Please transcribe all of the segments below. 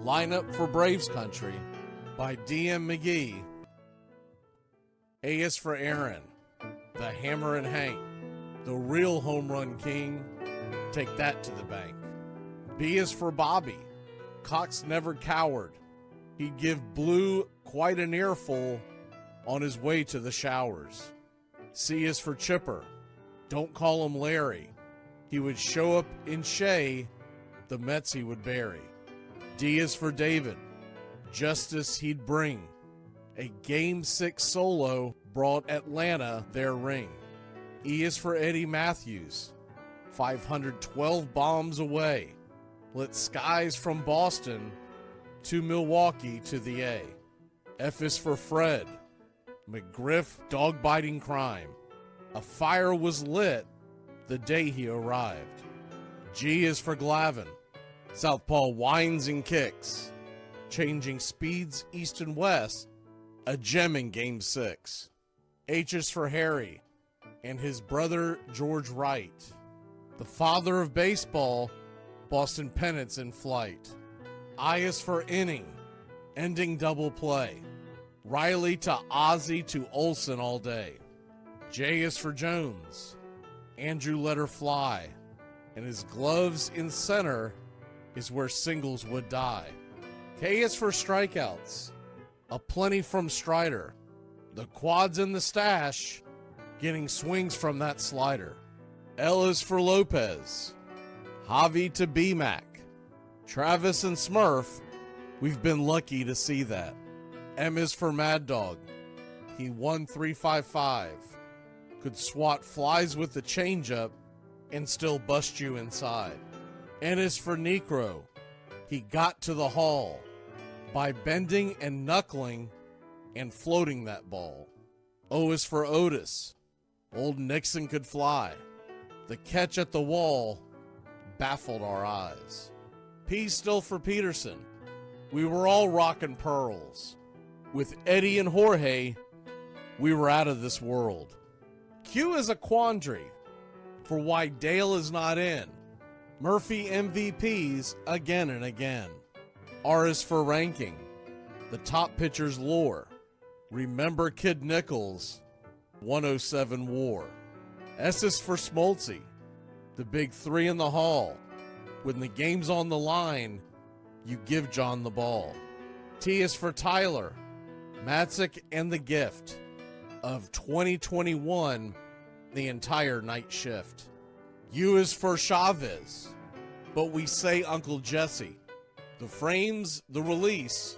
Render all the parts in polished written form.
Lineup for Braves Country by D.M. McGee. A is for Aaron, the Hammer and Hank, the real home run king. Take that to the bank. B is for Bobby. Cox never cowered. He'd give Blue quite an earful on his way to the showers. C is for Chipper. Don't call him Larry. He would show up in Shea, the Mets he would bury. D is for David. Justice he'd bring. A Game 6 solo brought Atlanta their ring. E is for Eddie Matthews. 512 bombs away. Lit skies from Boston to Milwaukee to the A. F is for Fred. McGriff dog-biting crime. A fire was lit the day he arrived. G is for Glavine. Southpaw winds and kicks. Changing speeds east and west. A gem in Game 6. H is for Harry and his brother George Wright. The father of baseball, Boston pennants in flight. I is for inning, ending double play. Riley to Ozzie to Olsen all day. J is for Jones. Andrew let her fly, and his gloves in center is where singles would die. K is for strikeouts, a plenty from Strider. The quads in the stash, getting swings from that slider. L is for Lopez. Javi to B-Mac. Travis and Smurf, we've been lucky to see that. M is for Mad Dog. He won 355. Could swat flies with the changeup and still bust you inside. N is for Necro. He got to the hall by bending and knuckling and floating that ball. O is for Otis. Old Nixon could fly. The catch at the wall baffled our eyes. P still for Peterson. We were all rockin' pearls. With Eddie and Jorge, we were out of this world. Q is a quandary for why Dale is not in. Murphy MVPs again and again. R is for ranking. The top pitcher's lore. Remember Kid Nichols, 107 WAR. S is for Smoltzy. The big three in the hall. When the game's on the line, you give John the ball. T is for Tyler. Matzik and the gift of 2021, the entire night shift. U is for Chavez, but we say Uncle Jesse. The frames, the release,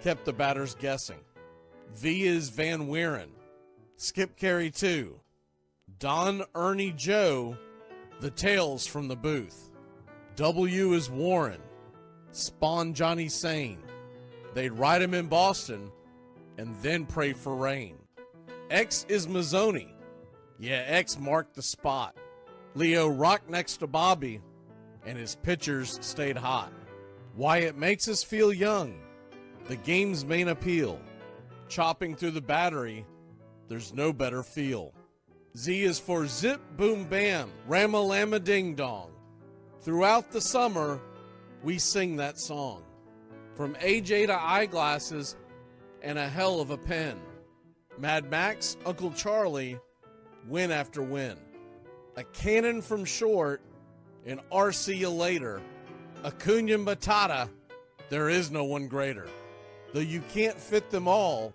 kept the batters guessing. V is Van Weeren. Skip Carey 2. Don Ernie Joe, the tales from the booth. W is Warren. Spawn Johnny Sane. They'd ride him in Boston and then pray for rain. X is Mazzoni. Yeah, X marked the spot. Leo rocked next to Bobby, and his pitchers stayed hot. Why it makes us feel young. The game's main appeal. Chopping through the battery, there's no better feel. Z is for Zip Boom Bam, Rama-Lama Ding Dong. Throughout the summer, we sing that song. From AJ to Eyeglasses and a hell of a pen. Mad Max, Uncle Charlie, win after win. A cannon from short, and RC you later. Acuna Matata, there is no one greater. Though you can't fit them all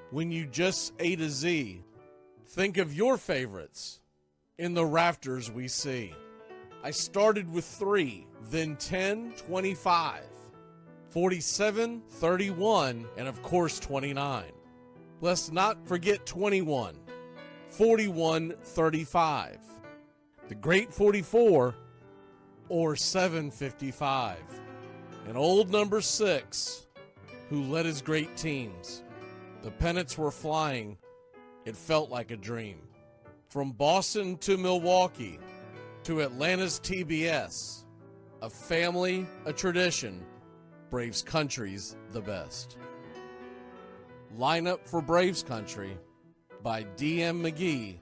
when you just A to Z. Think of your favorites in the rafters we see. I started with 3, then 10, 25, 47, 31, and of course 29. Let's not forget 21, 41, 35, the great 44, or 755, and old number 6, who led his great teams. The pennants were flying, it felt like a dream. From Boston to Milwaukee, to Atlanta's TBS, a family, a tradition, Braves Country's the best. Lineup for Braves Country by D.M. McGee.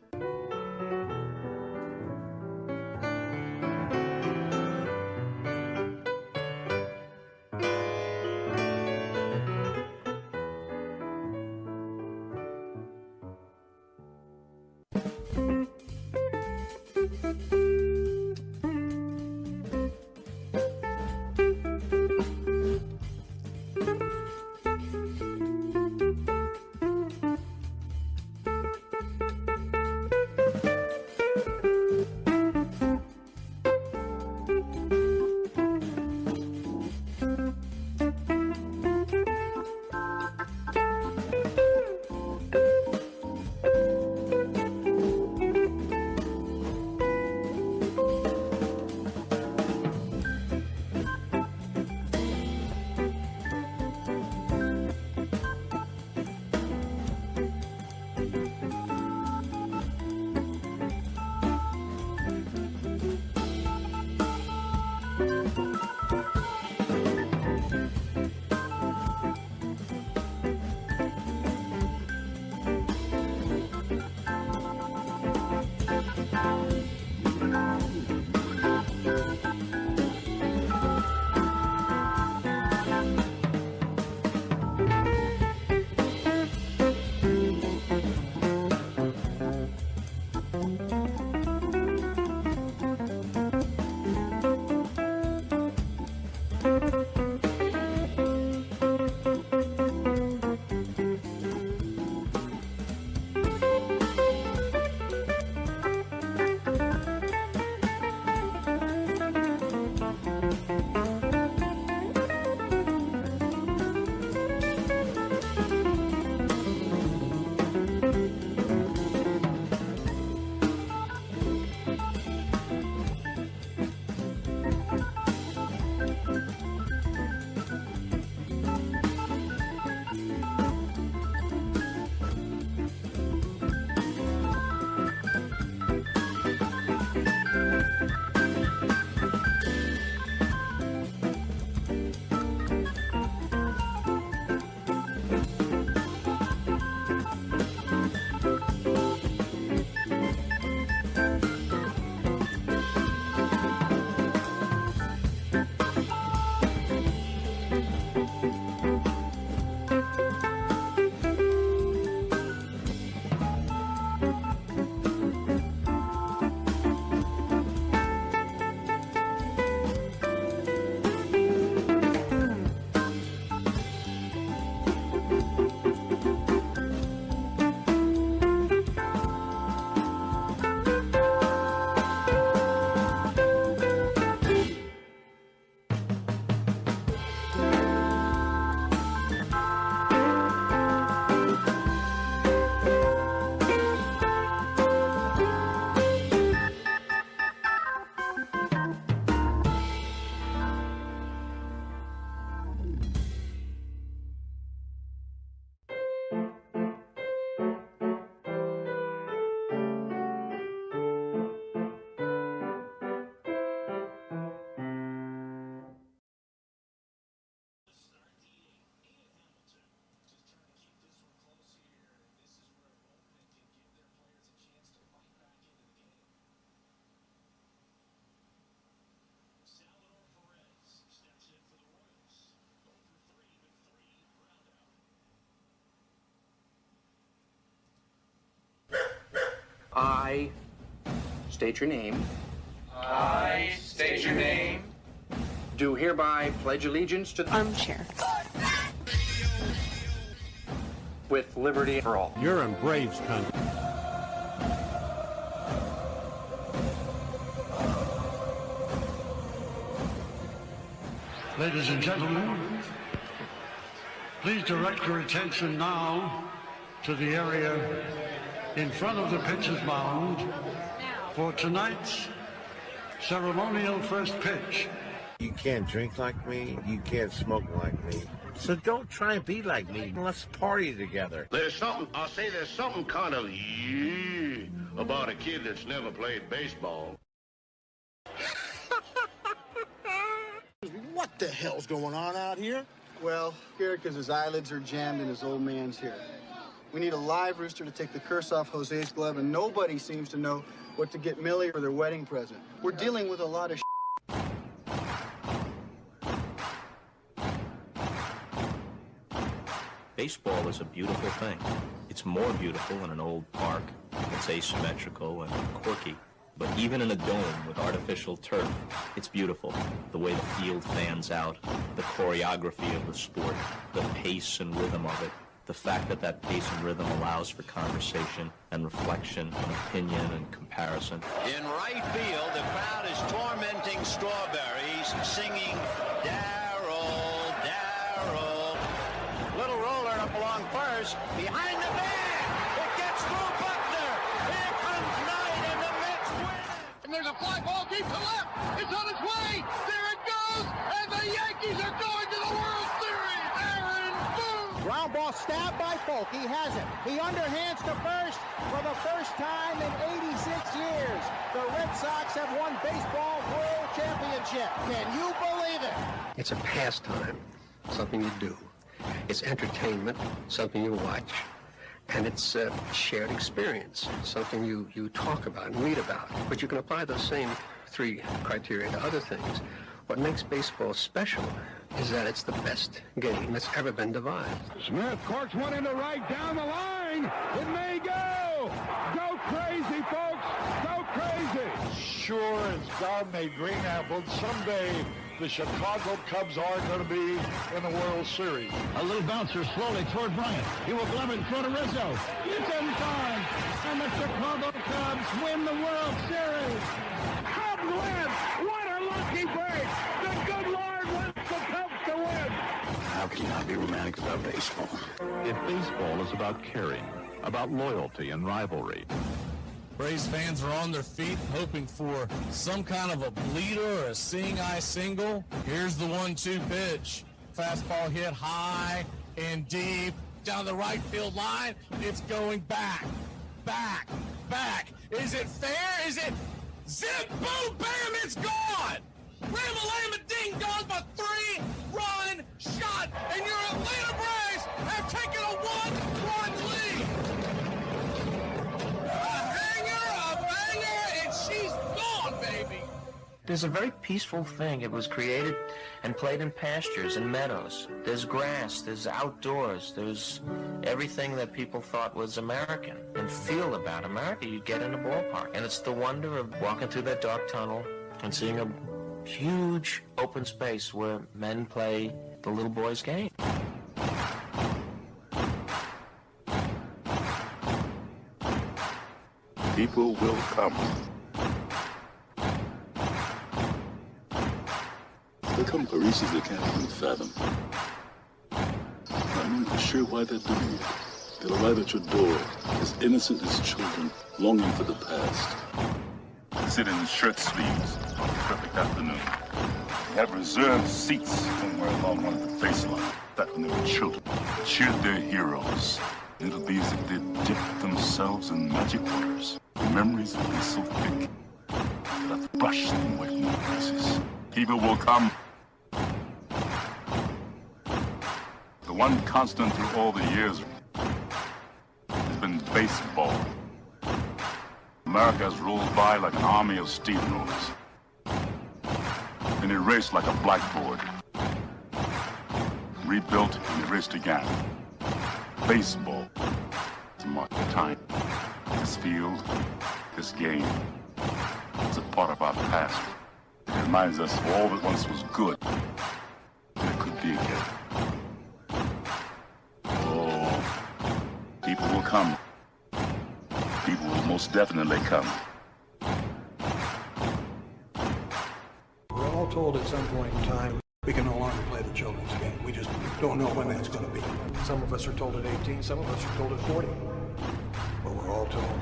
I state your name. I state your name. Do hereby pledge allegiance to the armchair. With liberty for all. You're in Braves country. Ladies and gentlemen, please direct your attention now to the area in front of the pitcher's mound for tonight's ceremonial first pitch. You can't drink like me. You can't smoke like me. So don't try and be like me. Let's party together. There's something kind of about a kid that's never played baseball. What the hell's going on out here? Well, scared because his eyelids are jammed in his old man's hair. We need a live rooster to take the curse off Jose's glove, and nobody seems to know what to get Millie for their wedding present. We're dealing with a lot of Baseball is a beautiful thing. It's more beautiful in an old park. It's asymmetrical and quirky. But even in a dome with artificial turf, it's beautiful. The way the field fans out, the choreography of the sport, the pace and rhythm of it, the fact that that pace and rhythm allows for conversation and reflection and opinion and comparison. In right field, the crowd is tormenting Strawberries, singing Darryl, Darryl. Little roller up along first, behind the bag. It gets through Buckner. Here comes Knight, and the Mets win. And there's a fly ball deep to left. It's on its way. There it goes. And the Yankees are going to the World Series. Aaron Boone. Ground ball stabbed by Folk. He has it. He underhands to first for the first time in 86 years. The Red Sox have won baseball world championship. Can you believe it? It's a pastime, something you do. It's entertainment, something you watch. And it's a shared experience, something you talk about and read about. But you can apply those same three criteria to other things. What makes baseball special is that it's the best game that's ever been devised. Smith corks one into right down the line. It may go. Go crazy, folks. Go crazy. Sure as God made green apples, someday the Chicago Cubs are going to be in the World Series. A little bouncer slowly toward Bryant. He will glove it in front of Rizzo. It's in time. And the Chicago Cubs win the World Series. Cubs win. What a lucky break. The good Lord wants the Cubs to win. How can you not be romantic about baseball? If baseball is about caring, about loyalty and rivalry. Braves fans are on their feet hoping for some kind of a bleeder or a seeing-eye single. Here's the 1-2 pitch. Fastball hit high and deep down the right field line. It's going back, back, back. Is it fair? Is it zip, boom, bam, it's gone! Ram-a-lam, ding dong, a 3-run shot, and your Atlanta Braves have taken a 1-run lead. She's gone, baby! There's a very peaceful thing. It was created and played in pastures and meadows. There's grass, there's outdoors, there's everything that people thought was American and feel about America you get in a ballpark. And it's the wonder of walking through that dark tunnel and seeing a huge open space where men play the little boy's game. People will come. They'll come for reasons they can't even fathom. I'm not sure why they're doing it. They'll arrive at your door as innocent as children, longing for the past. They sit in shirt sleeves on a perfect afternoon. They have reserved seats somewhere along one of the baselines. Back when they were children, cheered their heroes. It'll be as if they dipped themselves in magic waters. The memories will be so thick that I've brushed them away from their faces. People will come. The one constant through all the years has been baseball. America has rolled by like an army of steamrollers. Been erased like a blackboard. Rebuilt and erased again. Baseball is a mark of time. This field, this game, it's a part of our past. It reminds us of all that once was good, and it could be again. Oh, people will come. People will most definitely come. We're all told at some point in time we can no longer play the children's game. We just don't know when that's going to be. Some of us are told at 18, some of us are told at 40. But we're all told.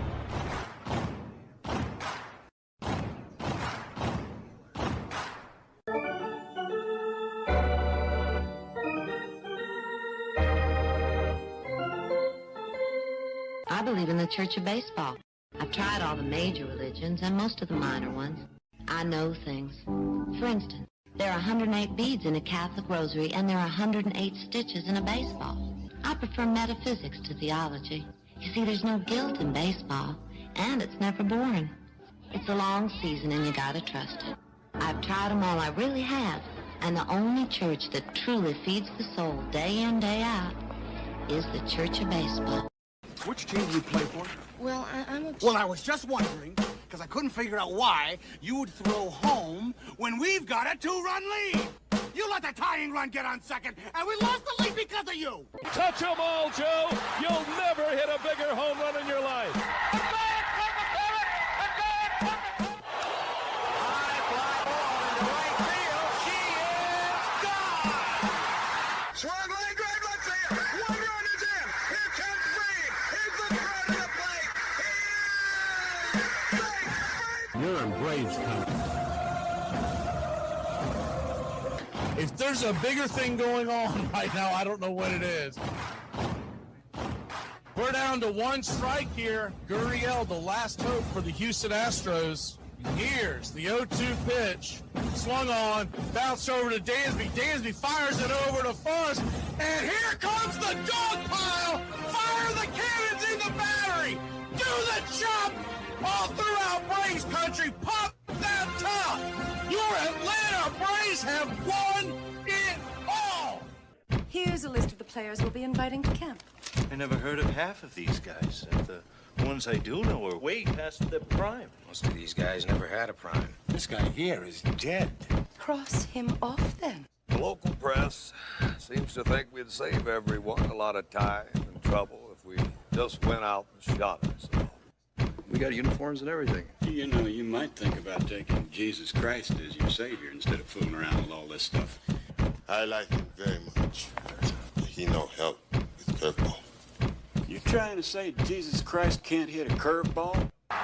I believe in the Church of Baseball. I've tried all the major religions and most of the minor ones. I know things. For instance, there are 108 beads in a Catholic rosary and there are 108 stitches in a baseball. I prefer metaphysics to theology. You see, there's no guilt in baseball, and it's never boring. It's a long season and you gotta trust it. I've tried them all, I really have. And the only church that truly feeds the soul day in, day out is the Church of Baseball. Which team do you play for? Well, I'm a... Well, I was just wondering, because I couldn't figure out why you would throw home when we've got a 2-run lead. You let the tying run get on second, and we lost the lead because of you. Touch 'em all, Joe. You'll never hit a bigger home run in your life. Swung line drive left field. 1 run is in. Here comes Reed. Here's the throw to the plate. You're in Braves country. If there's a bigger thing going on right now, I don't know what it is. We're down to 1 strike here. Gurriel, the last hope for the Houston Astros. Here's the 0-2 pitch. Swung on, bounced over to Dansby. Dansby fires it over to Forrest. And here comes the dog pile. Fire the cannons in the battery. Do the chop all throughout Braves country. Pop that top. Your Atlanta Braves have won it all. Here's a list of the players we'll be inviting to camp. I never heard of half of these guys. And the ones I do know are way past their prime. Most of these guys never had a prime. This guy here is dead. Cross him off, then. The local press seems to think we'd save everyone a lot of time and trouble if we just went out and shot ourselves. We got uniforms and everything. You know, you might think about taking Jesus Christ as your savior instead of fooling around with all this stuff. I like him very much. He no help with curveball. You're trying to say Jesus Christ can't hit a curveball? But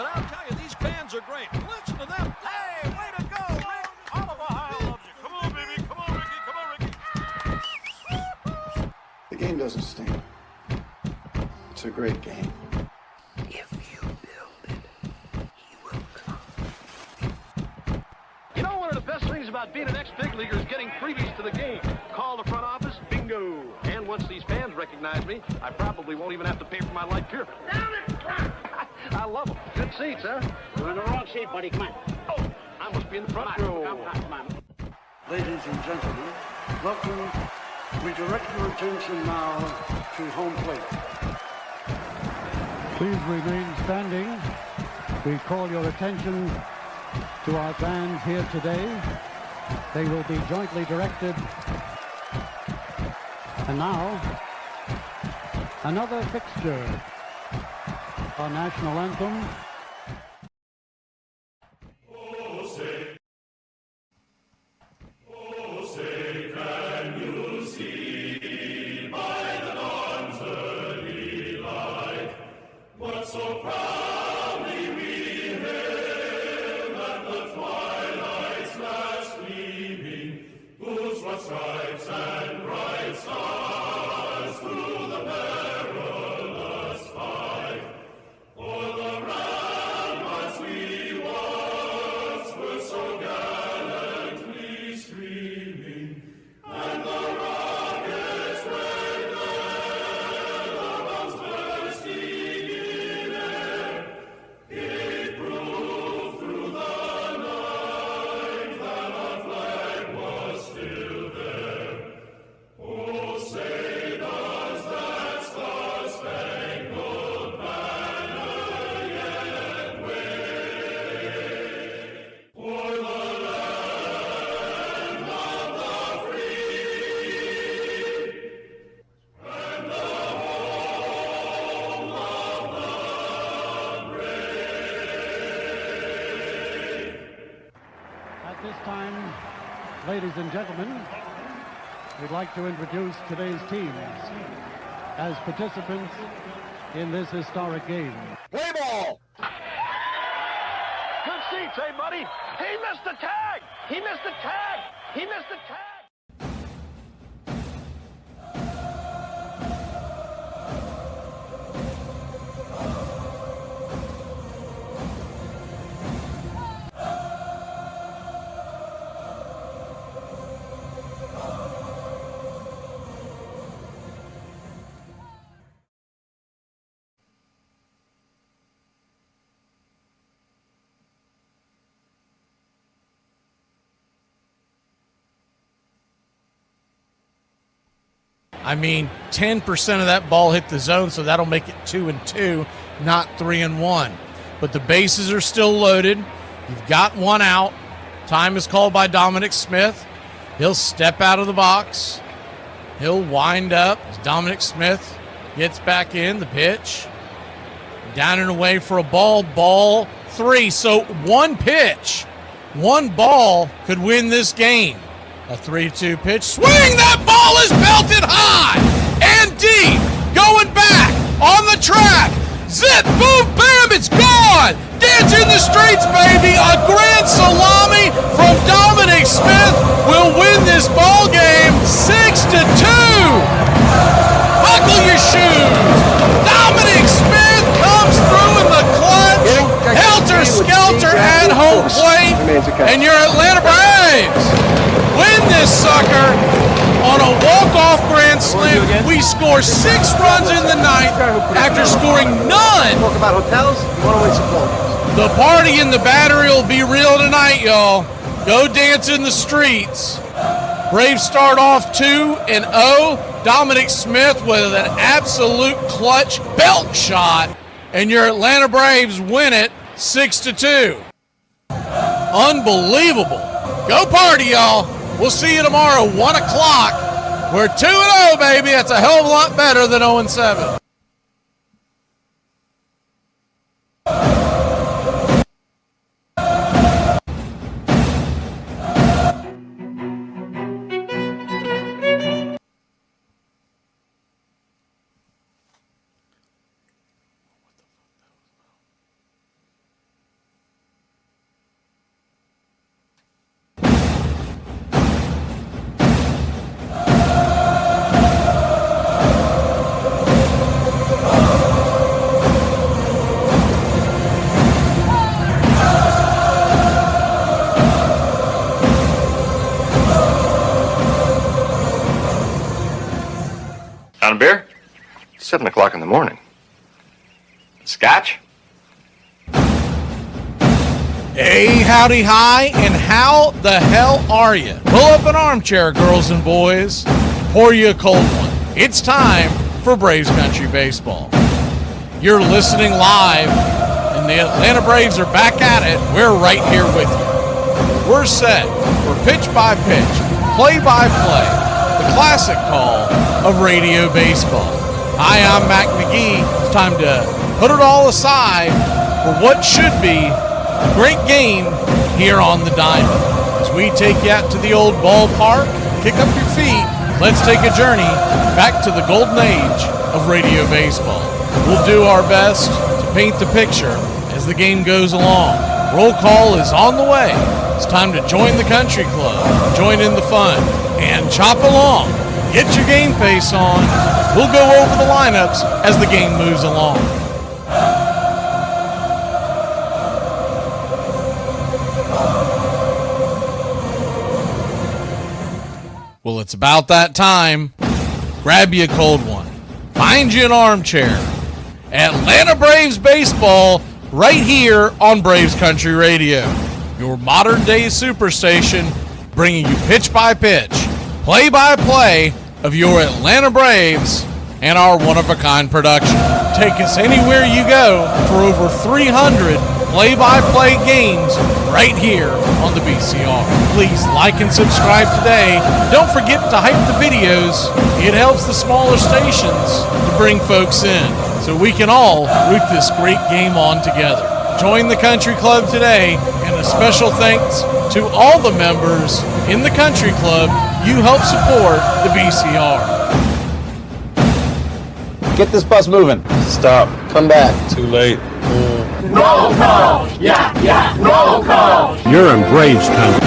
I'll tell you, these fans are great. Listen to them. Hey, way to go, Rick. Oliver High loves you. Come on, baby. Come on, Ricky. Come on, Ricky. The game doesn't stink. It's a great game. If you build it, he will come. You know, one of the best things about being an ex-big leaguer is getting freebies to the game. Call the front office, bingo. And once these fans recognize me, I probably won't even have to pay for my light pure. Down it! I love them. Good seats, huh? You're in the wrong seat, buddy. Come on. Oh, I must be in the front row. Come on. Ladies and gentlemen, welcome. We direct your attention now to home plate. Please remain standing. We call your attention to our band here today. They will be jointly directed. And now, another fixture. Our national anthem. So proudly we hail at the twilight's last gleaming, whose broad stripes and bright stars through the perilous fight, for the ramparts we once were so gallantly streaming, and the rockets red bombs bursting in air. time, ladies and gentlemen, we'd like to introduce today's teams as participants in this historic game. Play ball! Good seats, hey, buddy. He missed the tag. He missed the tag. He missed the tag. I mean, 10% of that ball hit the zone, so that'll make it 2-2, not 3-1. But the bases are still loaded. You've got one out. Time is called by Dominic Smith. He'll step out of the box. He'll wind up as Dominic Smith gets back in the pitch. Down and away for a ball 3. So one pitch, one ball could win this game. A 3-2 pitch. Swing! That ball is belted high and deep. Going back on the track. Zip, boom, bam, it's gone. Dance in the streets, baby. A grand salami from Dominic Smith will win this ball game 6-2. Buckle your shoes. Dominic Smith comes through in the clutch. Helter skelter at home plate. And your Atlanta Braves win this sucker on a walk-off grand slam. We score 6 runs in the ninth after scoring none. Talk about hotels. You want to win some ball games. The party in the Battery will be real tonight, y'all. Go dance in the streets. Braves start off 2-0. Dominic Smith with an absolute clutch belt shot, and your Atlanta Braves win it 6-2. Unbelievable. Go party, y'all. We'll see you tomorrow, 1 o'clock. We're 2-0, baby. That's a hell of a lot better than 0-7. On a beer? 7 o'clock in the morning. Scotch? Hey, howdy, hi, and how the hell are you? Pull up an armchair, girls and boys. Pour you a cold one. It's time for Braves Country Baseball. You're listening live, and the Atlanta Braves are back at it. We're right here with you. We're set for pitch-by-pitch, play-by-play, the classic call of radio baseball. Hi, I'm Mac McGee. It's time to put it all aside for what should be a great game here on the Diamond. As we take you out to the old ballpark, kick up your feet, let's take a journey back to the golden age of radio baseball. We'll do our best to paint the picture as the game goes along. Roll call is on the way. It's time to join the country club, join in the fun, and chop along. Get your game face on. We'll go over the lineups as the game moves along. Well, it's about that time. Grab you a cold one. Find you an armchair. Atlanta Braves baseball right here on Braves Country Radio. Your modern-day superstation bringing you pitch-by-pitch, play-by-play of your Atlanta Braves and our one-of-a-kind production. Take us anywhere you go for over 300 play-by-play games right here on the BCR. Please like and subscribe today. Don't forget to hype the videos. It helps the smaller stations to bring folks in so we can all root this great game on together. Join the country club today, and a special thanks to all the members in the country club, you help support the BCR. Get this bus moving. Stop. Come back. Too late. Roll call! Yeah, roll call! You're in Braves country.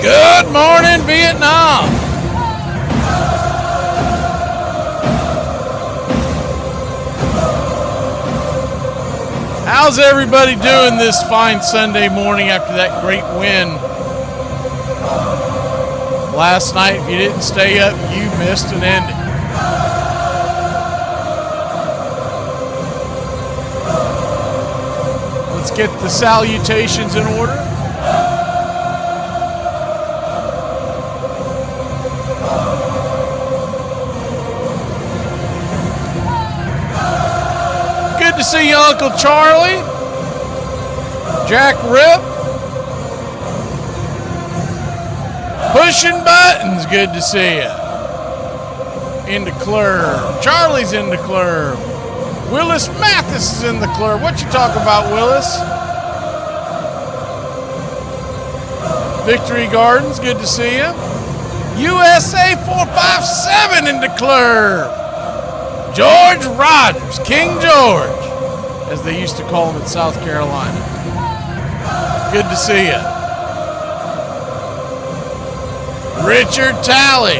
Good morning, Vietnam. How's everybody doing this fine Sunday morning after that great win last night? If you didn't stay up, you missed an ending. Let's get the salutations in order. Good to see you, Uncle Charlie. Jack Rip. Pushing buttons, good to see you. In the club. Charlie's in the club. Willis Mathis is in the club. What you talking about, Willis? Victory Gardens, good to see you. USA 457 in the club. George Rogers, King George, as they used to call him in South Carolina. Good to see you. Richard Talley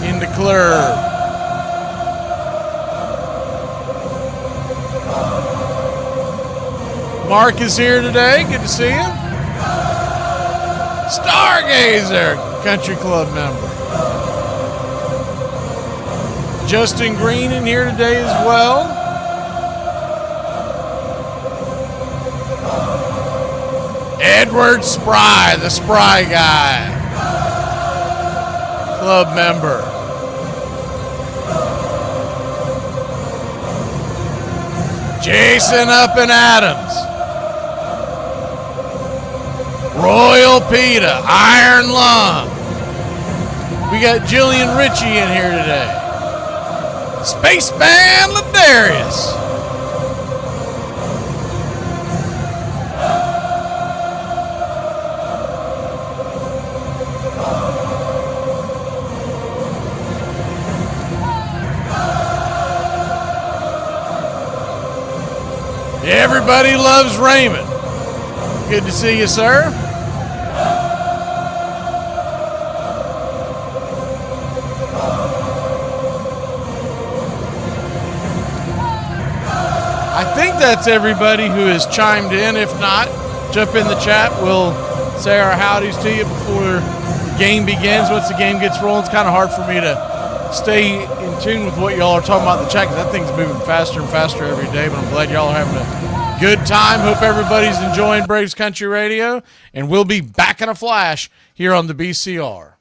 in the club. Mark is here today. Good to see him. Stargazer, country club member. Justin Green in here today as well. Edward Spry, the Spry guy. Club member. Jason Up and Adams. Royal PETA, Iron Lung. We got Jillian Ritchie in here today. Spaceman Ladarius. Everybody loves Raymond. Good to see you, sir. I think that's everybody who has chimed in. If not, jump in the chat. We'll say our howdies to you before the game begins. Once the game gets rolling, it's kind of hard for me to stay in tune with what y'all are talking about in the chat because that thing's moving faster and faster every day, but I'm glad y'all are having a good time. Hope everybody's enjoying Braves Country Radio, and we'll be back in a flash here on the BCR.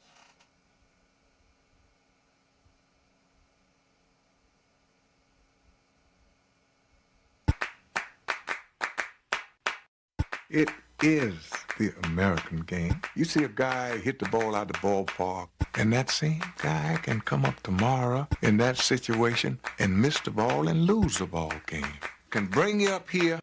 It is the American game. You see a guy hit the ball out the ballpark, and that same guy can come up tomorrow in that situation and miss the ball and lose the ball game. Can bring you up here,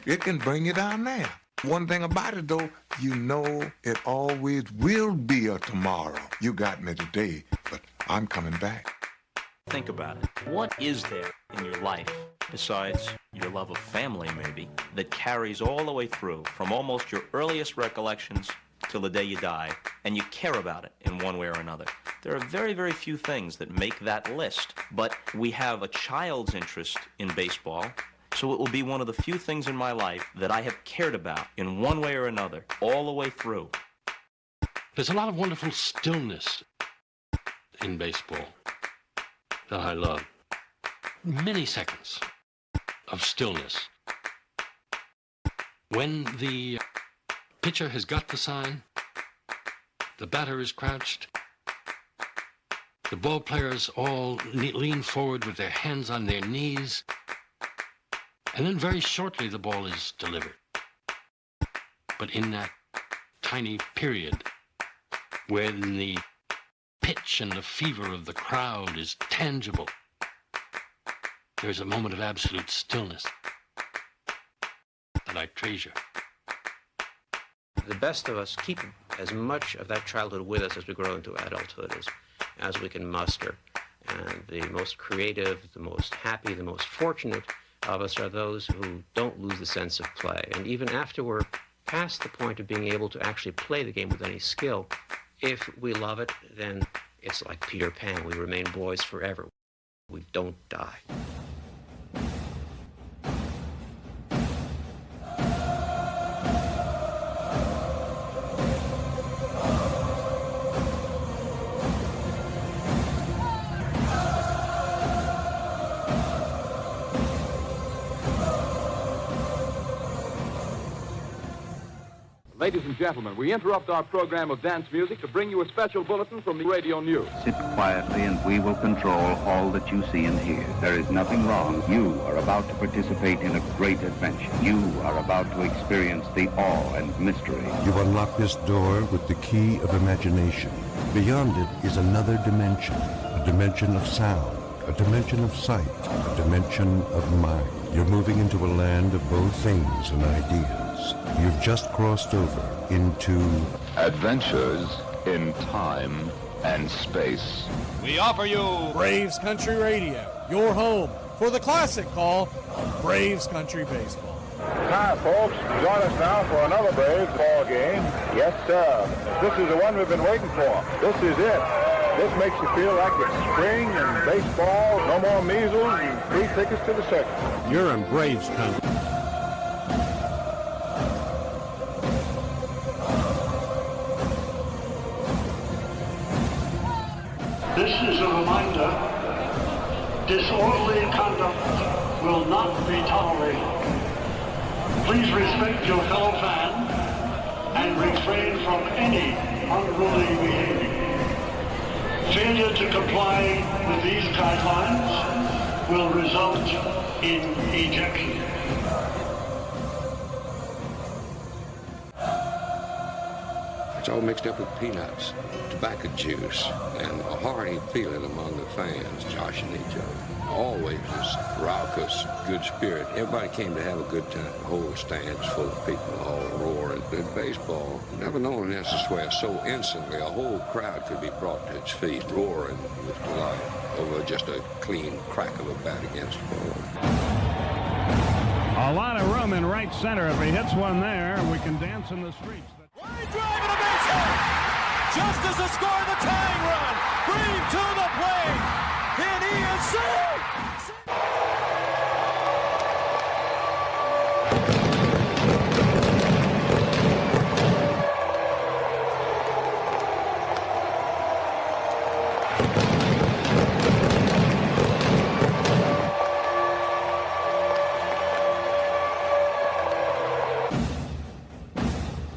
it can bring you down there. One thing about it, though, you know it always will be a tomorrow. You got me today, but I'm coming back. Think about it. What is there in your life, besides your love of family maybe, that carries all the way through from almost your earliest recollections till the day you die, and you care about it in one way or another? There are very, very few things that make that list, but we have a child's interest in baseball, so it will be one of the few things in my life that I have cared about in one way or another all the way through. There's a lot of wonderful stillness in baseball that I love. Many seconds of stillness. When the pitcher has got the sign, the batter is crouched, The ball players all lean forward with their hands on their knees, and then very shortly the ball is delivered. But in that tiny period when the pitch and the fever of the crowd is tangible, there's a moment of absolute stillness that I treasure. The best of us keep as much of that childhood with us as we grow into adulthood as we can muster. And the most creative, the most happy, the most fortunate of us are those who don't lose the sense of play. And even after we're past the point of being able to actually play the game with any skill, if we love it, then it's like Peter Pan. We remain boys forever. We don't die. Ladies and gentlemen, we interrupt our program of dance music to bring you a special bulletin from the radio news. Sit quietly and we will control all that you see and hear. There is nothing wrong. You are about to participate in a great adventure. You are about to experience the awe and mystery. You unlock this door with the key of imagination. Beyond it is another dimension, a dimension of sound, a dimension of sight, a dimension of mind. You're moving into a land of both things and ideas. You've just crossed over into Adventures in Time and Space. We offer you Braves Country Radio, your home for the classic call of Braves Country Baseball. Hi, folks. Join us now for another Braves ball game. Yes, sir. This is the one we've been waiting for. This is it. This makes you feel like it's spring and baseball, no more measles, and free tickets to the circus. You're in Braves Country. This is a reminder. Disorderly conduct will not be tolerated. Please respect your fellow fan and refrain from any unruly behavior. Failure to comply with these guidelines will result in ejection. It's all mixed up with peanuts, tobacco juice, and a hearty feeling among the fans joshing each other. Always this raucous, good spirit. Everybody came to have a good time. The whole stands full of people all roaring. In baseball, never known an answer swear so instantly a whole crowd could be brought to its feet, roaring with delight over just a clean crack of a bat against the ball. A lot of room in right center. If he hits one there, we can dance in the streets. Line drive and a base hit. Just as the score of the tying run. Green to the plate. And he is safe.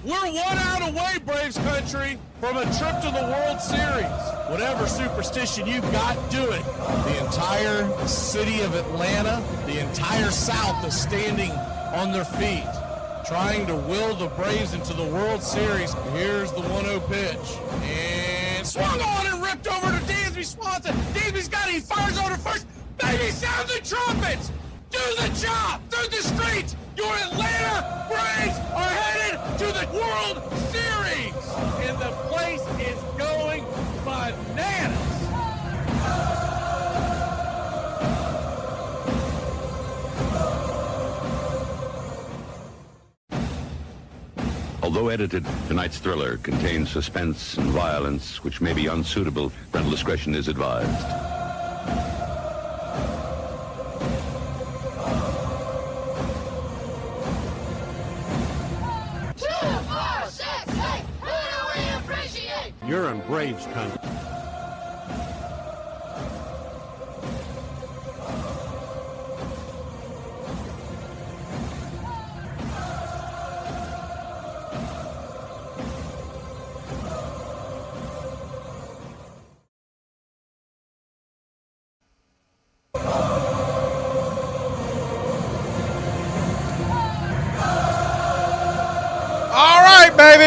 We're 1 out away, Braves country, from a trip to the World Series. Whatever superstition you've got, do it. The entire city of Atlanta, the entire South is standing on their feet, trying to will the Braves into the World Series. Here's the 1-0 pitch. And swung on and ripped over to Dansby Swanson. Dansby's got it. He fires over to first. Baby, sound the trumpets. Do the job through the streets. Your Atlanta Braves are headed to the World Series. And the place is going bananas. Although edited, tonight's thriller contains suspense and violence which may be unsuitable. Parental discretion is advised. You're in Braves Country.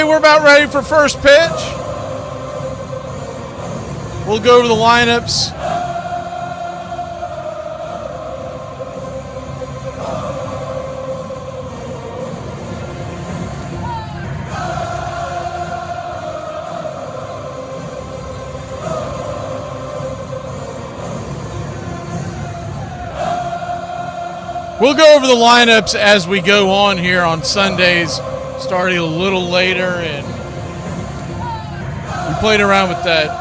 baby, we're about ready for first pitch. We'll go over the lineups. We'll go over the lineups as we go on here on Sundays, starting a little later, and we played around with the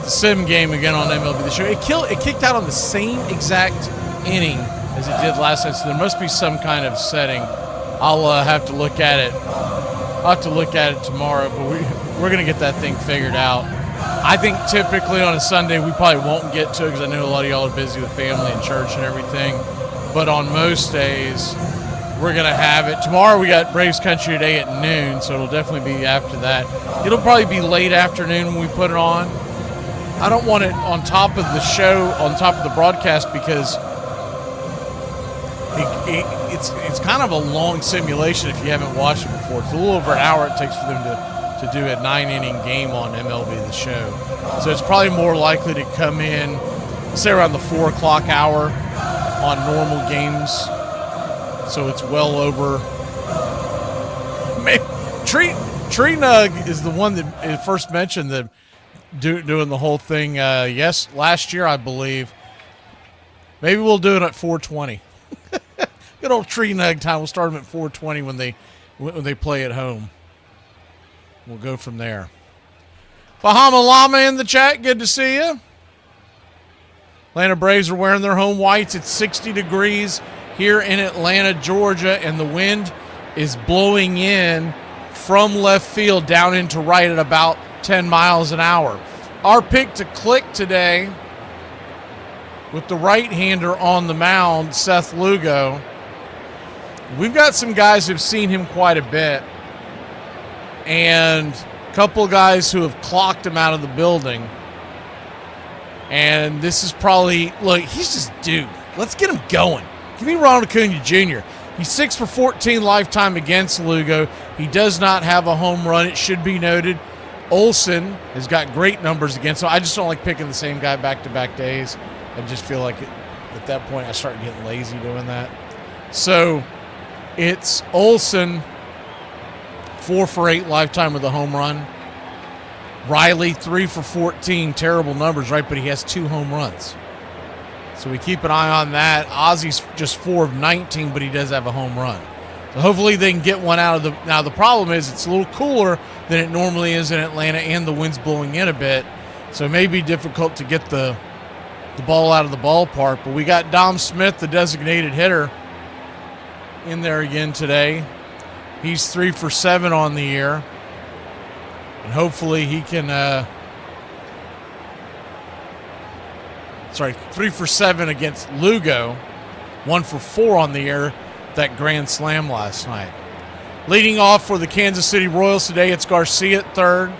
sim game again on MLB The Show. It kicked out on the same exact inning as it did last night, so there must be some kind of setting. I'll have to look at it. I'll have to look at it tomorrow, but we're going to get that thing figured out. I think typically on a Sunday we probably won't get to it because I know a lot of y'all are busy with family and church and everything. But on most days, we're going to have it. Tomorrow we got Braves Country today at noon, so it'll definitely be after that. It'll probably be late afternoon when we put it on. I don't want it on top of the show, on top of the broadcast, because it's kind of a long simulation if you haven't watched it before. It's a little over an hour it takes for them to do a 9-inning game on MLB The Show. So it's probably more likely to come in, say, around the 4 o'clock hour on normal games. So it's well over. Man, Tree Nug is the one that first mentioned the doing the whole thing. Last year, I believe. Maybe we'll do it at 4:20. Good old Tree Nug time. We'll start them at 4:20 when they play at home. We'll go from there. Bahama Llama in the chat. Good to see you. Atlanta Braves are wearing their home whites. It's 60 degrees here in Atlanta, Georgia, and the wind is blowing in from left field down into right at about 10 miles an hour. Our pick to click today with the right-hander on the mound, Seth Lugo. We've got some guys who've seen him quite a bit, and a couple of guys who have clocked him out of the building. And this is probably, look, he's just due. Let's get him going. Give me Ronald Acuna Jr. He's 6 for 14 lifetime against Lugo. He does not have a home run. It should be noted. Olsen has got great numbers against him. I just don't like picking the same guy back-to-back days. I just feel like at that point I start getting lazy doing that. So it's Olsen, 4 for 8 lifetime with a home run. Riley, 3 for 14. Terrible numbers, right? But he has 2 home runs. So we keep an eye on that. Ozzy's just 4 of 19, but he does have a home run. So hopefully they can get one out of the... Now, the problem is it's a little cooler than it normally is in Atlanta, and the wind's blowing in a bit. So it may be difficult to get the ball out of the ballpark. But we got Dom Smith, the designated hitter, in there again today. He's 3 for 7 on the year. And hopefully he can... 3 for 7 against Lugo. 1 for 4 on the year. That grand slam last night. Leading off for the Kansas City Royals today, it's Garcia at third.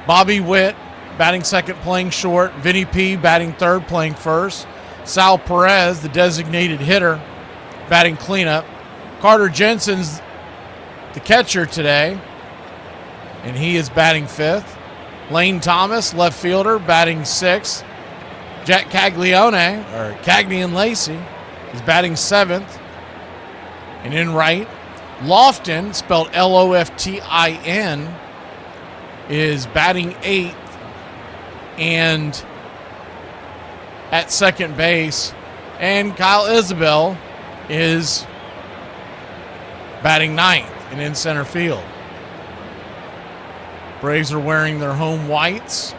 Bobby Witt batting second, playing short. Vinny P batting third, playing first. Sal Perez, the designated hitter, batting cleanup. Carter Jensen's the catcher today, and he is batting fifth. Lane Thomas, left fielder, batting sixth. Jack Caglione, or Cagney and Lacey, is batting seventh. And in right, Lofton, spelled Loftin, is batting eighth. And at second base, and Kyle Isabel is batting ninth and in center field. Braves are wearing their home whites.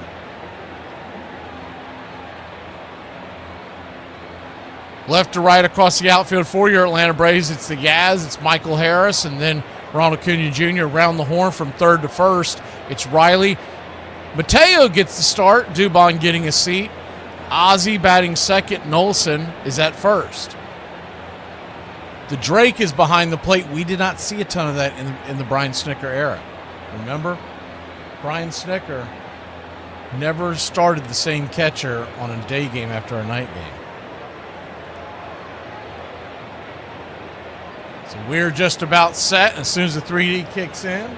Left to right across the outfield for your Atlanta Braves, it's the Yaz, it's Michael Harris, and then Ronald Acuna Jr. around the horn from third to first. It's Riley. Mateo gets the start, Dubon getting a seat. Ozzy batting second, and Olsen is at first. The Drake is behind the plate. We did not see a ton of that in the Brian Snitker era. Remember? Brian Snitker never started the same catcher on a day game after a night game. So we're just about set. As soon as the 3D kicks in,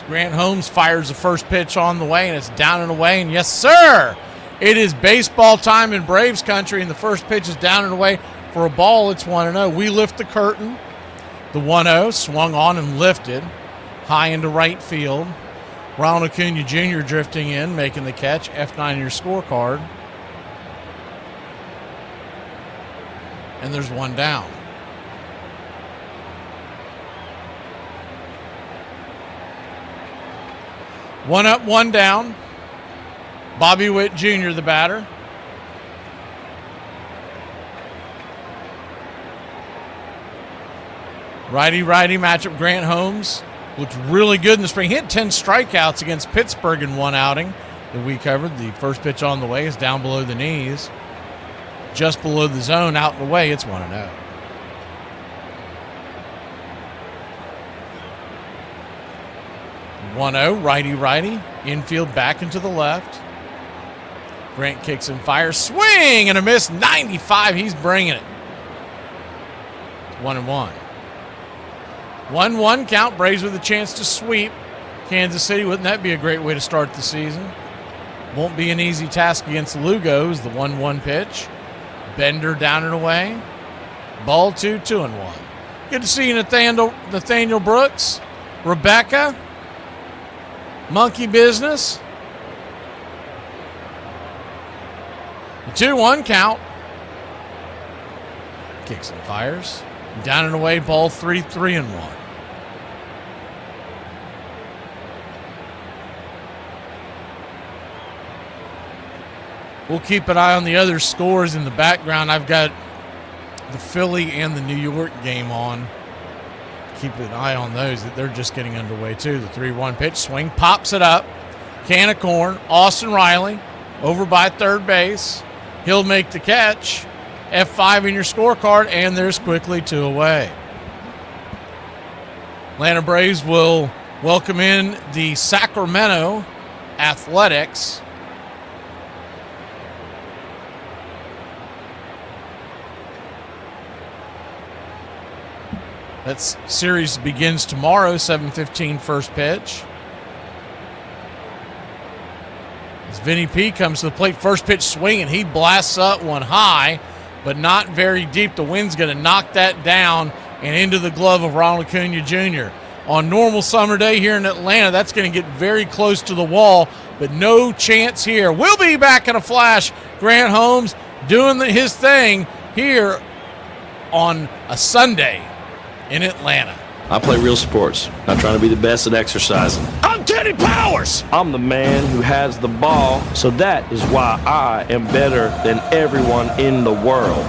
Grant Holmes fires the first pitch on the way, and it's down and away. And yes, sir, it is baseball time in Braves country, and the first pitch is down and away for a ball. It's 1-0. We lift the curtain. The 1-0 swung on and lifted high into right field. Ronald Acuna Jr. drifting in, making the catch. F9 your scorecard. And there's one down. One up, one down. Bobby Witt Jr., the batter. Righty-righty matchup. Grant Holmes looked really good in the spring. Hit 10 strikeouts against Pittsburgh in one outing that we covered. The first pitch on the way is down below the knees. Just below the zone, out and away. It's 1-0. Righty-righty. Infield back into the left. Grant kicks and fires. Swing and a miss. 95. He's bringing it. 1-1. 1-1 count. Braves with a chance to sweep Kansas City. Wouldn't that be a great way to start the season? Won't be an easy task against the Lugos. The 1-1 pitch. Bender down and away. Ball 2, 2-1. Good to see you, Nathaniel Brooks. Rebecca. Monkey business. The 2-1 count. Kicks and fires. Down and away, ball 3, 3-1. We'll keep an eye on the other scores in the background. I've got the Philly and the New York game on. Keep an eye on those. They're just getting underway, too. The 3-1 pitch swing, pops it up. Can of corn. Austin Riley over by third base. He'll make the catch. F5 in your scorecard, and there's quickly 2 away. Atlanta Braves will welcome in the Sacramento Athletics. That series begins tomorrow, 7:15 first pitch. As Vinny P comes to the plate, first pitch swing, and he blasts up one high, but not very deep. The wind's going to knock that down and into the glove of Ronald Acuna Jr. On normal summer day here in Atlanta, that's going to get very close to the wall, but no chance here. We'll be back in a flash. Grant Holmes doing his thing here on a Sunday in Atlanta. I play real sports, not trying to be the best at exercising. I'm Teddy Powers! I'm the man who has the ball, so that is why I am better than everyone in the world.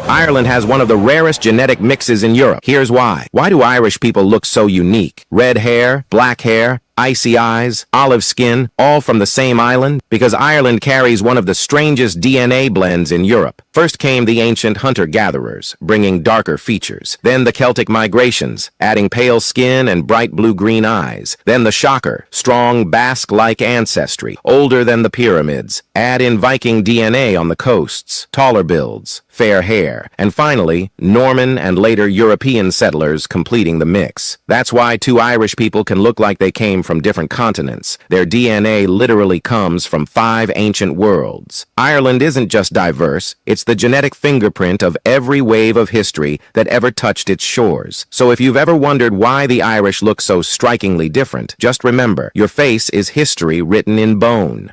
Ireland has one of the rarest genetic mixes in Europe. Here's why. Why do Irish people look so unique? Red hair, black hair, icy eyes, olive skin, all from the same island? Because Ireland carries one of the strangest DNA blends in Europe. First came the ancient hunter-gatherers, bringing darker features. Then the Celtic migrations, adding pale skin and bright blue-green eyes. Then the shocker, strong Basque-like ancestry, older than the pyramids. Add in Viking DNA on the coasts, taller builds, fair hair, and finally, Norman and later European settlers completing the mix. That's why 2 Irish people can look like they came from different continents. Their DNA literally comes from 5 ancient worlds. Ireland isn't just diverse, it's the genetic fingerprint of every wave of history that ever touched its shores. So if you've ever wondered why the Irish look so strikingly different, just remember, your face is history written in bone.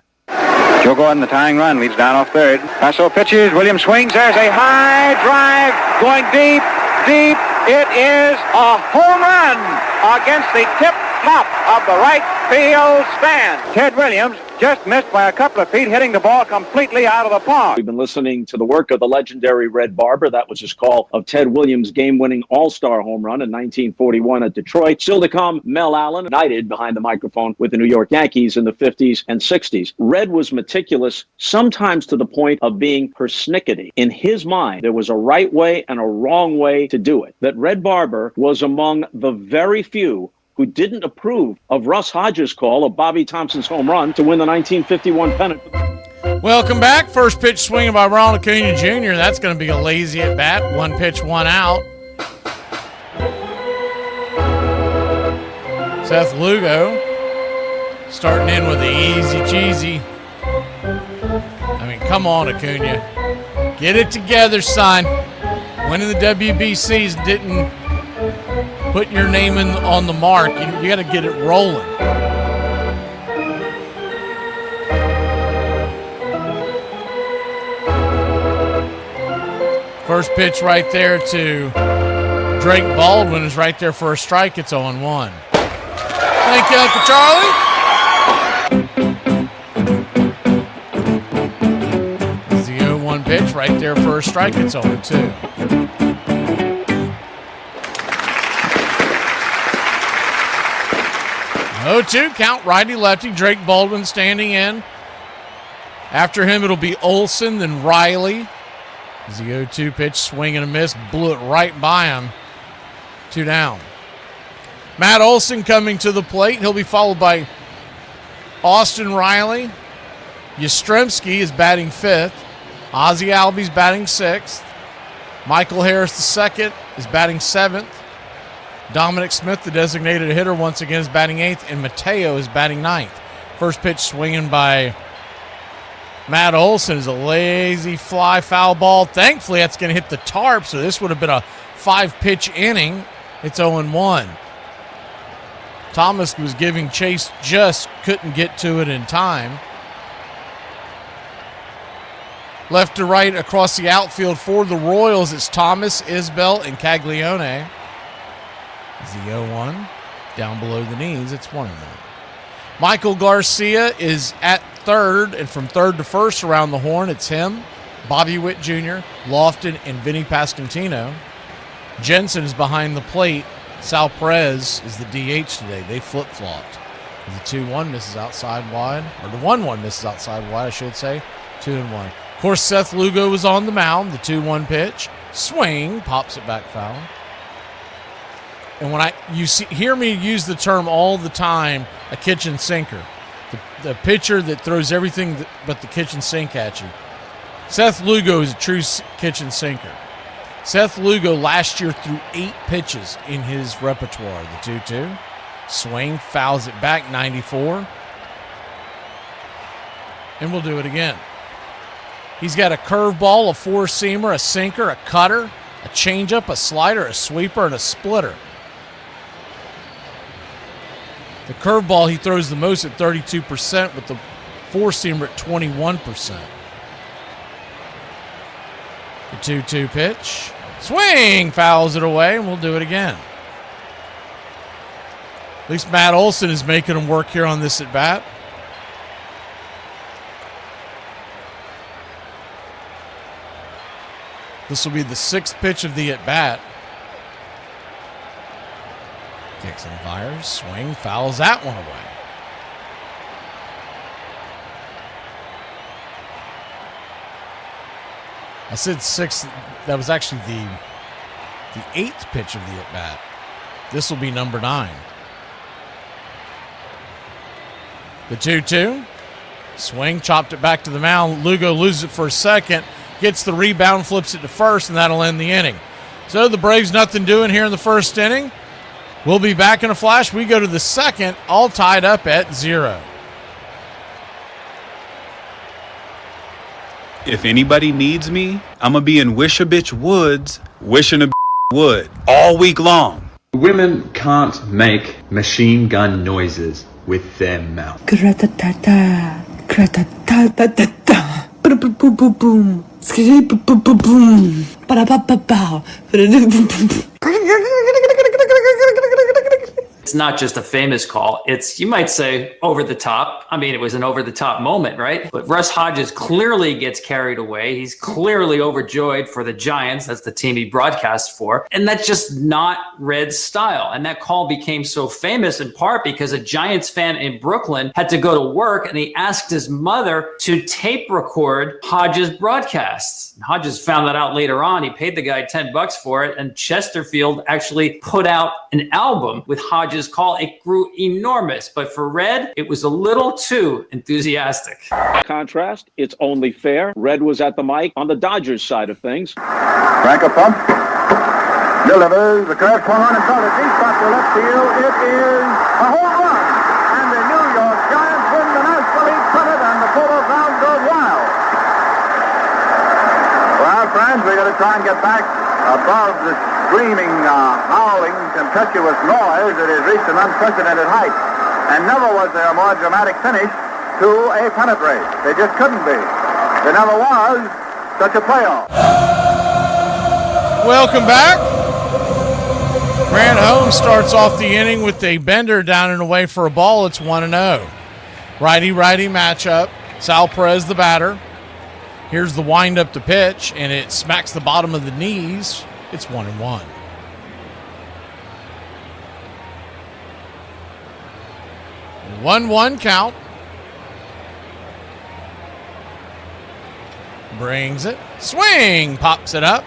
Joe Gordon, the tying run, leads down off third. Paso pitches, Williams swings, there's a high drive, going deep, deep. It is a home run against the tip top of the right field stand. Ted Williams just missed by a couple of feet, hitting the ball completely out of the park. We've been listening to the work of the legendary Red Barber. That was his call of Ted Williams' game-winning all-star home run in 1941 at Detroit. Still to come, Mel Allen, knighted behind the microphone with the New York Yankees in the 50s and 60s. Red was meticulous, sometimes to the point of being persnickety. In his mind, there was a right way and a wrong way to do it. That Red Barber was among the very few who didn't approve of Russ Hodges' call of Bobby Thompson's home run to win the 1951 pennant. Welcome back. First pitch swinging by Ronald Acuna Jr. That's going to be a lazy at bat. 1 pitch, 1 out. Seth Lugo starting in with the easy cheesy. I mean, come on, Acuna. Get it together, son. Winning the WBCs didn't put your name on the mark. You got to get it rolling. First pitch right there to Drake Baldwin is right there for a strike. It's 0-1. Thank you, Uncle Charlie. It's the 0-1 pitch right there for a strike. It's 0-2. 0-2 count, righty-lefty. Drake Baldwin standing in. After him, it'll be Olsen, then Riley. As the 0-2 pitch, swing and a miss, blew it right by him. 2 down. Matt Olson coming to the plate. He'll be followed by Austin Riley. Yastrzemski is batting 5th. Ozzie Albies batting 6th. Michael Harris II is batting 7th. Dominic Smith, the designated hitter, once again is batting 8th. And Mateo is batting 9th. First pitch swinging by Matt Olson is a lazy fly foul ball. Thankfully, that's going to hit the tarp, so this would have been a 5-pitch inning. It's 0-1. Thomas was giving chase, just couldn't get to it in time. Left to right across the outfield for the Royals, it's Thomas, Isbell, and Caglione. Is the 0-1 down below the knees? It's 1-1. Michael Garcia is at third, and from third to first around the horn, it's him, Bobby Witt Jr., Lofton, and Vinny Pasquantino. Jensen is behind the plate. Sal Perez is the DH today. They flip-flopped. The 2-1 misses outside wide, or the 1-1 misses outside wide, I should say. 2-1. Of course, Seth Lugo was on the mound. The 2-1 pitch. Swing, pops it back foul. And when hear me use the term all the time, a kitchen sinker. The pitcher that throws everything but the kitchen sink at you. Seth Lugo is a true kitchen sinker. Seth Lugo last year threw 8 pitches in his repertoire. The 2-2. Swing, fouls it back, 94. And we'll do it again. He's got a curveball, a four-seamer, a sinker, a cutter, a changeup, a slider, a sweeper, and a splitter. The curveball he throws the most at 32%, with the four-seamer at 21%. The 2-2 pitch. Swing! Fouls it away, and we'll do it again. At least Matt Olson is making him work here on this at-bat. This will be the 6th pitch of the at-bat. Kicks and fires. Swing. Fouls that one away. I said 6. That was actually the 8th pitch of the at-bat. This will be number 9. The 2-2. Swing. Chopped it back to the mound. Lugo loses it for a second. Gets the rebound. Flips it to first, and that'll end the inning. So the Braves nothing doing here in the first inning. We'll be back in a flash. We go to the second, all tied up at 0. If anybody needs me, I'm going to be in Wishabitch Woods, wishing a wood all week long. Women can't make machine gun noises with their mouth. Gratata, gratata, boom, boom, boom, boom, boom, It's not just a famous call. It's, you might say, over the top. I mean, it was an over the top moment, right? But Russ Hodges clearly gets carried away. He's clearly overjoyed for the Giants. That's the team he broadcasts for. And that's just not Red's style. And that call became so famous in part because a Giants fan in Brooklyn had to go to work and he asked his mother to tape record Hodges' broadcasts. And Hodges found that out later on. He paid the guy $10 for it. And Chesterfield actually put out an album with Hodges' Hodges' call, it grew enormous. But for Red, it was a little too enthusiastic. By contrast, it's only fair. Red was at the mic on the Dodgers side of things. Franco pump. Delivers the curve swung on and fell deep spot to left field. It is a home run. And the New York Giants win the National League pennant, and the Polo Grounds go wild. Well, friends, we're going to try and get back above the screaming, howling, tempestuous noise that has reached an unprecedented height. And never was there a more dramatic finish to a pennant race. There just couldn't be. There never was such a playoff. Welcome back. Grant Holmes starts off the inning with a bender down and away for a ball. It's 1-0. Righty-righty matchup. Sal Perez the batter. Here's the wind-up to pitch, and it smacks the bottom of the knees. It's 1-1. One count. Brings it. Swing! Pops it up.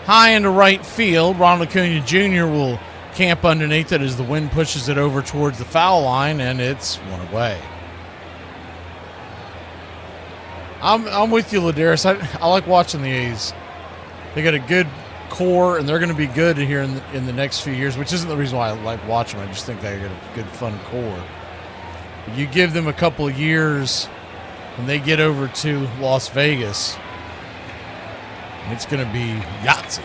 High into right field. Ronald Acuna Jr. will camp underneath it as the wind pushes it over towards the foul line, and it's one away. I'm with you, Ladarius. I like watching the A's. They got a good core, and they're going to be good here in the next few years, which isn't the reason why I like watching them. I just think they got a good, fun core. But you give them a couple of years, when they get over to Las Vegas, it's going to be Yahtzee.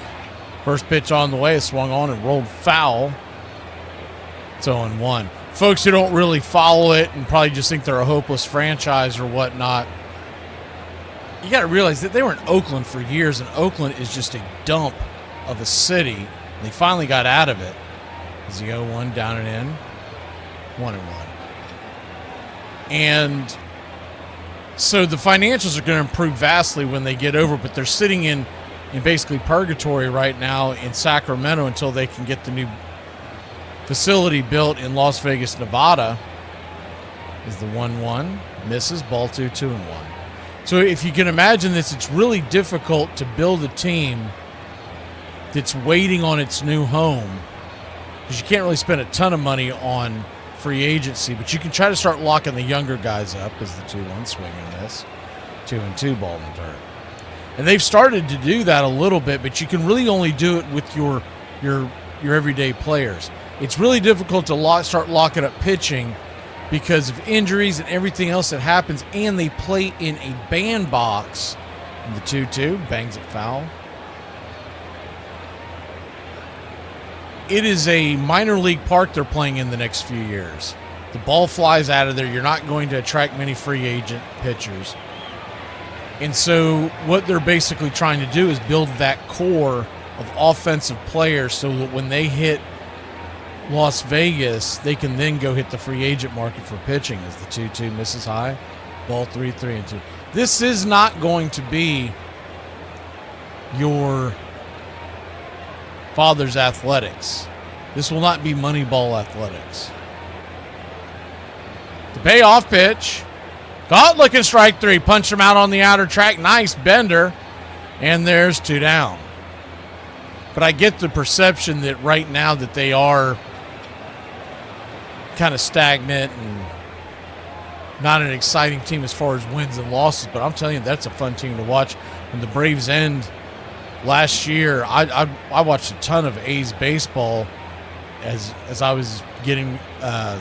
First pitch on the way is swung on and rolled foul. It's 0-1. Folks who don't really follow it and probably just think they're a hopeless franchise or whatnot, you got to realize that they were in Oakland for years, and Oakland is just a dump of a city. And they finally got out of it. Is the 0-1 down and in? 1-1. And so the financials are going to improve vastly when they get over, but they're sitting in basically purgatory right now in Sacramento until they can get the new facility built in Las Vegas, Nevada. Is the 1-1. Misses. Ball 2-1. So if you can imagine this, it's really difficult to build a team that's waiting on its new home, because you can't really spend a ton of money on free agency, but you can try to start locking the younger guys up as the 2-1 swing and miss. 2-2 ball in the dirt. And they've started to do that a little bit, but you can really only do it with your everyday players. It's really difficult to start locking up pitching because of injuries and everything else that happens, and they play in a bandbox. And the 2-2 bangs it foul. It is a minor league park they're playing in the next few years. The ball flies out of there. You're not going to attract many free agent pitchers. And so what they're basically trying to do is build that core of offensive players so that when they hit Las Vegas, they can then go hit the free agent market for pitching as the 2-2 misses high. Ball 3-2. This is not going to be your father's athletics. This will not be Moneyball athletics. The payoff pitch. Caught looking strike 3. Punch him out on the outer track. Nice bender. And there's 2 down. But I get the perception that right now that they are kind of stagnant and not an exciting team as far as wins and losses. But I'm telling you, that's a fun team to watch. When the Braves end last year, I watched a ton of A's baseball as I was getting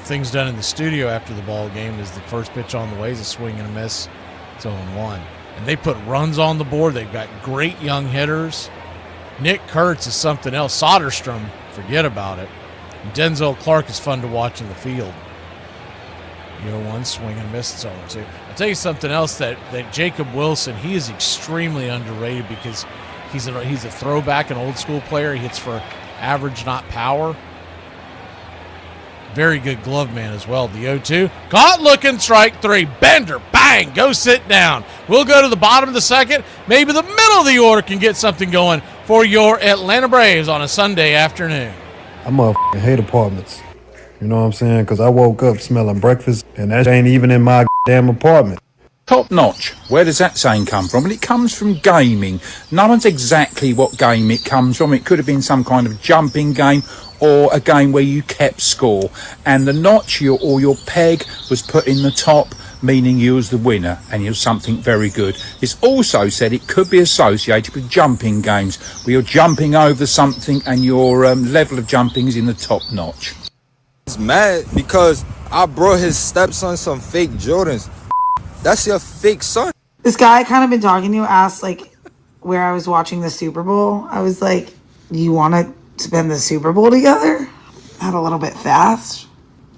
things done in the studio after the ball game. As the first pitch on the way is a swing and a miss. It's 0-1. And they put runs on the board. They've got great young hitters. Nick Kurtz is something else. Soderstrom, forget about it. And Denzel Clark is fun to watch in the field. 0-1 swing and miss. It's 0-2. I'll tell you something else, that Jacob Wilson, he is extremely underrated because he's a throwback, an old school player. He hits for average, not power. Very good glove man as well. The 0-2. Caught looking, strike 3. Bender, bang, go sit down. We'll go to the bottom of the second. Maybe the middle of the order can get something going for your Atlanta Braves on a Sunday afternoon. I motherfucking hate apartments. You know what I'm saying? Because I woke up smelling breakfast, and that ain't even in my damn apartment. Top notch. Where does that saying come from? Well, it comes from gaming. No one's exactly what game it comes from. It could have been some kind of jumping game or a game where you kept score. And the notch or your peg was put in the top, meaning you was the winner and you was something very good. It's also said it could be associated with jumping games where you're jumping over something and your level of jumping is in the top notch. He's mad because I brought his stepson some fake Jordans. That's your fake son. This guy I kind of been talking to asked like where I was watching the Super Bowl. I was like, you want to spend the Super Bowl together? Not a little bit fast.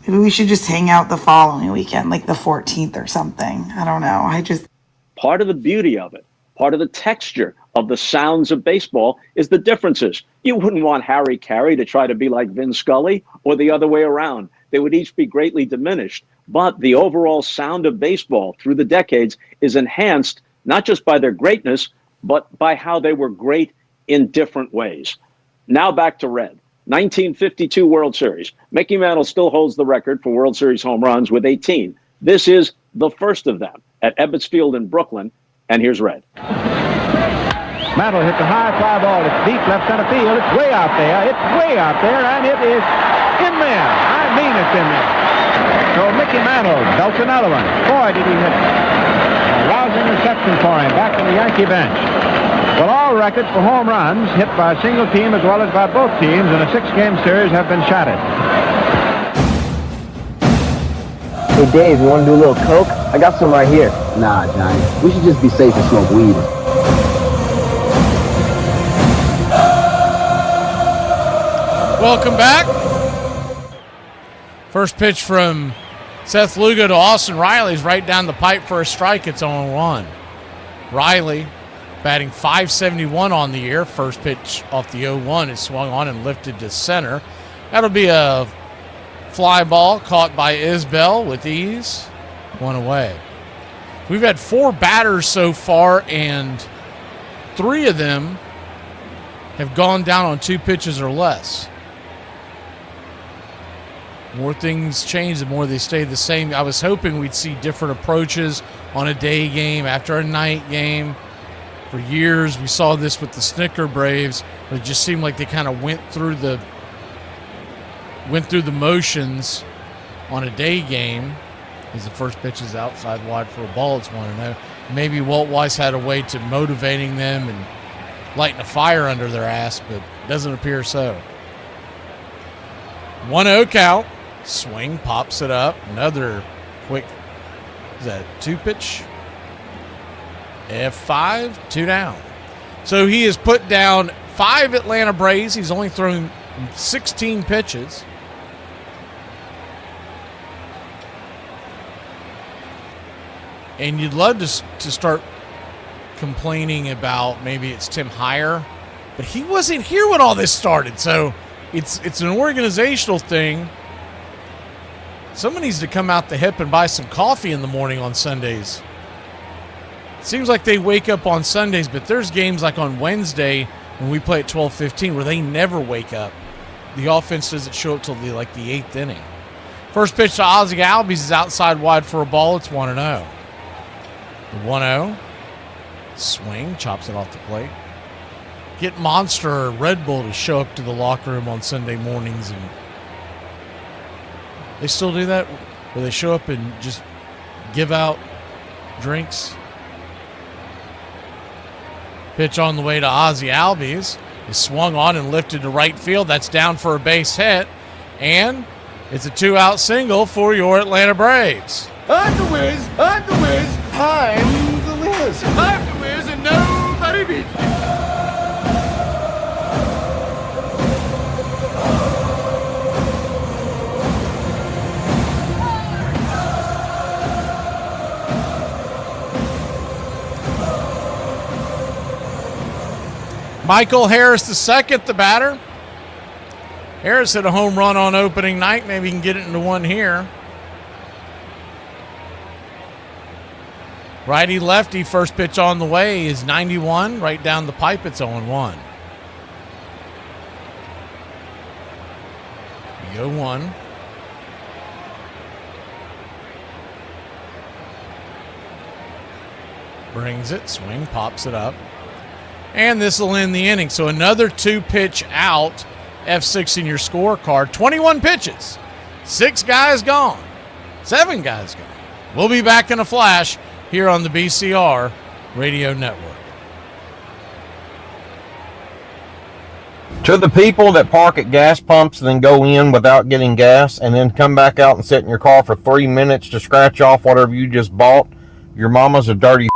Maybe we should just hang out the following weekend, like the 14th or something. I don't know. Part of the beauty of it, part of the texture of the sounds of baseball is the differences. You wouldn't want Harry Carey to try to be like Vin Scully or the other way around. They would each be greatly diminished. But the overall sound of baseball through the decades is enhanced not just by their greatness, but by how they were great in different ways. Now back to Red. 1952 World Series. Mickey Mantle still holds the record for World Series home runs with 18. This is the first of them at Ebbets Field in Brooklyn. And here's Red. Mantle hits a high fly ball. It's deep left center field. It's way out there. It's way out there, and it is in there. I mean it's in there. So Mickey Mantle belts another one. Boy, did he hit a rousing reception for him back in the Yankee bench. Well, all records for home runs hit by a single team as well as by both teams in a 6-game series have been shattered. Hey, Dave, you want to do a little coke? I got some right here. Nah, Johnny. We should just be safe and smoke weed. Welcome back. First pitch from Seth Lugo to Austin Riley's right down the pipe for a strike. It's 0-1. Riley batting .571 on the year. First pitch off the 0-1 is swung on and lifted to center. That'll be a fly ball caught by Isbell with ease. 1 away. We've had 4 batters so far, and 3 of them have gone down on 2 pitches or less. More things change, the more they stay the same. I was hoping we'd see different approaches on a day game after a night game. For years, we saw this with the Snicker Braves, but it just seemed like they kind of went through the motions on a day game. As the first pitch is outside wide for a ball, it's 1-0. Maybe Walt Weiss had a way to motivating them and lighting a fire under their ass, but it doesn't appear so. 1-0 count. Swing, pops it up. Another quick, is that 2-pitch? F5, 2 down. So he has put down 5 Atlanta Braves. He's only thrown 16 pitches. And you'd love to start complaining about maybe it's Tim Hyer, but he wasn't here when all this started. So it's an organizational thing. Someone needs to come out the hip and buy some coffee in the morning on Sundays. It seems like they wake up on Sundays, but there's games like on Wednesday when we play at 12:15 where they never wake up. The offense doesn't show up till the 8th inning. First pitch to Ozzie Albies is outside wide for a ball. It's 1-0. The 1-0. Swing, chops it off the plate. Get Monster or Red Bull to show up to the locker room on Sunday mornings, and they still do that, where they show up and just give out drinks. Pitch on the way to Ozzie Albies is swung on and lifted to right field. That's down for a base hit, and it's a 2-out single for your Atlanta Braves. I'm the Wiz, I'm the Wiz, I'm the Wiz, I'm the Wiz, and nobody beats me. Michael Harris II, the batter. Harris hit a home run on opening night. Maybe he can get it into one here. Righty-lefty, first pitch on the way is 91. Right down the pipe, it's 0-1. The 0-1. Brings it, swing, pops it up. And this will end the inning. So another 2-pitch out, F6 in your scorecard. 21 pitches. 6 guys gone. 7 guys gone. We'll be back in a flash here on the BCR Radio Network. To the people that park at gas pumps and then go in without getting gas and then come back out and sit in your car for 3 minutes to scratch off whatever you just bought, your mama's a dirty.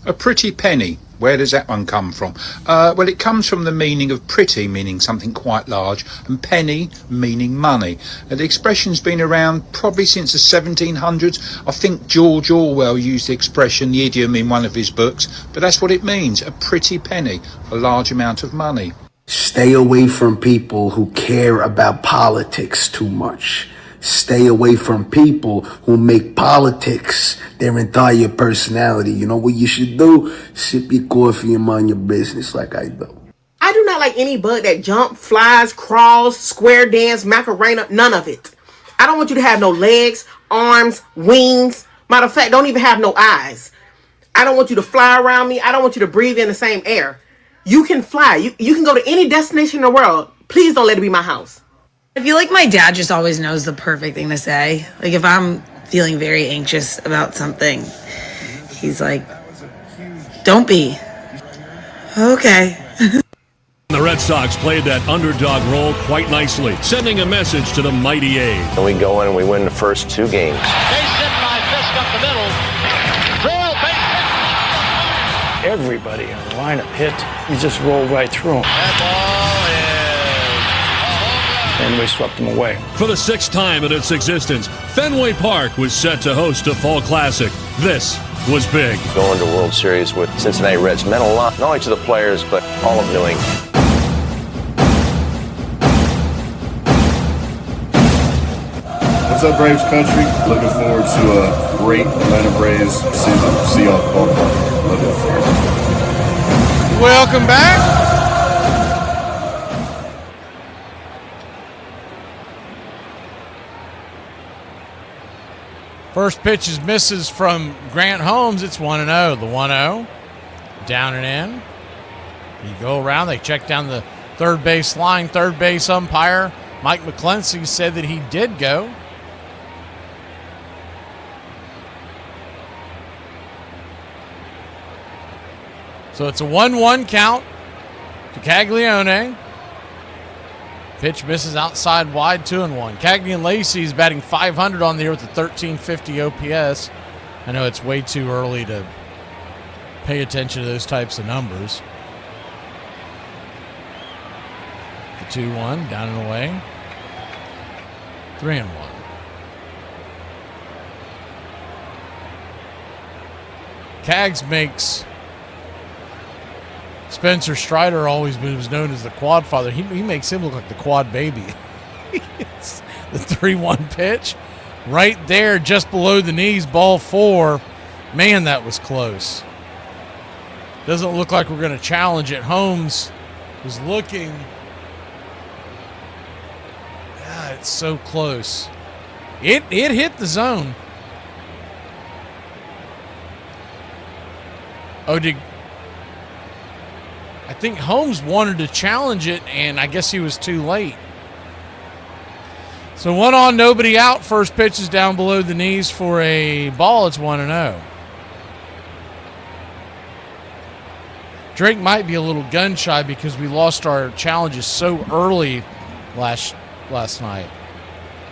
A pretty penny. Where does that one come from? Well, it comes from the meaning of pretty, meaning something quite large, and penny, meaning money. The expression's been around probably since the 1700s. I think George Orwell used the expression, the idiom, in one of his books, but that's what it means, a pretty penny, a large amount of money. Stay away from people who care about politics too much. Stay away from people who make politics their entire personality. You know what you should do? Sip your coffee and mind your business like I do. I do not like any bug that jump, flies, crawls, square dance, Macarena, none of it. I don't want you to have no legs, arms, wings. Matter of fact, don't even have no eyes. I don't want you to fly around me. I don't want you to breathe in the same air. You can fly. You can go to any destination in the world. Please don't let it be my house. I feel like my dad just always knows the perfect thing to say. Like if I'm feeling very anxious about something, he's like, don't be. Okay. The Red Sox played that underdog role quite nicely, sending a message to the mighty A's. And we go in and we win the first 2 games. Base hit by Fisk up the middle. Drill, base hit. Everybody on the lineup hit. He just rolled right through him. That ball and we swept them away. For the 6th time in its existence, Fenway Park was set to host a fall classic. This was big. Going to World Series with Cincinnati Reds meant a lot, not only to the players, but all of New England. What's up, Braves country? Looking forward to a great Atlanta Braves season. See y'all at the ballpark. Love you. Welcome back. First pitch is misses from Grant Holmes. It's 1-0. The 1-0. Down and in. You go around. They check down the third base line. Third base umpire Mike McClency said that he did go. So it's a 1-1 count to Caglione. Pitch misses outside wide, 2-1. Cagney Lacey is batting .500 on the year with a 1350 OPS. I know it's way too early to pay attention to those types of numbers. The 2-1, down and away. 3-1. Cags makes Spencer Strider, always was known as the quad father. He makes him look like the quad baby. It's the 3-1 pitch. Right there, just below the knees, ball 4. Man, that was close. Doesn't look like we're going to challenge it. Holmes was looking. God, it's so close. It hit the zone. Oh, I think Holmes wanted to challenge it, and I guess he was too late. So 1 on, nobody out. First pitch is down below the knees for a ball. It's 1-0. Drake might be a little gun shy because we lost our challenges so early last night.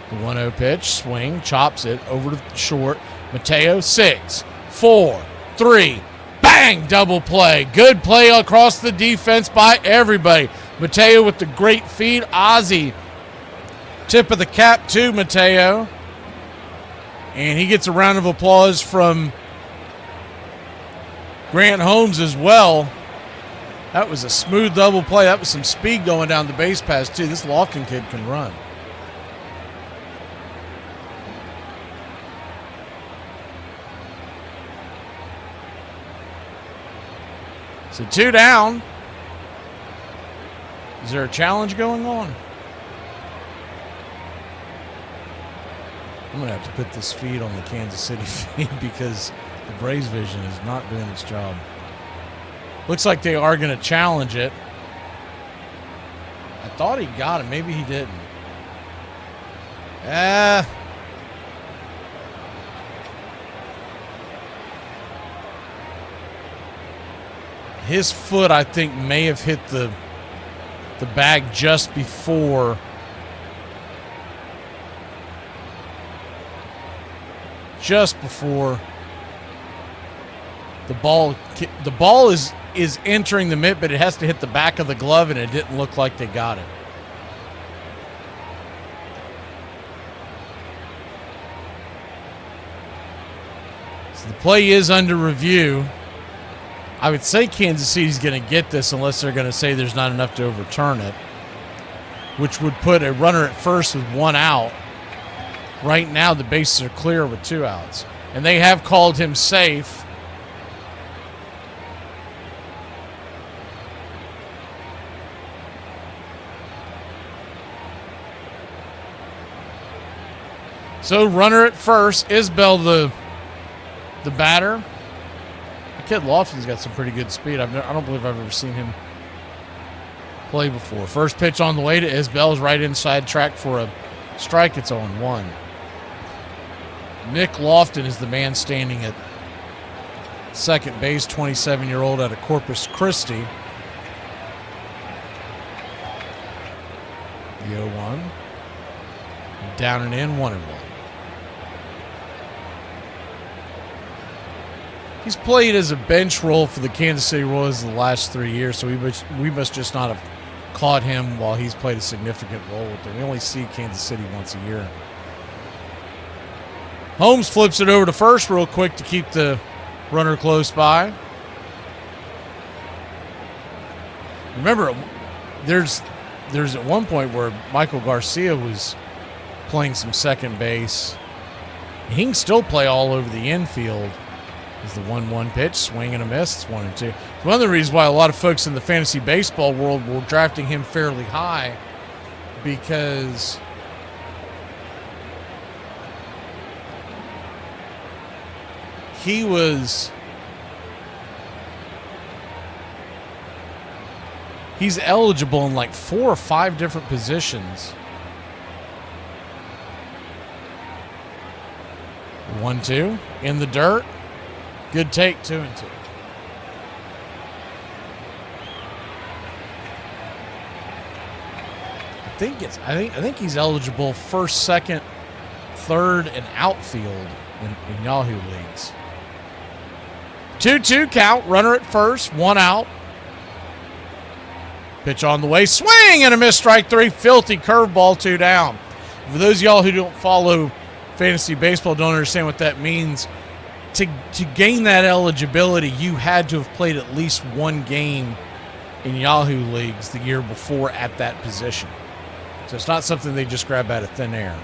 The 1-0 pitch, swing, chops it over to short. Mateo, 6, 4, 3. Bang! Double play. Good play across the defense by everybody. Mateo with the great feed. Ozzie, tip of the cap to Mateo. And he gets a round of applause from Grant Holmes as well. That was a smooth double play. That was some speed going down the base pass, too. This Lawkin kid can run. So 2 down. Is there a challenge going on? I'm going to have to put this feed on the Kansas City feed because The Braves vision is not doing its job. Looks like they are going to challenge it. I thought he got it. Maybe he didn't. His foot, I think, may have hit the bag just before. Just before the ball is entering the mitt, but it has to hit the back of the glove, and it didn't look like they got it. So the play is under review. I would say Kansas City's going to get this unless they're going to say there's not enough to overturn it, which would put a runner at first with one out. Right now, the bases are clear with 2 outs, and they have called him safe. So runner at first, Isbell the batter. The kid Lofton's got some pretty good speed. I don't believe I've ever seen him play before. First pitch on the way to Isbell's right inside track for a strike. It's 0-1. Nick Lofton is the man standing at second base, 27-year-old out of Corpus Christi. The 0-1. Down and in, 1-1. He's played as a bench role for the Kansas City Royals the last 3 years, so we must just not have caught him while he's played a significant role with them. We only see Kansas City once a year. Holmes flips it over to first real quick to keep the runner close by. Remember, there's at one point where Michael Garcia was playing some second base. He can still play all over the infield. Is the 1-1 pitch, swing and a miss. It's 1-2. It's one of the reasons why a lot of folks in the fantasy baseball world were drafting him fairly high, because he's eligible in like 4 or 5 different positions. 1-2 in the dirt. Good take, 2-2. I think he's eligible first, second, third, and outfield in Yahoo leagues. 2-2 count, runner at first, 1 out. Pitch on the way, swing and a miss, strike 3, filthy curveball, 2 down. For those of y'all who don't follow fantasy baseball, don't understand what that means. To gain that eligibility, you had to have played at least 1 game in Yahoo leagues the year before at that position. So it's not something they just grab out of thin air.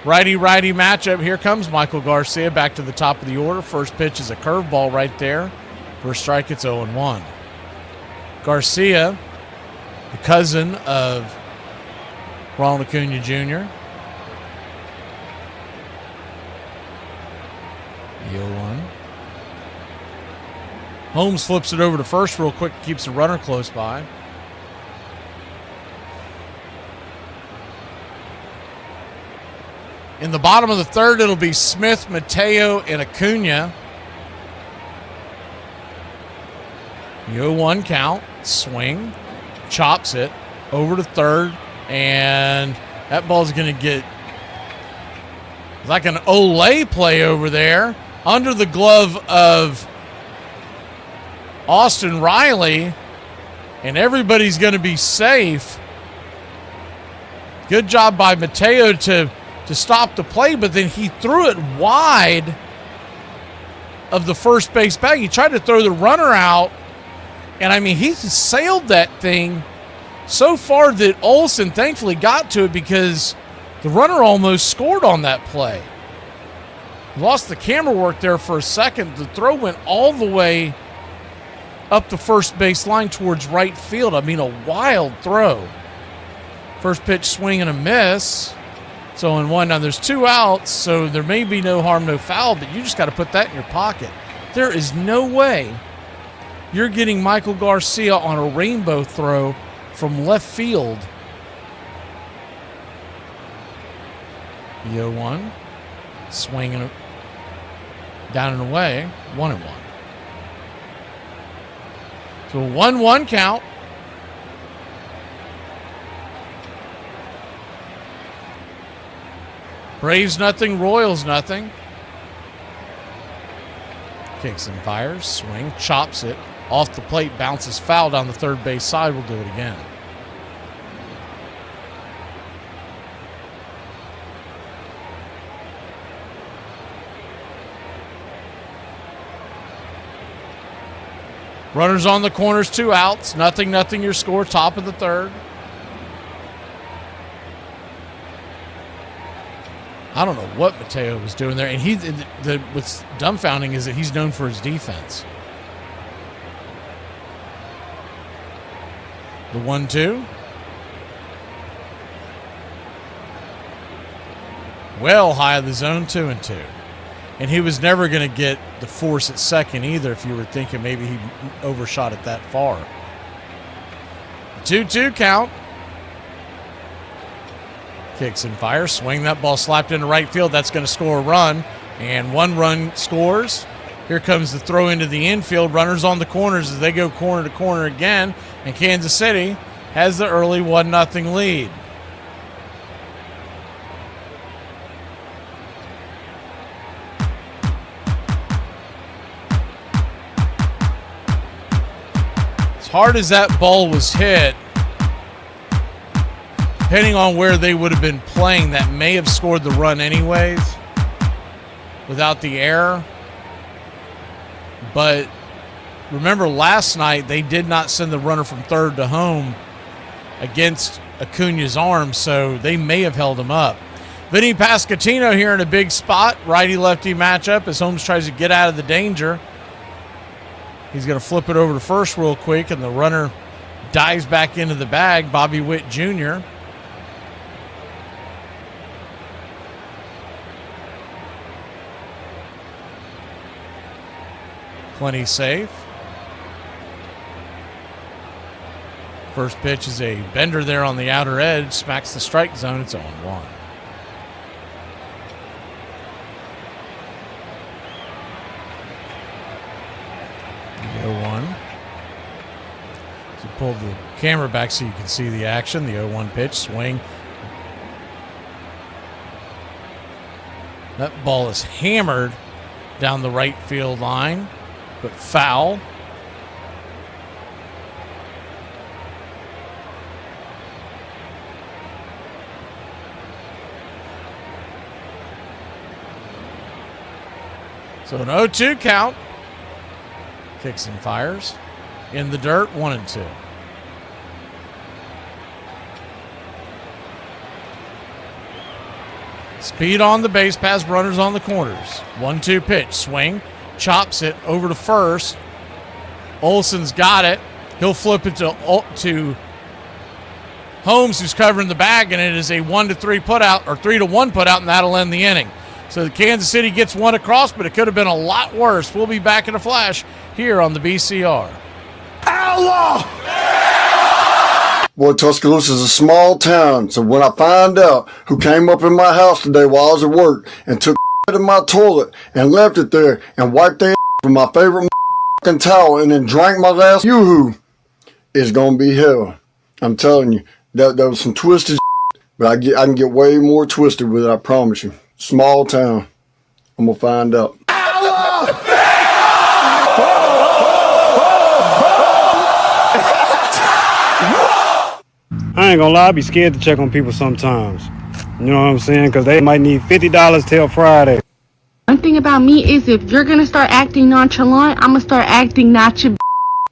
Righty-righty matchup. Here comes Michael Garcia back to the top of the order. First pitch is a curveball right there. First strike, it's 0-1. Garcia, the cousin of Ronald Acuna Jr., the 0-1. Holmes flips it over to first real quick, keeps the runner close by. In the bottom of the third, it'll be Smith, Mateo, and Acuna. The 0-1 count, swing, chops it over to third, and that ball's going to get like an Olay play over there under the glove of Austin Riley, and everybody's going to be safe. Good job by Mateo to stop the play, but then he threw it wide of the first base bag. He tried to throw the runner out, and I mean, he sailed that thing so far that Olsen thankfully got to it, because the runner almost scored on that play. Lost the camera work there for a second. The throw went all the way up the first base line towards right field. I mean, a wild throw. First pitch, swing and a miss. So in one, now there's 2 outs, so there may be no harm, no foul, but you just got to put that in your pocket. There is no way you're getting Michael Garcia on a rainbow throw from left field. The 0-1, swinging down and away, 1-1. So a 1-1 count. Braves nothing, Royals nothing. Kicks and fires, swing, chops it. Off the plate, bounces foul down the third base side. We'll do it again. Runners on the corners, 2 outs. Nothing, your score, top of the third. I don't know what Mateo was doing there. And what's dumbfounding is that he's known for his defense. The 1-2. Well high of the zone, 2-2. And he was never going to get the force at second either if you were thinking maybe he overshot it that far. 2-2 count. Kicks and fires, swing, that ball slapped into right field. That's going to score a run, and 1 run scores. Here comes the throw into the infield. Runners on the corners as they go corner to corner again, and Kansas City has the early 1-0 lead. As hard as that ball was hit, depending on where they would have been playing, that may have scored the run anyways without the error. But remember last night, they did not send the runner from third to home against Acuna's arm, so they may have held him up. Vinny Pasquantino here in a big spot, righty-lefty matchup as Holmes tries to get out of the danger. He's going to flip it over to first real quick, and the runner dives back into the bag, Bobby Witt Jr. Plenty safe. First pitch is a bender there on the outer edge. Smacks the strike zone. It's 0-1. The 0-1. So pull the camera back so you can see the action. The 0-1 pitch, swing. That ball is hammered down the right field line, but foul. So an 0-2 count. Kicks and fires. In the dirt, 1-2. Speed on the base pass, runners on the corners. 1-2 pitch, swing. Chops it over to first. Olson's got it. He'll flip it to Holmes, who's covering the bag, and it is a 1-3 putout, or 3-1 putout, and that'll end the inning. So the Kansas City gets one across, but it could have been a lot worse. We'll be back in a flash here on the BCR. Allah! Boy, Tuscaloosa is a small town, so when I find out who came up in my house today while I was at work and took in my toilet and left it there and wiped their with my favorite towel and then drank my last yoo-hoo, it's gonna be hell. I'm telling you, that was some twisted but I can get way more twisted with it, I promise you. Small town. I'm gonna find out. I ain't gonna lie, I be scared to check on people sometimes. You know what I'm saying? Because they might need $50 till Friday. One thing about me is if you're gonna start acting nonchalant, I'm gonna start acting not your.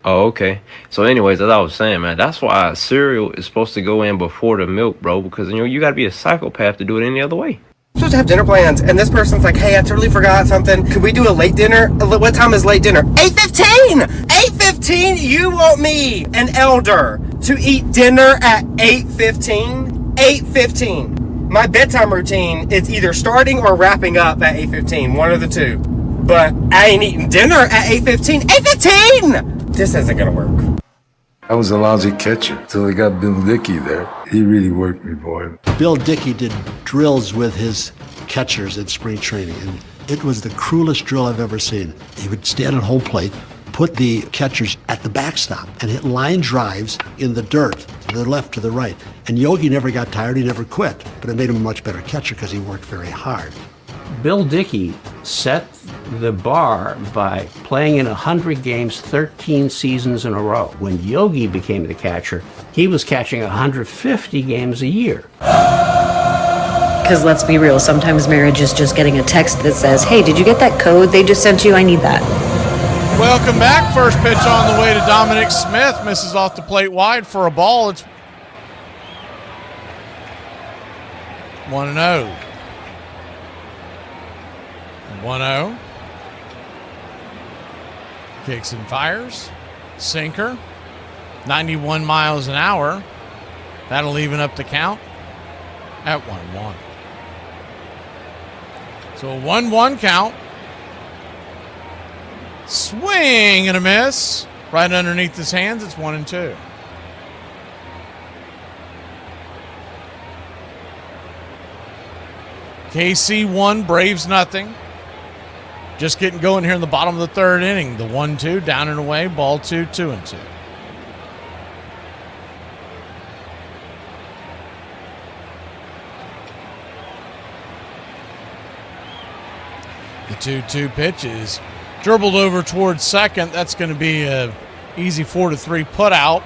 Oh, okay. So anyways, as I was saying, man, that's why cereal is supposed to go in before the milk, bro, because, you gotta be a psychopath to do it any other way. I'm supposed to have dinner plans, and this person's like, hey, I totally forgot something. Could we do a late dinner? What time is late dinner? 8:15! 8:15? You want me, an elder, to eat dinner at 8:15? 8:15. My bedtime routine, it's either starting or wrapping up at 8:15, one of the two. But I ain't eating dinner at 8:15. 8:15! This isn't gonna work. I was a lousy catcher till I got Bill Dickey there. He really worked me, boy. Bill Dickey did drills with his catchers in spring training, and it was the cruelest drill I've ever seen. He would stand at home plate, put the catchers at the backstop, and hit line drives in the dirt, to the left, to the right. And Yogi never got tired, he never quit, but it made him a much better catcher because he worked very hard. Bill Dickey set the bar by playing in 100 games 13 seasons in a row. When Yogi became the catcher, he was catching 150 games a year. Because let's be real, sometimes marriage is just getting a text that says, hey, did you get that code they just sent you? I need that. Welcome back. First pitch on the way to Dominic Smith. Misses off the plate wide for a ball. It's 1-0. 1-0. Kicks and fires. Sinker. 91 miles an hour. That'll even up the count at 1-1. So a 1-1 count. Swing and a miss. Right underneath his hands, it's 1-2. KC 1, Braves nothing. Just getting going here in the bottom of the third inning. The 1-2, down and away, ball 2, 2-2. The 2-2 pitch is dribbled over towards second. That's going to be a easy 4-3 put out.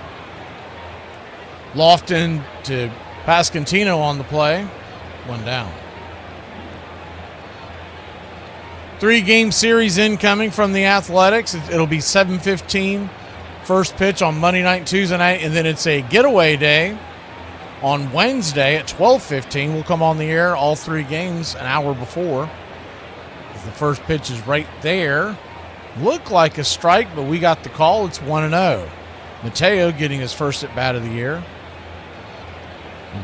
Lofton to Pascantino on the play. One down. 3-game series incoming from the Athletics. It'll be 7:15 first pitch on Monday night, Tuesday night, and then it's a getaway day on Wednesday at 12:15. We'll come on the air all 3 games an hour before. The first pitch is right there. Looked like a strike, but we got the call. It's 1-0. Mateo getting his first at bat of the year.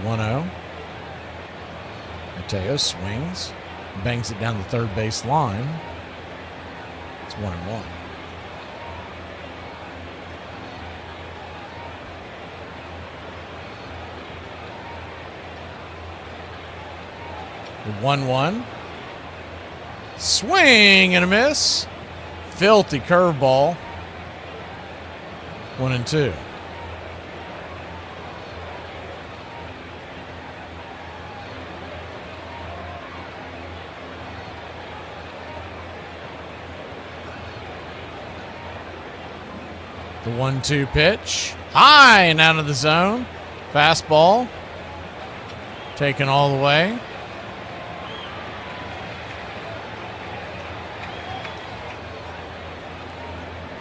1-0. Mateo swings. Bangs it down the third base line. It's 1-1. The 1-1. Swing and a miss. Filthy curveball. 1-2. The 1-2 pitch. High and out of the zone. Fastball. Taken all the way.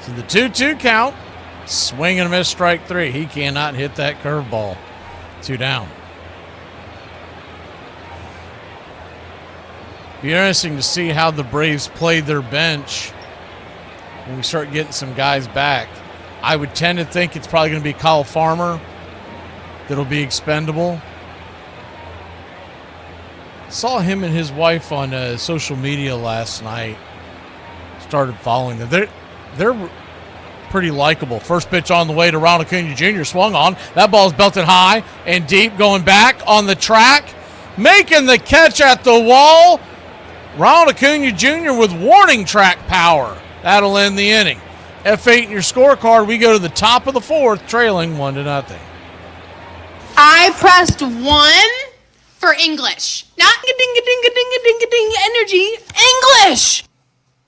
So the 2-2 count. Swing and a miss, strike 3. He cannot hit that curveball. 2 down. Be interesting to see how the Braves played their bench when we start getting some guys back. I would tend to think it's probably going to be Kyle Farmer that'll be expendable. Saw him and his wife on social media last night. Started following them. They're pretty likable. First pitch on the way to Ronald Acuna Jr. Swung on. That ball's belted high and deep, going back on the track. Making the catch at the wall. Ronald Acuna Jr. with warning track power. That'll end the inning. F8 in your scorecard. We go to the top of the 4th, trailing 1-0. I pressed 1 for English. Not ding-a-ding-a-ding-a-ding-a-ding-a-ding energy. English!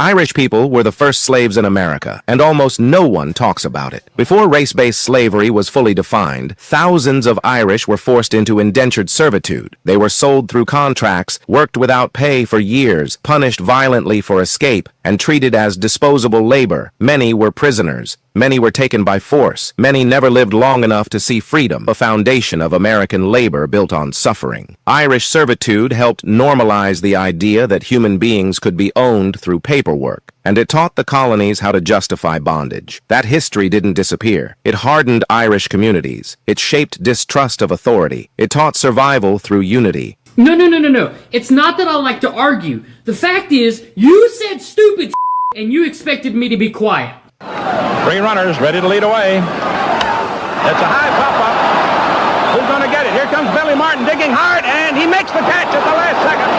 Irish people were the first slaves in America, and almost no one talks about it. Before race-based slavery was fully defined, thousands of Irish were forced into indentured servitude. They were sold through contracts, worked without pay for years, punished violently for escape, and treated as disposable labor. Many were prisoners. Many were taken by force. Many never lived long enough to see freedom, a foundation of American labor built on suffering. Irish servitude helped normalize the idea that human beings could be owned through paperwork, and it taught the colonies how to justify bondage. That history didn't disappear. It hardened Irish communities. It shaped distrust of authority. It taught survival through unity. No. It's not that I like to argue. The fact is, you said stupid and you expected me to be quiet. 3 runners ready to lead away. It's a high pop-up. Who's going to get it? Here comes Billy Martin digging hard, and he makes the catch at the last second.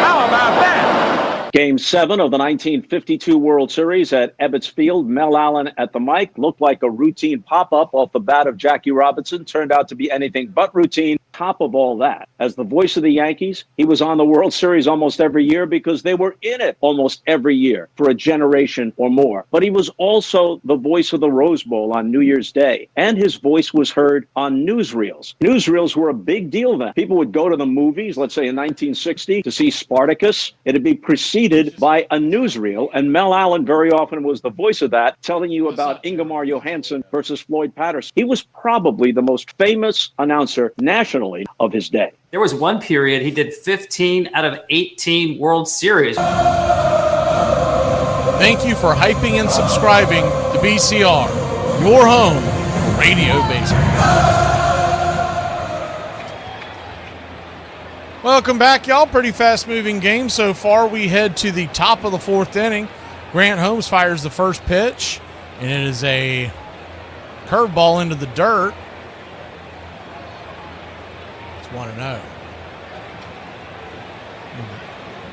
How about that? Game 7 of the 1952 World Series at Ebbets Field. Mel Allen at the mic. Looked like a routine pop-up off the bat of Jackie Robinson. Turned out to be anything but routine. Top of all that, as the voice of the Yankees, he was on the World Series almost every year because they were in it almost every year for a generation or more. But he was also the voice of the Rose Bowl on New Year's Day, and his voice was heard on newsreels. Newsreels were a big deal then. People would go to the movies, let's say in 1960, to see Spartacus. It'd be preceded by a newsreel, and Mel Allen very often was the voice of that, telling you about Ingemar Johansson versus Floyd Patterson. He was probably the most famous announcer nationally of his day. There was one period he did 15 out of 18 World Series. Thank you for hyping and subscribing to BCR, your home for radio baseball. Welcome back, y'all. Pretty fast-moving game so far. We head to the top of the 4th inning. Grant Holmes fires the first pitch, and it is a curveball into the dirt. 1-0.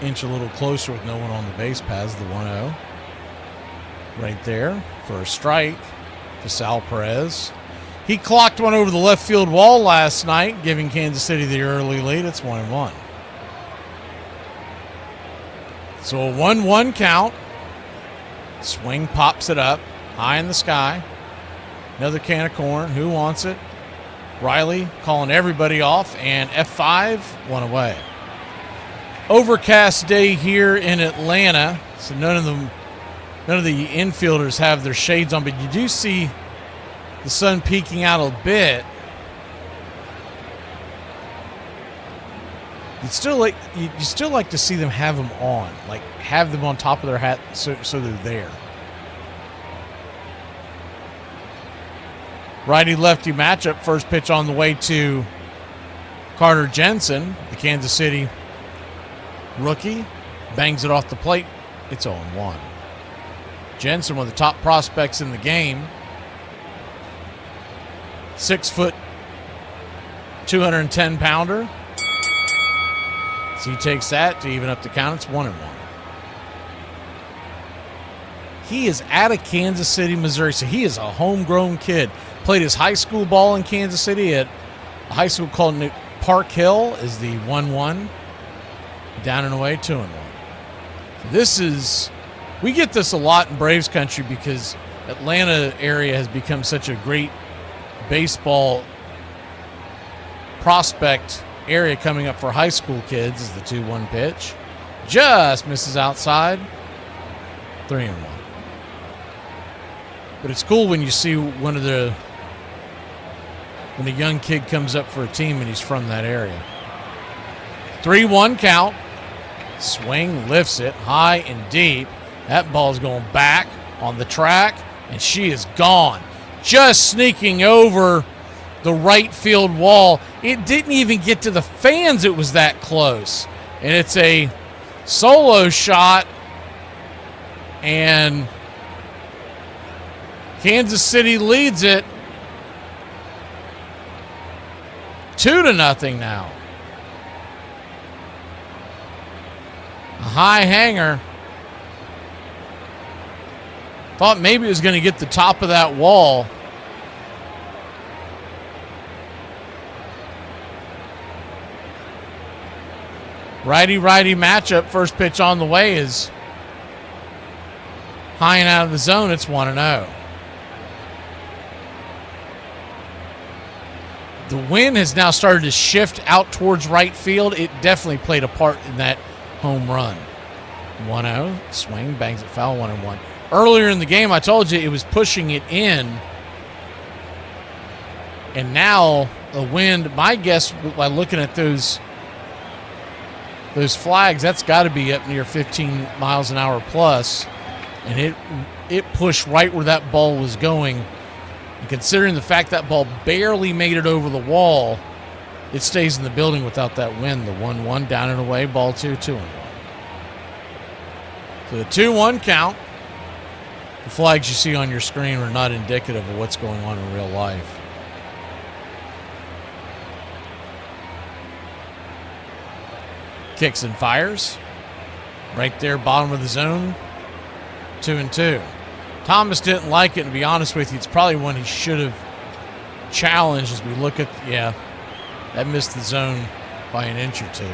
Inch a little closer with no one on the base paths, the 1-0. Right there for a strike to Sal Perez. He clocked one over the left field wall last night, giving Kansas City the early lead. It's 1-1. So a 1-1 count. Swing pops it up high in the sky. Another can of corn. Who wants it? Riley calling everybody off, and F5, 1 away. Overcast day here in Atlanta, so none of the infielders have their shades on, but you do see the sun peeking out a bit. You still like to see them have them on, like have them on top of their hat, so they're there. Righty-lefty matchup. First pitch on the way to Carter Jensen, the Kansas City rookie. Bangs it off the plate. It's 0-1. Jensen, one of the top prospects in the game. 6 foot, 210-pounder. So he takes that to even up the count. It's 1-1. He is out of Kansas City, Missouri, so he is a homegrown kid. Played his high school ball in Kansas City at a high school called Park Hill, is the 1-1. Down and away, 2-1. We get this a lot in Braves country because Atlanta area has become such a great baseball prospect area coming up for high school kids. Is the 2-1 pitch. Just misses outside. 3-1. But it's cool when you see when a young kid comes up for a team and he's from that area. 3-1 count. Swing, lifts it high and deep. That ball's going back on the track, and she is gone. Just sneaking over the right field wall. It didn't even get to the fans. It was that close. And it's a solo shot, and Kansas City leads it 2-0 now. A high hanger. Thought maybe it was going to get the top of that wall. Righty-righty matchup. First pitch on the way is high and out of the zone. It's 1-0. The wind has now started to shift out towards right field. It definitely played a part in that home run. 1-0. Swing, bangs it foul, 1-1. Earlier in the game, I told you it was pushing it in. And now the wind, my guess by looking at those flags, that's got to be up near 15 miles an hour plus. And it pushed right where that ball was going. And considering the fact that ball barely made it over the wall, it stays in the building without that wind. The 1-1 down and away, ball 2, 2-1. So the 2-1 count. The flags you see on your screen are not indicative of what's going on in real life. Kicks and fires. Right there, bottom of the zone. 2-2. Thomas didn't like it, and to be honest with you, it's probably one he should have challenged as we look at, that missed the zone by an inch or two.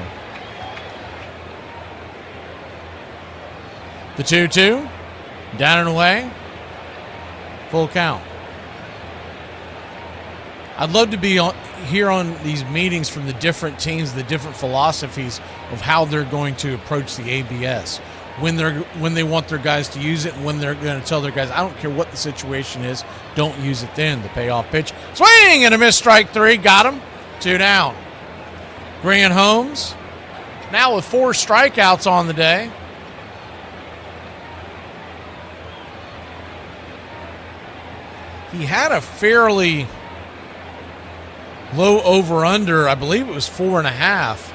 The 2-2, down and away, full count. I'd love to be here on these meetings from the different teams, the different philosophies of how they're going to approach the ABS. When they want their guys to use it, and when they're going to tell their guys, I don't care what the situation is, don't use it then. The payoff pitch. Swing and a miss, strike 3. Got him. 2 down. Grant Holmes, now with 4 strikeouts on the day. He had a fairly low over-under. I believe it was 4.5.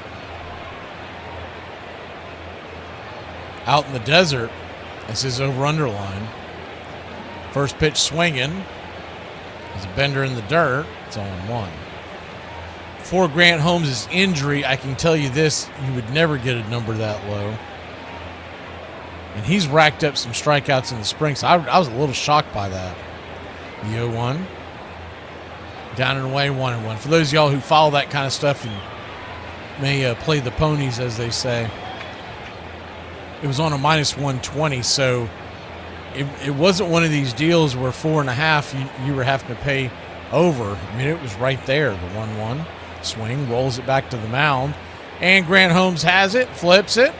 Out in the desert. That's his over-under line. First pitch swinging. There's a bender in the dirt. It's 0-1. Before Grant Holmes' injury, I can tell you this, you would never get a number that low. And he's racked up some strikeouts in the spring, so I was a little shocked by that. The 0-1. Down and away, 1-1. For those of y'all who follow that kind of stuff and may play the ponies, as they say, it was on a -120, so it wasn't one of these deals where 4.5 you were having to pay over. I mean, it was right there. The 1-1 swing, rolls it back to the mound, and Grant Holmes has it, flips it.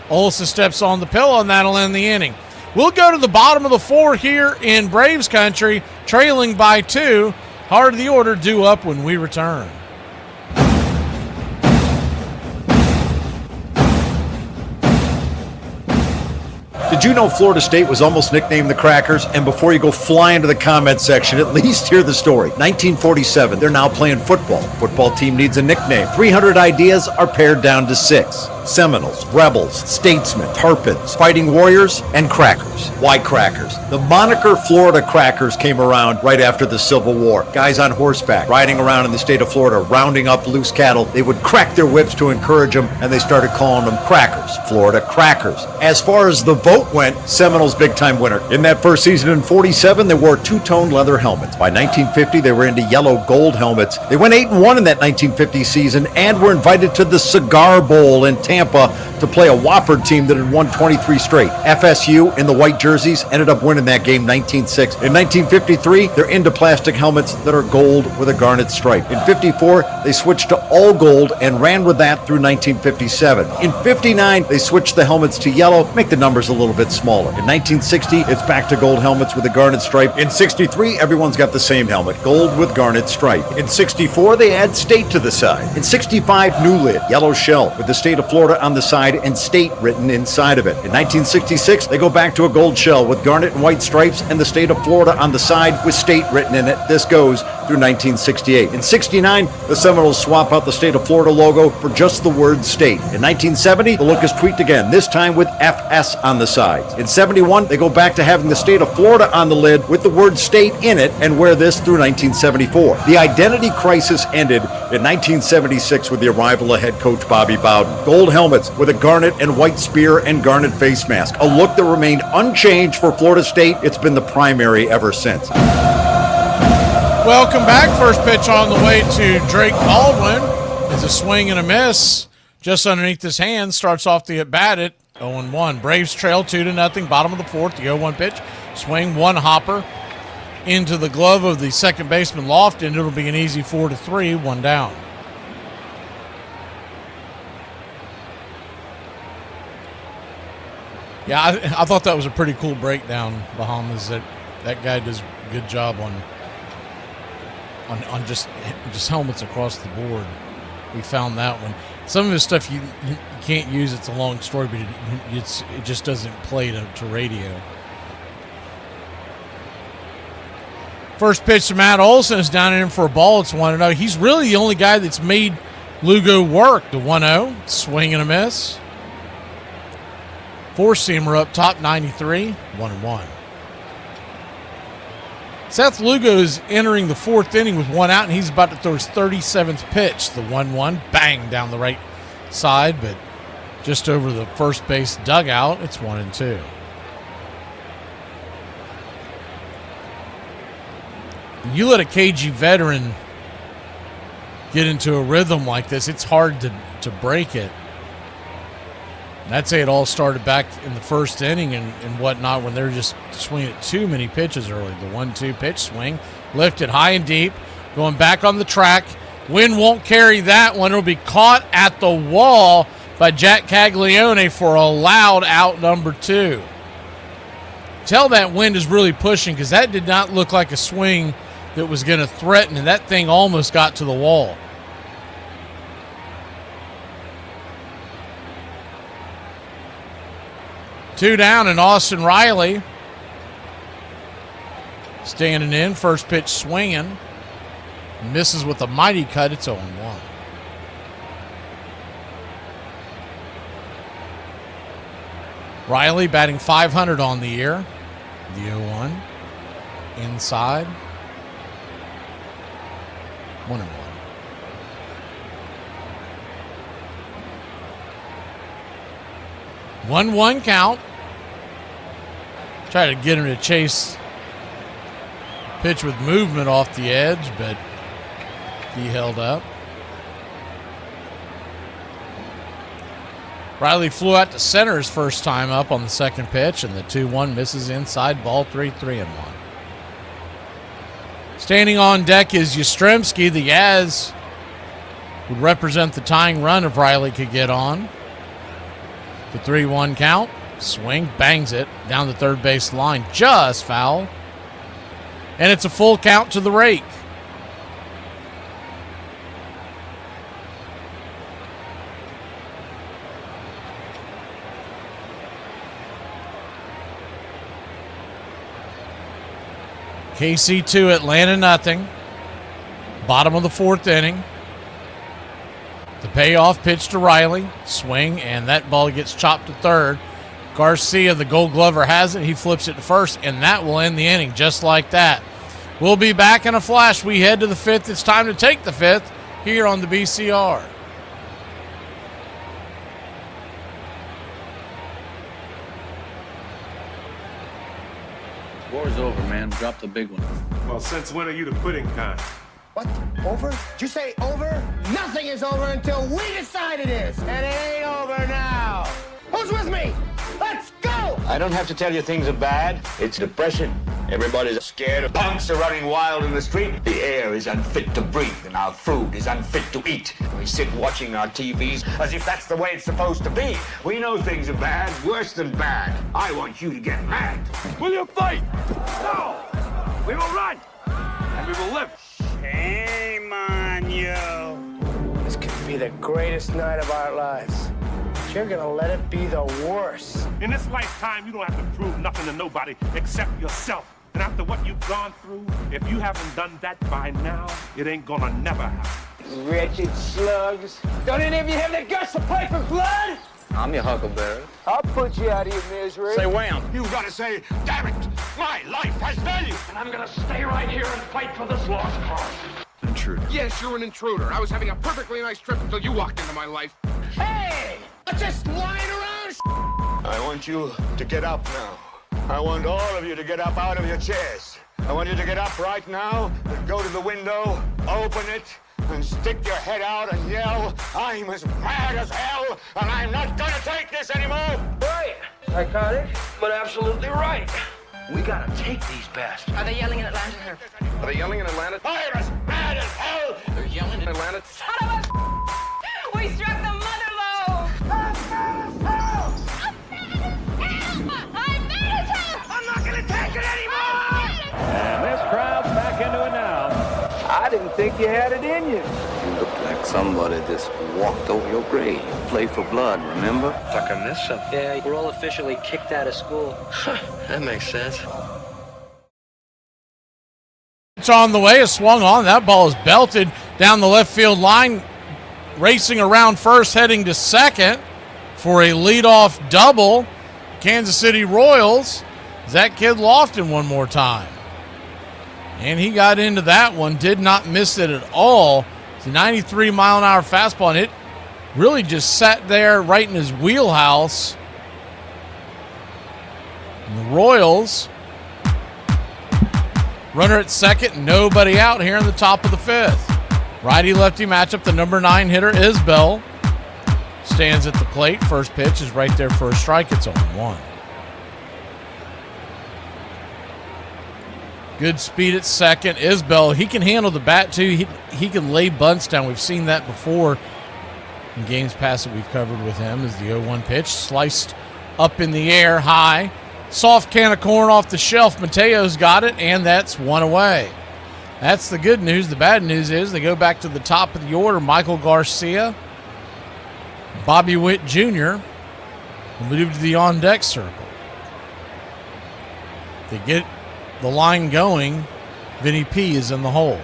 Olsen steps on the pillow, and that'll end the inning. We'll go to the bottom of the 4 here in Braves country, trailing by 2. Heart of the order due up when we return. Did you know Florida State was almost nicknamed the Crackers? And before you go fly into the comment section, at least hear the story. 1947, they're now playing football. Football team needs a nickname. 300 ideas are pared down to 6. Seminoles, Rebels, Statesmen, Tarpons, Fighting Warriors, and Crackers. Why Crackers? The moniker Florida Crackers came around right after the Civil War. Guys on horseback, riding around in the state of Florida, rounding up loose cattle. They would crack their whips to encourage them, and they started calling them Crackers. Florida Crackers. As far as the vote went, Seminoles big-time winner. In that first season in 47, they wore 2-tone leather helmets. By 1950, they were into yellow gold helmets. They went 8-1 in that 1950 season and were invited to the Cigar Bowl in Tampa to play a Wofford team that had won 23 straight. FSU in the white jerseys ended up winning that game 19-6. In 1953, they're into plastic helmets that are gold with a garnet stripe. In 54, they switched to all gold and ran with that through 1957. In 59, they switched the helmets to yellow, make the numbers a little bit smaller. In 1960, it's back to gold helmets with a garnet stripe. In 63, everyone's got the same helmet, gold with garnet stripe. In 64, they add state to the side. In 65, new lid, yellow shell with the state of Florida on the side and state written inside of it. In 1966, they go back to a gold shell with garnet and white stripes and the state of Florida on the side with state written in it. This goes through 1968. In 69, the Seminoles swap out the state of Florida logo for just the word state. In 1970, the look is tweaked again, this time with FS on the sides. In 71, they go back to having the state of Florida on the lid with the word state in it and wear this through 1974. The identity crisis ended in 1976 with the arrival of head coach Bobby Bowden. Gold helmets with a garnet and white spear and garnet face mask, a look that remained unchanged for Florida State. It's been the primary ever since. Welcome back. First pitch on the way to Drake Baldwin. It's a swing and a miss just underneath his hand. Starts off the at-bat at 0-1. Braves trail 2-0. Bottom of the 4th. The 0-1 pitch. Swing, one hopper into the glove of the second baseman Lofton. It'll be an easy 4-3. 1 down. Yeah, I thought that was a pretty cool breakdown, Bahamas. That guy does a good job on just helmets across the board. We found that one. Some of his stuff you can't use. It's a long story, but it just doesn't play to radio. First pitch to Matt Olson is down in for a ball. It's 1-0. He's really the only guy that's made Lugo work. The 1-0, swing and a miss. Four-seamer up top, 93, 1-1. Seth Lugo is entering the fourth inning with one out, and he's about to throw his 37th pitch. The 1-1, bang, down the right side, but just over the first base dugout. It's 1-2. You let a KG veteran get into a rhythm like this, it's hard to break it. And I'd say it all started back in the first inning and whatnot when they were just swinging at too many pitches early. The 1-2 pitch swing, lifted high and deep, going back on the track. Wind won't carry that one. It'll be caught at the wall by Jack Caglione for a loud out number 2. Tell that wind is really pushing because that did not look like a swing that was going to threaten, and that thing almost got to the wall. Two down, and Austin Riley standing in. First pitch swinging. Misses with a mighty cut. It's 0-1. Riley batting .500 on the year. The 0-1. Inside. 1-1. 1-1 count. Try to get him to chase pitch with movement off the edge, but he held up. Riley flew out to center his first time up on the second pitch, and the 2-1 misses inside, ball 3-1. Standing on deck is Yastrzemski. The Yaz would represent the tying run if Riley could get on. The 3-1 count. Swing, bangs it down the third base line. Just foul. And it's a full count to the rake. KC 2, Atlanta nothing. Bottom of the fourth inning. The payoff pitch to Riley. Swing, and that ball gets chopped to third. Garcia, the Gold Glover, has it. He flips it to first, and that will end the inning just like that. We'll be back in a flash. We head to the fifth. It's time to take the fifth here on the BCR. War's over, man. Drop the big one. Well, since when are you the quitting kind? What? Over? Did you say over? Nothing is over until we decide it is. And it ain't over now. Who's with me? Let's go! I don't have to tell you things are bad. It's depression. Everybody's scared. Punks are running wild in the street. The air is unfit to breathe, and our food is unfit to eat. We sit watching our TVs as if that's the way it's supposed to be. We know things are bad, worse than bad. I want you to get mad. Will you fight? No! We will run! And we will live. Shame on you. This could be the greatest night of our lives. But you're gonna let it be the worst. In this lifetime, you don't have to prove nothing to nobody except yourself. And after what you've gone through, if you haven't done that by now, it ain't gonna never happen. Wretched slugs. Don't any of you have the guts to play for blood? I'm your huckleberry. I'll put you out of your misery. Say wham. You've got to say, damn it, my life has value. And I'm gonna stay right here and fight for this lost cause. Intruder. Yes, you're an intruder. I was having a perfectly nice trip until you walked into my life. Hey! I'm just lying around. I want you to get up now. I want all of you to get up out of your chairs. I want you to get up right now and go to the window, open it, and stick your head out and yell, I'm as mad as hell, and I'm not gonna take this anymore! Right. Psychotic, but absolutely right. We gotta take these bastards. Are they yelling in Atlanta here? Are they yelling in Atlanta? I'm as mad as hell! They're yelling in Atlanta. Son of a We struck the mother load! I'm mad as hell! I'm mad as hell! I'm not gonna take it anymore! And this crowd's back into it now. I didn't think you had it in you. You look like somebody just walked over your grave. Play for blood, remember? Like I missed something. Yeah, we're all officially kicked out of school. That makes sense. pitch on the way is swung on. That ball is belted down the left field line, racing around first, heading to second for a leadoff double. Kansas City Royals. Zach Kid Lofton one more time. And he got into that one, did not miss it at all. It's a 93-mile-an-hour fastball, and it really just sat there right in his wheelhouse. And the Royals, runner at second, nobody out here in the top of the fifth. Righty-lefty matchup, the number 9 hitter, Isbell, stands at the plate. First pitch is right there for a strike. It's 0-1. Good speed at second. Isbell, he can handle the bat too. He can lay bunts down. We've seen that before in games past that we've covered with him. As the 0-1 pitch sliced up in the air high. Soft can of corn off the shelf. Mateo's got it, and that's one away. That's the good news. The bad news is they go back to the top of the order. Michael Garcia, Bobby Witt Jr. move to the on-deck circle. They get the line going. Vinny P is in the hole.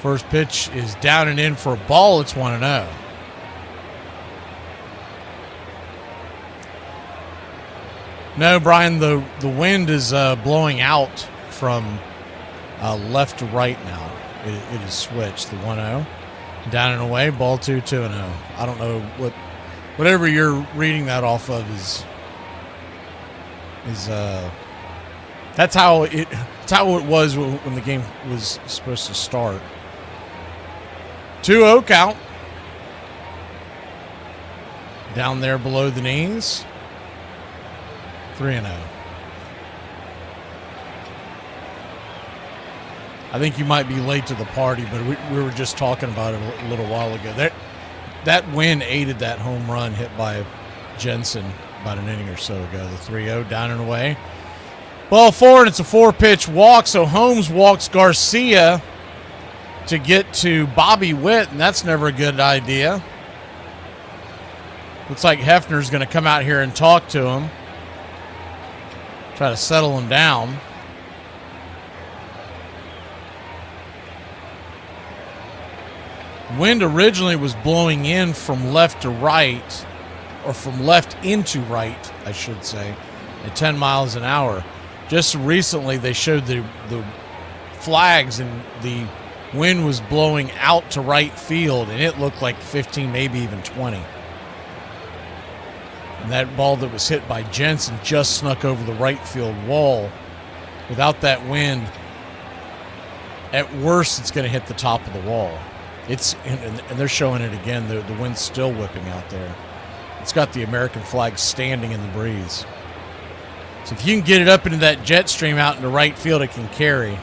First pitch is down and in for a ball. It's 1-0. No, Brian, the wind is blowing out from left to right now. It is switched. The 1-0. Down and away, ball 2-0. I don't know whatever you're reading that off of is that's how it was when the game was supposed to start. 2-0 count. Down there below the knees. 3-0. I think you might be late to the party, but we were just talking about it a little while ago. That win aided that home run hit by Jensen about an inning or so ago. The 3-0 down and away. Ball forward, it's a 4-pitch walk, so Holmes walks Garcia to get to Bobby Witt, and that's never a good idea. Looks like Hefner's going to come out here and talk to him. Try to settle him down. Wind originally was blowing in from left to right, or from left into right, I should say, at 10 miles an hour. Just recently they showed the flags, and the wind was blowing out to right field, and it looked like 15, maybe even 20. And that ball that was hit by Jensen just snuck over the right field wall. Without that wind, at worst, it's going to hit the top of the wall. And they're showing it again. The wind's still whipping out there. It's got the American flag standing in the breeze. So if you can get it up into that jet stream out into right field, it can carry.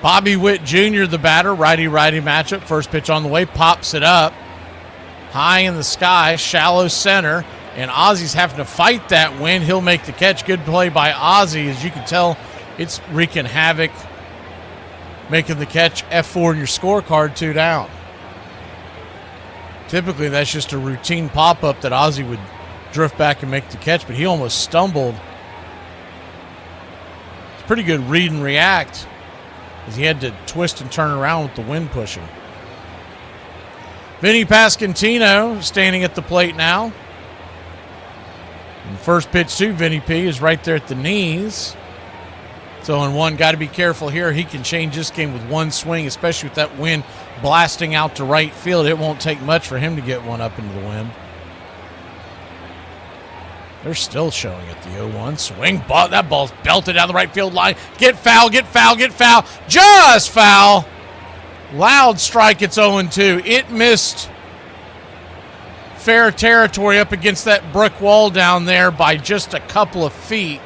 Bobby Witt Jr., the batter, righty-righty matchup. First pitch on the way, pops it up. High in the sky, shallow center. And Ozzy's having to fight that wind. He'll make the catch. Good play by Ozzy. As you can tell, it's wreaking havoc. Making the catch, F4 in your scorecard, 2 down. Typically, that's just a routine pop-up that Ozzy would drift back and make the catch, but he almost stumbled. It's pretty good read and react, as he had to twist and turn around with the wind pushing. Vinny Pasquantino standing at the plate now. And the first pitch to Vinny P is right there at the knees. So 0-1, got to be careful here. He can change this game with one swing, especially with that wind blasting out to right field. It won't take much for him to get one up into the wind. They're still showing it, the 0-1. Swing, that ball's belted down the right field line. Get foul, get foul, get foul. Just foul. Loud strike, it's 0-2. It missed fair territory up against that brick wall down there by just a couple of feet.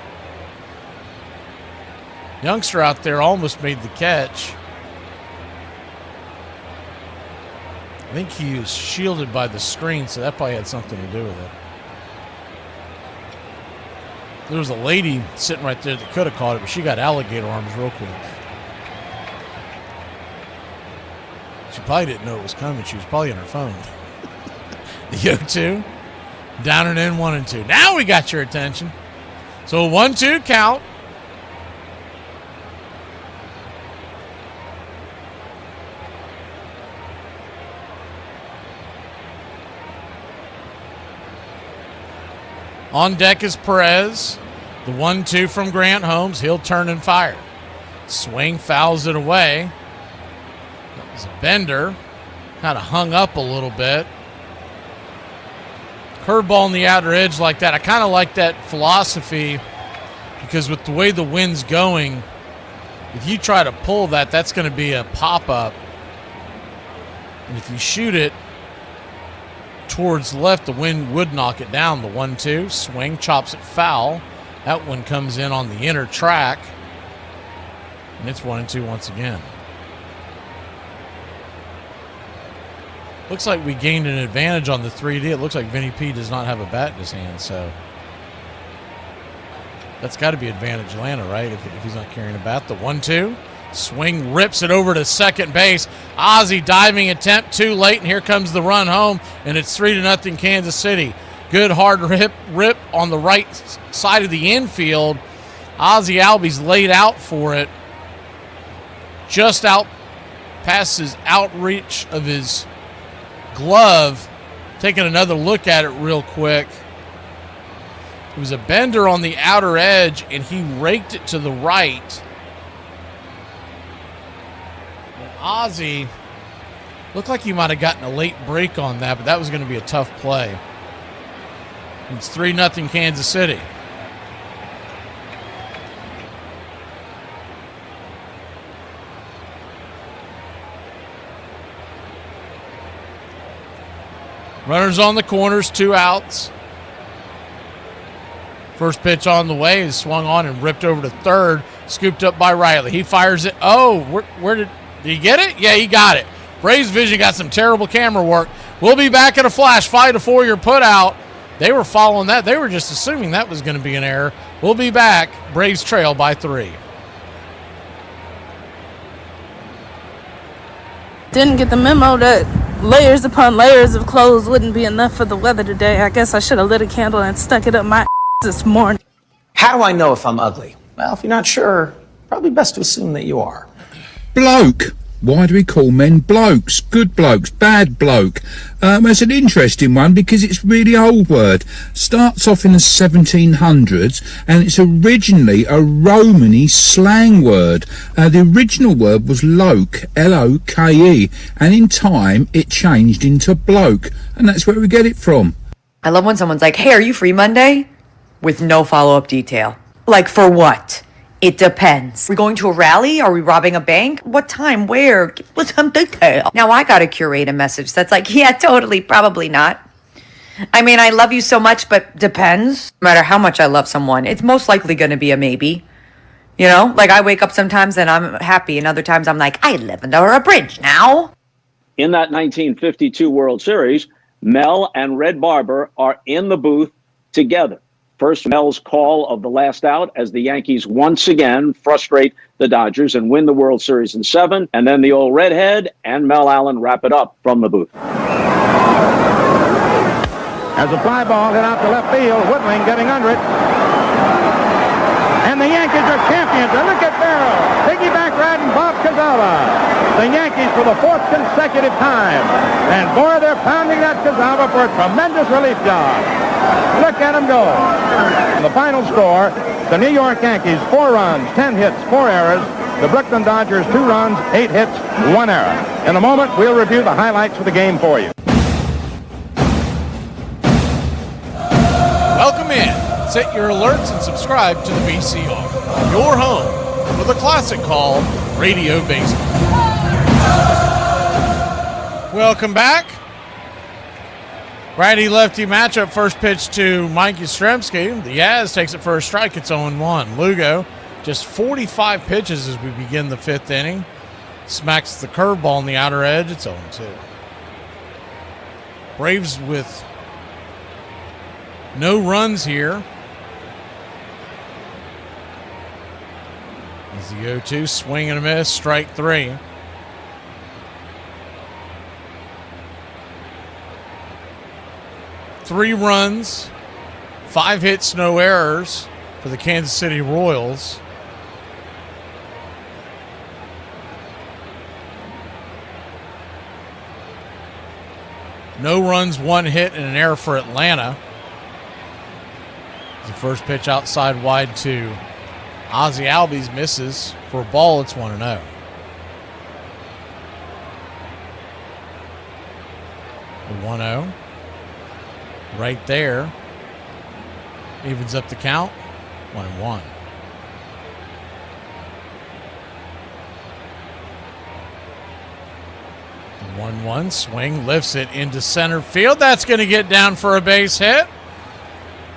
Youngster out there almost made the catch. I think he was shielded by the screen, so that probably had something to do with it. There was a lady sitting right there that could have caught it, but she got alligator arms real quick. probably didn't know it was coming. She was probably on her phone. The 0-2. Down and in, 1-2. Now we got your attention. So a 1-2 count. On deck is Perez. The 1-2 from Grant Holmes. He'll turn and fire. Swing, fouls it away. That was a bender. Kind of hung up a little bit. Curveball on the outer edge like that. I kind of like that philosophy because with the way the wind's going, if you try to pull that, that's going to be a pop-up. And if you shoot it towards left, the wind would knock it down. The 1-2 swing, chops it foul. That one comes in on the inner track, and it's 1-2 once again. Looks like we gained an advantage on the 3D. It looks like Vinny P does not have a bat in his hand, so that's got to be advantage Atlanta, right? If he's not carrying a bat. The 1-2 swing, rips it over to second base. Ozzie diving attempt too late, and here comes the run home, and it's 3-0 Kansas City. Good hard rip on the right side of the infield. Ozzie Albies laid out for it. Just out past his outreach of his glove. Taking another look at it real quick. It was a bender on the outer edge, and he raked it to the right. Ozzie looked like he might have gotten a late break on that, but that was going to be a tough play. It's 3-0 Kansas City. Runners on the corners, 2 outs. First pitch on the way is swung on and ripped over to third, scooped up by Riley. He fires it. Oh, where did he get it? Yeah, he got it. Braves Vision got some terrible camera work. We'll be back at a flash. 5-4 your put out. They were following that. They were just assuming that was going to be an error. We'll be back. Braves trail by 3. Didn't get the memo that layers upon layers of clothes wouldn't be enough for the weather today. I guess I should have lit a candle and stuck it up my this morning. How do I know if I'm ugly? Well, if you're not sure, probably best to assume that you are. Bloke. Why do we call men blokes? Good blokes, bad bloke. It's an interesting one because it's a really old word. Starts off in the 1700s and it's originally a Romany slang word. The original word was loke, L-O-K-E, and in time it changed into bloke, and that's where we get it from. I love when someone's like, hey, are you free Monday? With no follow-up detail. Like, for what? It depends. We're going to a rally? Are we robbing a bank? What time? Where? Give us some detail. Now I gotta curate a message that's like, yeah, totally, probably not. I mean, I love you so much, but depends. No matter how much I love someone, it's most likely gonna be a maybe. You know? Like, I wake up sometimes and I'm happy, and other times I'm like, I live under a bridge now. In that 1952 World Series, Mel and Red Barber are in the booth together. First, Mel's call of the last out as the Yankees once again frustrate the Dodgers and win the World Series in 7. And then the old redhead and Mel Allen wrap it up from the booth. As a fly ball hit out to left field, Woodling getting under it. And the Yankees are champions. And look at Barrow, piggyback riding Bob Cazawa. The Yankees for the 4th consecutive time. And boy, they're pounding that Cazawa for a tremendous relief job. Look at him go. The final score, the New York Yankees, 4 runs, 10 hits, 4 errors. The Brooklyn Dodgers, 2 runs, 8 hits, 1 error. In a moment, we'll review the highlights of the game for you. Welcome in. Set your alerts and subscribe to the BCR, your home for the classic call, Radio Baseball. Welcome back. Righty-lefty matchup. First pitch to Mike Yastrzemski. The Yaz takes it for a strike. It's 0-1. Lugo, just 45 pitches as we begin the 5th inning. Smacks the curveball on the outer edge. It's 0-2. Braves with no runs here. As the 0-2, swing and a miss, strike 3. 3 runs, 5 hits, no errors for the Kansas City Royals. No runs, 1 hit, and an error for Atlanta. The first pitch outside wide to Ozzie Albies, misses for a ball. It's 1-0. The 1-0. Right there. Evens up the count. 1-1. The 1-1 swing, lifts it into center field. That's going to get down for a base hit.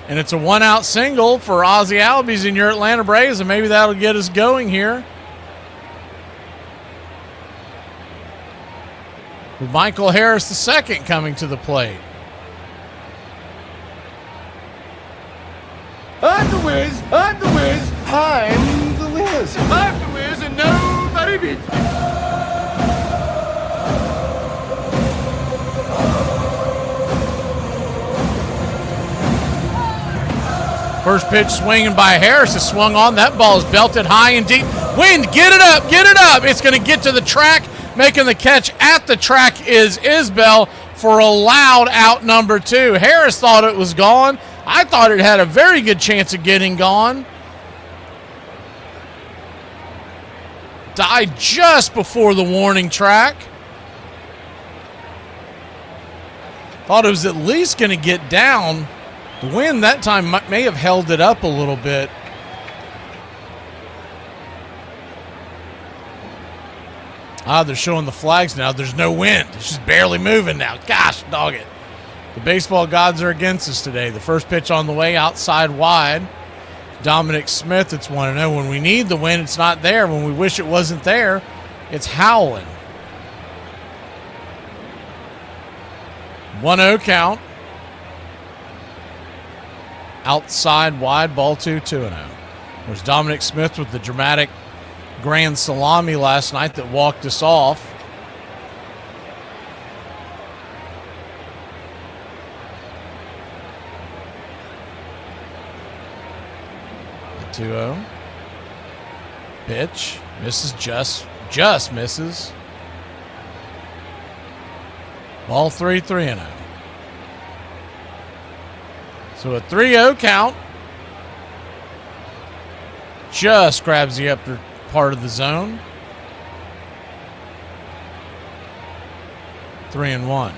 And it's a 1-out single for Ozzie Albies in your Atlanta Braves, and maybe that'll get us going here. With Michael Harris II coming to the plate. I'm the Wiz, I'm the Wiz, I'm the Wiz. I'm the Wiz and nobody beats me. First pitch swinging by Harris is swung on. That ball is belted high and deep. Wind, get it up, get it up. It's going to get to the track. Making the catch at the track is Isbell for a loud out number 2. Harris thought it was gone. I thought it had a very good chance of getting gone. Died just before the warning track. Thought it was at least going to get down. The wind that time may have held it up a little bit. They're showing the flags now. There's no wind. It's just barely moving now. Gosh, dog it. The baseball gods are against us today. The first pitch on the way, outside wide. Dominic Smith, it's 1-0. When we need the wind, it's not there. When we wish it wasn't there, it's howling. 1-0 count. Outside wide, ball 2-0. There's Dominic Smith with the dramatic grand salami last night that walked us off. The 2-0. Pitch. Misses, just misses. Ball 3-0. So a 3-0 count. Just grabs the upper part of the zone. 3-1.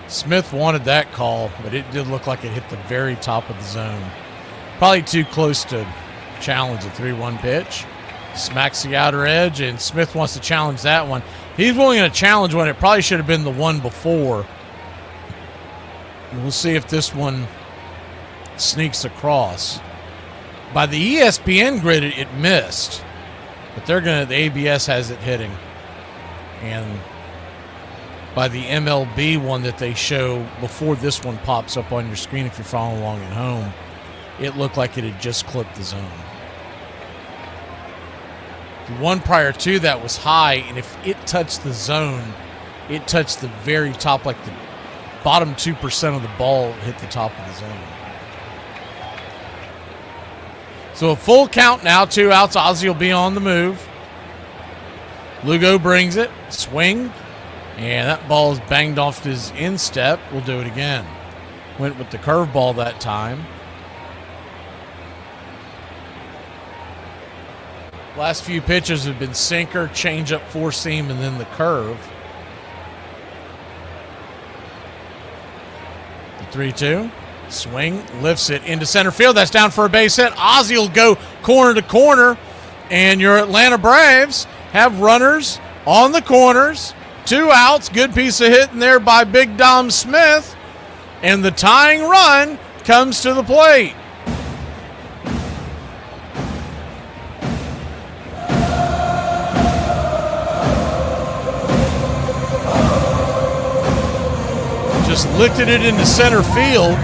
Smith wanted that call, but it did look like it hit the very top of the zone. Probably too close to challenge a 3-1 pitch. Smacks the outer edge, and Smith wants to challenge that one. He's willing to challenge one. It probably should have been the one before. We'll see if this one sneaks across. By the ESPN grid, it missed. But the ABS has it hitting. And by the MLB one that they show before this one pops up on your screen, if you're following along at home, it looked like it had just clipped the zone. The one prior to that was high, and if it touched the zone, it touched the very top, like the bottom 2% of the ball hit the top of the zone. So a full count now, 2 outs. Ozzie will be on the move. Lugo brings it, swing, and that ball is banged off his instep. We'll do it again. Went with the curveball that time. Last few pitches have been sinker, changeup, 4-seam, and then the curve. 3-2. Swing, lifts it into center field. That's down for a base hit. Ozzie will go corner to corner, and your Atlanta Braves have runners on the corners. 2 outs. Good piece of hitting there by Big Dom Smith, and the tying run comes to the plate. Just lifted it into center field.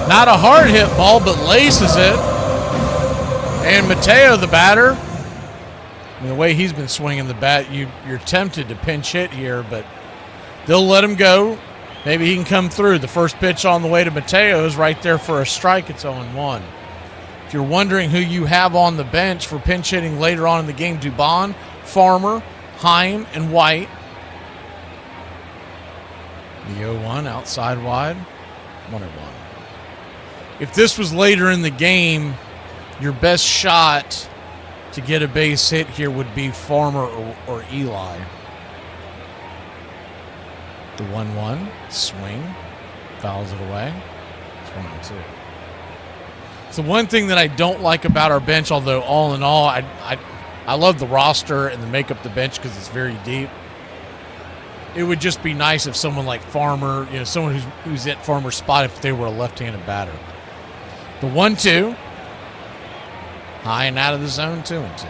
Not a hard hit ball, but laces it. And Mateo, the batter, the way he's been swinging the bat, you're tempted to pinch hit here, but They'll let him go. Maybe he can come through. The first pitch on the way to Mateo is right there for a strike. It's 0-1. If you're wondering who you have on the bench for pinch hitting later on in the game, Dubon, Farmer, Heim, and White. The 0-1 outside wide, 1-1. If this was later in the game, your best shot to get a base hit here would be Farmer or Eli. The 1-1 swing, fouls it away. It's 1-2. So one thing that I don't like about our bench, although all in all, I love the roster and the makeup the bench because it's very deep. It would just be nice if someone like Farmer, someone who's at Farmer's spot, if they were a left-handed batter. The 1-2, high and out of the zone, 2-2.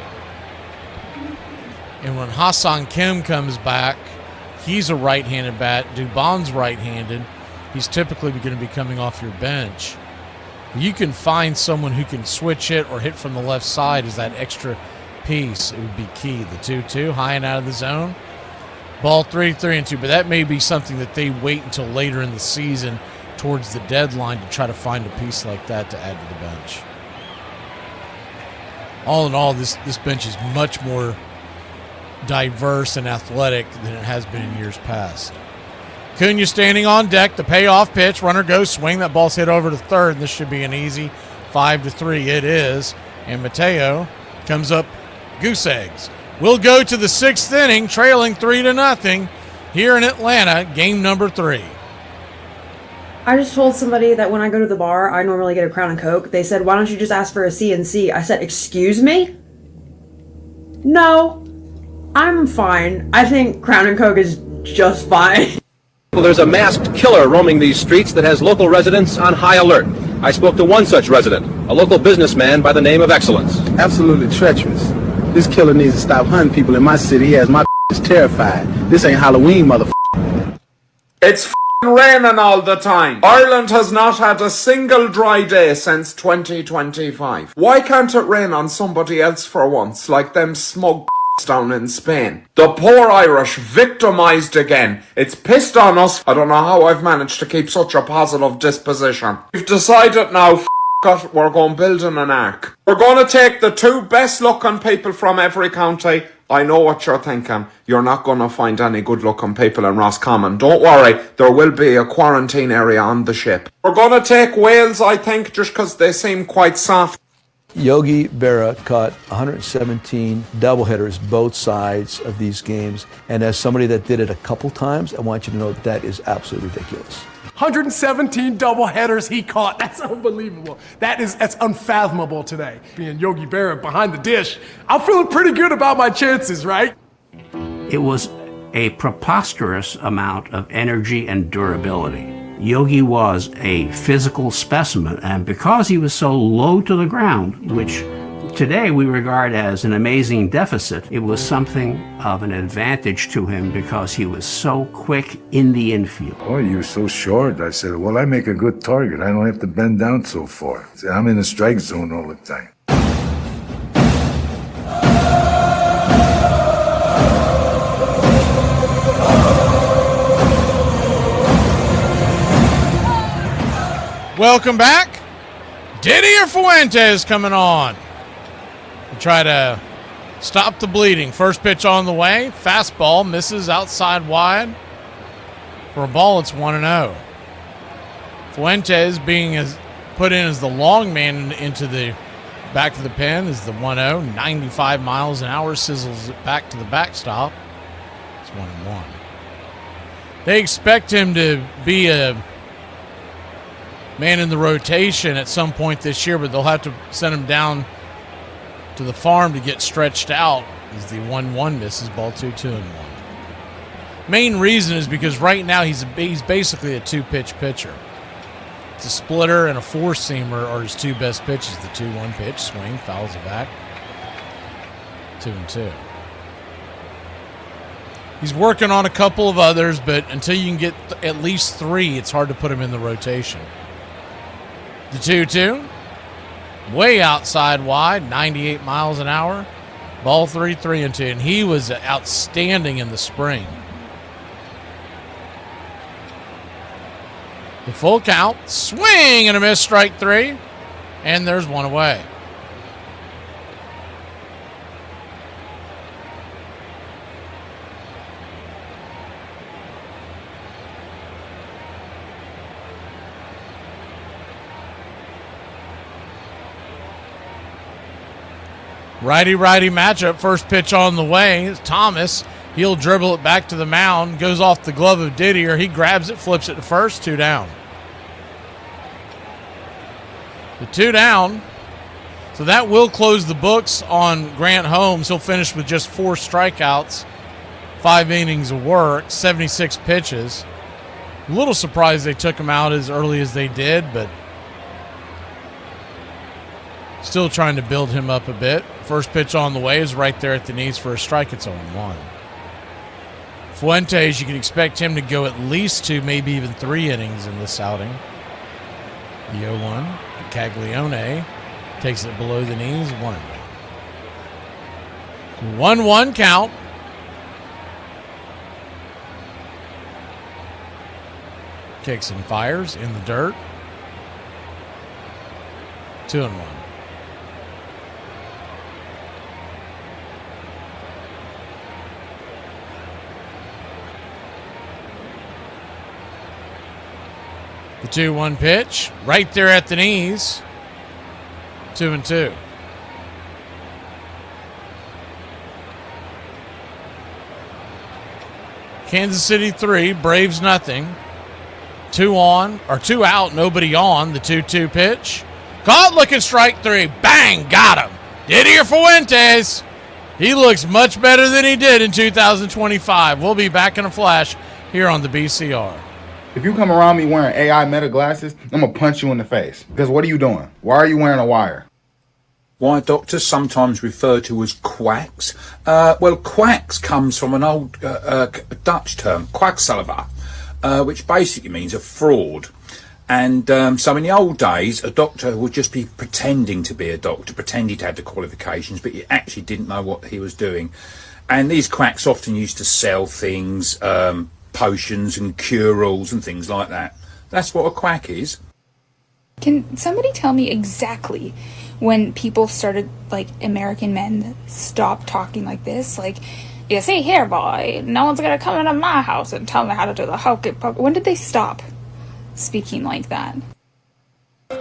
And when Hassan Kim comes back, he's a right-handed bat. Dubon's right-handed. He's typically going to be coming off your bench. You can find someone who can switch hit or hit from the left side as that extra piece. It would be key. The 2-2, high and out of the zone. Ball 3-2, but that may be something that they wait until later in the season towards the deadline to try to find a piece like that to add to the bench. All in all, this bench is much more diverse and athletic than it has been in years past. Cunha standing on deck, the payoff pitch, runner goes, swing, that ball's hit over to third, and this should be an easy 5-3. It is, and Mateo comes up goose eggs. We'll go to the 6th inning, trailing 3-0 here in Atlanta, game number 3. I just told somebody that when I go to the bar, I normally get a Crown and Coke. They said, why don't you just ask for a C&C? I said, excuse me? No, I'm fine. I think Crown and Coke is just fine. Well, there's a masked killer roaming these streets that has local residents on high alert. I spoke to one such resident, a local businessman by the name of Excellence. Absolutely treacherous. This killer needs to stop hunting people in my city. He has my terrified. This ain't Halloween, motherfucker. It's raining all the time. Ireland has not had a single dry day since 2025. Why can't it rain on somebody else for once, like them smug down in Spain? The poor Irish victimised again. It's pissed on us. I don't know how I've managed to keep such a positive disposition. We've decided now, we're going building an ark. We're going to take the 2 best looking people from every county. I know what you're thinking. You're not going to find any good looking people in Roscommon. Don't worry, there will be a quarantine area on the ship. We're going to take Wales, I think, just because they seem quite soft. Yogi Berra caught 117 doubleheaders both sides of these games. And as somebody that did it a couple times, I want you to know that is absolutely ridiculous. 117 doubleheaders he caught. That's unbelievable. That's unfathomable today. Being Yogi Berra behind the dish, I'm feeling pretty good about my chances, right? It was a preposterous amount of energy and durability. Yogi was a physical specimen, and because he was so low to the ground, which today we regard as an amazing deficit, it was something of an advantage to him because he was so quick in the infield. Oh, you're so short. I said, well, I make a good target. I don't have to bend down so far. I'm in the strike zone all the time. Welcome back. Didier Fuentes coming on to try to stop the bleeding. First pitch on the way. Fastball misses outside wide. For a ball, it's 1-0. Fuentes being put in as the long man into the back of the pen is the 1-0. 95 miles an hour, sizzles it back to the backstop. It's 1-1. They expect him to be a man in the rotation at some point this year, but they'll have to send him down to the farm to get stretched out as the 1-1 misses, ball 2-1. Main reason is because right now he's basically a 2-pitch pitcher. It's a splitter and a four-seamer are his 2 best pitches. The 2-1 pitch, swing, fouls it back. 2-2. He's working on a couple of others, but until you can get at least 3, it's hard to put him in the rotation. The 2-2, way outside wide, 98 miles an hour. Ball 3-2, and he was outstanding in the spring. The full count, swing and a miss, strike 3, and there's one away. Righty-righty matchup, first pitch on the way. Thomas, he'll dribble it back to the mound, goes off the glove of Didier. He grabs it, flips it to first, 2 down. The 2 down. So that will close the books on Grant Holmes. He'll finish with just 4 strikeouts, 5 innings of work, 76 pitches. A little surprised they took him out as early as they did, but still trying to build him up a bit. First pitch on the way is right there at the knees for a strike. It's 0-1. Fuentes, you can expect him to go at least 2, maybe even 3 innings in this outing. The 0-1. Caglione takes it below the knees. 1-1. 1-1 count. Kicks and fires in the dirt. 2-1. The 2-1 pitch, right there at the knees. 2-2. Kansas City 3, Braves nothing. 2 out, nobody on. The 2-2 pitch. Caught, looking, strike 3. Bang, got him. Didier Fuentes. He looks much better than he did in 2025. We'll be back in a flash here on the BCR. If you come around me wearing AI meta glasses, I'm going to punch you in the face. Because what are you doing? Why are you wearing a wire? Why doctors sometimes referred to as quacks? Well, quacks comes from an old Dutch term, quacksalver, which basically means a fraud. And so in the old days, a doctor would just be pretending to be a doctor, pretend he'd had the qualifications, but he actually didn't know what he was doing. And these quacks often used to sell things, potions and cure-alls and things like that. That's what a quack is. Can somebody tell me exactly when people started, like, American men stopped talking like this? Like, you see here, boy, no one's gonna come into my house and tell me how to do the hokey pokey. When did they stop speaking like that?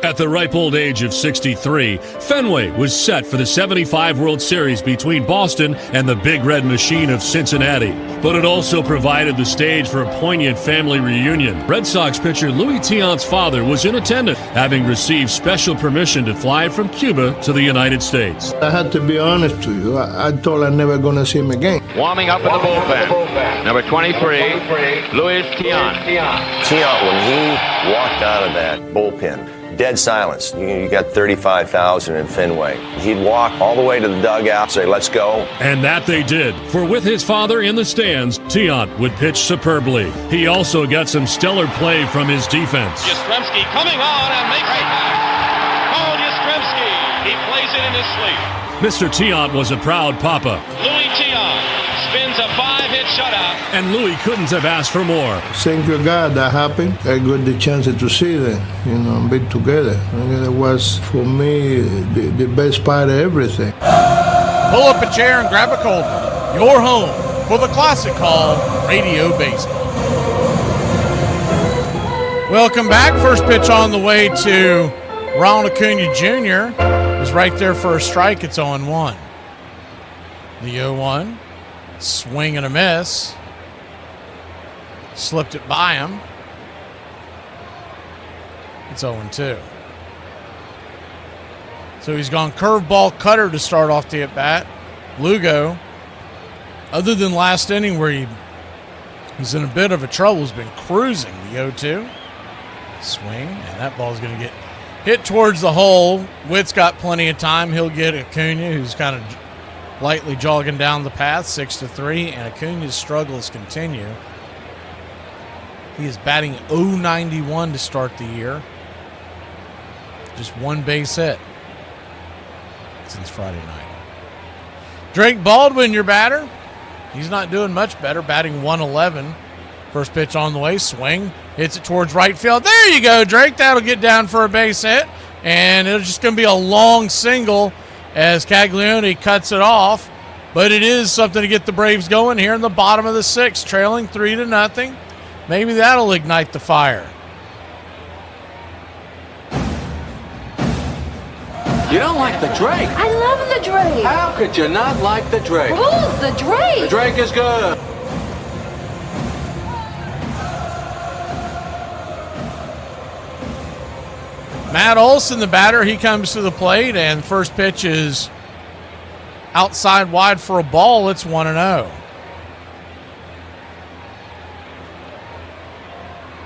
At the ripe old age of 63, Fenway was set for the 75 World Series between Boston and the Big Red Machine of Cincinnati. But it also provided the stage for a poignant family reunion. Red Sox pitcher Louis Tiant's father was in attendance, having received special permission to fly from Cuba to the United States. I had to be honest to you. I thought I'm never going to see him again. Warming up in the bullpen. Number 23, Louis Tiant. Tiant, when he walked out of that bullpen, dead silence. You got 35,000 in Fenway. He'd walk all the way to the dugout, say, let's go. And that they did, for with his father in the stands, Tiant would pitch superbly. He also got some stellar play from his defense. Yastrzemski coming on and makes it. Oh, Yastrzemski. He plays it in his sleep. Mr. Tiant was a proud papa. Louis Tiant spins a 5-hit shutout. And Louis couldn't have asked for more. Thank you, God, that happened. I got the chance to see them, be together. And it was, for me, the best part of everything. Pull up a chair and grab a cold one. Your home for the classic call, Radio Baseball. Welcome back. First pitch on the way to Ronald Acuna Jr. is right there for a strike. It's 0-1. The 0-1. Swing and a miss. Slipped it by him. It's 0-2. So he's gone curveball cutter to start off the at-bat. Lugo, other than last inning where he was in a bit of a trouble, has been cruising. The 0-2. Swing, and that ball's going to get hit towards the hole. Witt's got plenty of time. He'll get Acuna, who's kind of lightly jogging down the path, 6-3, and Acuna's struggles continue. He is batting .091 to start the year. Just one base hit since Friday night. Drake Baldwin, your batter. He's not doing much better, batting .111. First pitch on the way, swing, hits it towards right field. There you go, Drake. That'll get down for a base hit. And it's just going to be a long single as Caglione cuts it off. But it is something to get the Braves going here in the bottom of the 6th, trailing 3-0. Maybe that'll ignite the fire. You don't like the Drake? I love the Drake. How could you not like the Drake? Who's the Drake? The Drake is good. Matt Olson, the batter, he comes to the plate, and first pitch is outside wide for a ball. It's 1-0.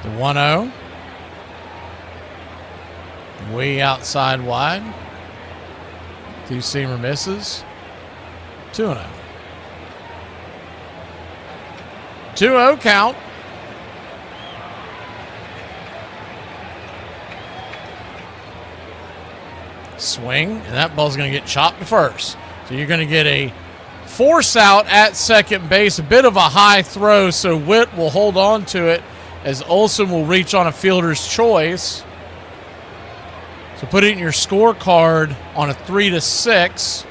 The 1-0. Way outside wide. Two-seamer misses. 2-0. 2-0 count. Swing, and that ball's going to get chopped to first. So you're going to get a force out at second base. A bit of a high throw, so Witt will hold on to it as Olson will reach on a fielder's choice. So put it in your scorecard on a 3-6,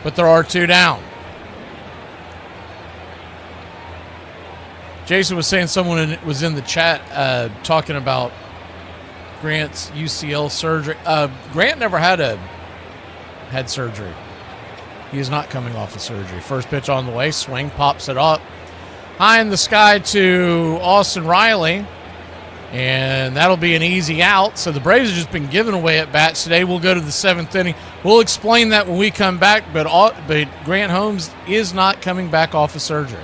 but there are 2 down. Jason was saying someone was in the chat talking about Grant's UCL surgery. Grant never had surgery. He is not coming off of surgery. First pitch on the way, swing, pops it up. High in the sky to Austin Riley. And that'll be an easy out. So the Braves have just been giving away at bats today. We'll go to the 7th inning. We'll explain that when we come back, but Grant Holmes is not coming back off of surgery.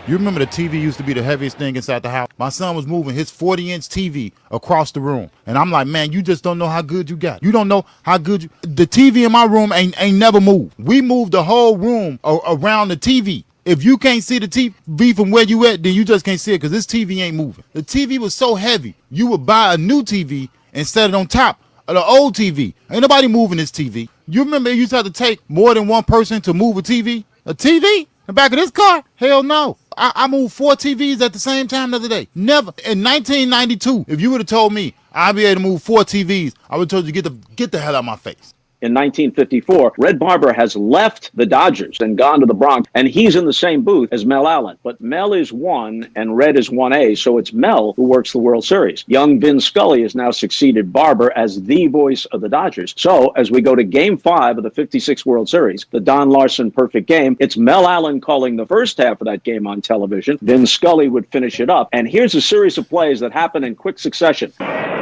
You remember the TV used to be the heaviest thing inside the house? My son was moving his 40-inch TV across the room. And I'm like, man, you just don't know how good you got. You don't know how good the TV in my room ain't never moved. We moved the whole room around the TV. If you can't see the TV from where you at, then you just can't see it because this TV ain't moving. The TV was so heavy, you would buy a new TV and set it on top of the old TV. Ain't nobody moving this TV. You remember you used to have to take more than one person to move a TV? A TV? In the back of this car? Hell no. I moved 4 TVs at the same time the other day. Never. In 1992, if you would have told me I'd be able to move 4 TVs, I would have told you get the hell out of my face. In 1954, Red Barber has left the Dodgers and gone to the Bronx, and he's in the same booth as Mel Allen. But Mel is 1 and Red is 1A, so it's Mel who works the World Series. Young Vin Scully has now succeeded Barber as the voice of the Dodgers. So as we go to Game 5 of the 56 World Series, the Don Larson perfect game, it's Mel Allen calling the first half of that game on television. Vin Scully would finish it up. And here's a series of plays that happen in quick succession.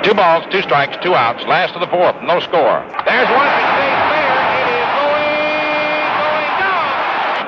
2 balls, 2 strikes, 2 outs. Last of the 4th, no score. There's one that stays fair. It is going down.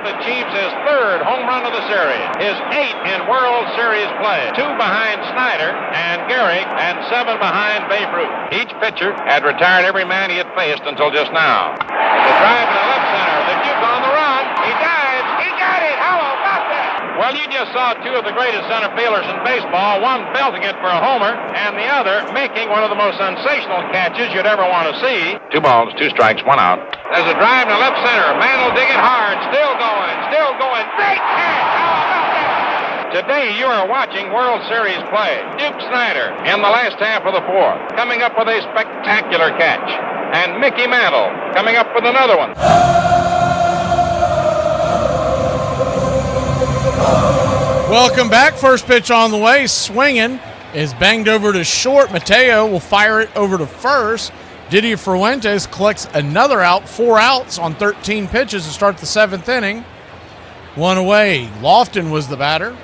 Achieves his 3rd home run of the series. His 8th in World Series play. 2 behind Snyder and Gehrig, and 7 behind Babe Ruth. Each pitcher had retired every man he had faced until just now. The drive to the left center. The Duke on the run. He dives. He got it. How about that? Well, you just saw 2 of the greatest center fielders in baseball, one belting it for a homer, and the other making one of the most sensational catches you'd ever want to see. 2 balls, 2 strikes, 1 out. There's a drive to left center. Mantle digging hard, still going. Great catch! How about that? Today you are watching World Series play. Duke Snyder in the last half of the 4th, coming up with a spectacular catch. And Mickey Mantle coming up with another one. Welcome back. First pitch on the way. Swinging is banged over to short. Mateo will fire it over to first. Didier Fuentes collects another out. 4 outs on 13 pitches to start the 7th inning. 1 away. Lofton was the batter.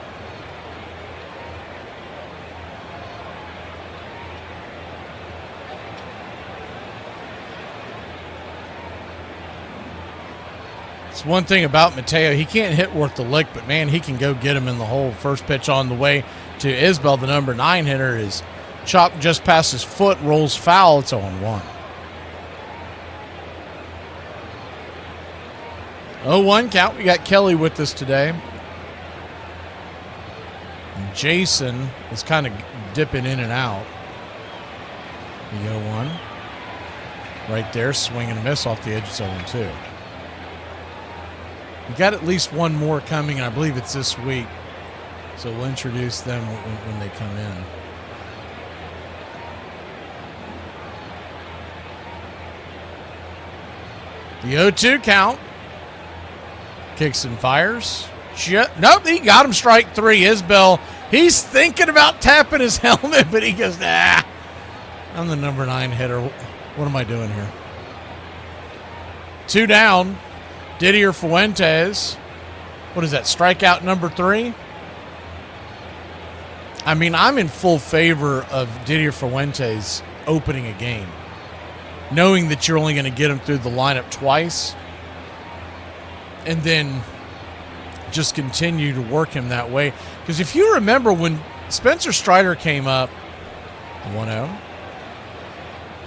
It's one thing about Mateo. He can't hit worth the lick, but, man, he can go get him in the hole. First pitch on the way to Isbell, the number 9 hitter, is chopped just past his foot, rolls foul. It's 0-1. 0-1 count. We got Kelly with us today. And Jason is kind of dipping in and out. The 0-1. Right there, swing and a miss off the edge. It's 0-2. We got at least one more coming, and I believe it's this week. So we'll introduce them when they come in. The 0-2 count. Kicks and fires. Nope, he got him strike three. Isbell, he's thinking about tapping his helmet, but he goes, nah. I'm the number 9 hitter. What am I doing here? 2 down. Didier Fuentes. What is that, strikeout number 3? I mean, I'm in full favor of Didier Fuentes opening a game, knowing that you're only going to get him through the lineup twice, and then just continue to work him that way. Because if you remember when Spencer Strider came up, 1-0,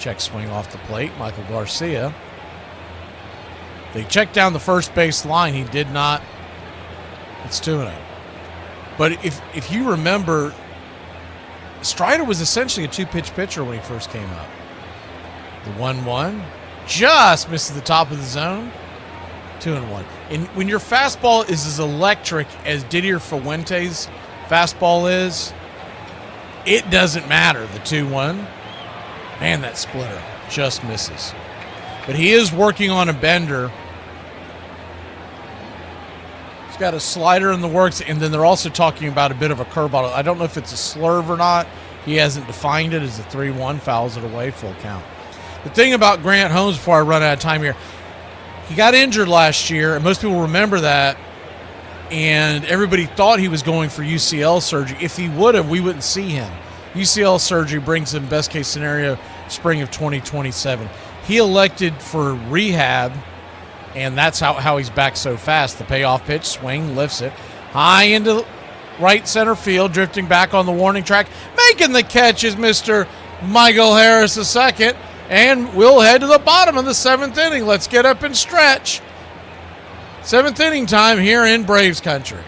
check swing off the plate, Michael Garcia. They checked down the first base line. He did not. It's 2-0. But if you remember, Strider was essentially a 2-pitch pitcher when he first came up. The 1-1 just misses the top of the zone. 2-1. And when your fastball is as electric as Didier Fuentes' fastball is, it doesn't matter. The 2-1, man, that splitter just misses. But he is working on a bender. He's got a slider in the works, and then they're also talking about a bit of a curveball. I don't know if it's a slurve or not. He hasn't defined it as a 3-1, fouls it away, full count. The thing about Grant Holmes, before I run out of time here, he got injured last year, and most people remember that, and everybody thought he was going for UCL surgery. If he would have, we wouldn't see him. UCL surgery brings him, best case scenario, spring of 2027. He elected for rehab, and that's how he's back so fast. The payoff pitch, swing, lifts it. High into right center field, drifting back on the warning track. Making the catch is Mr. Michael Harris II. And we'll head to the bottom of the 7th inning. Let's get up and stretch. 7th inning time here in Braves country.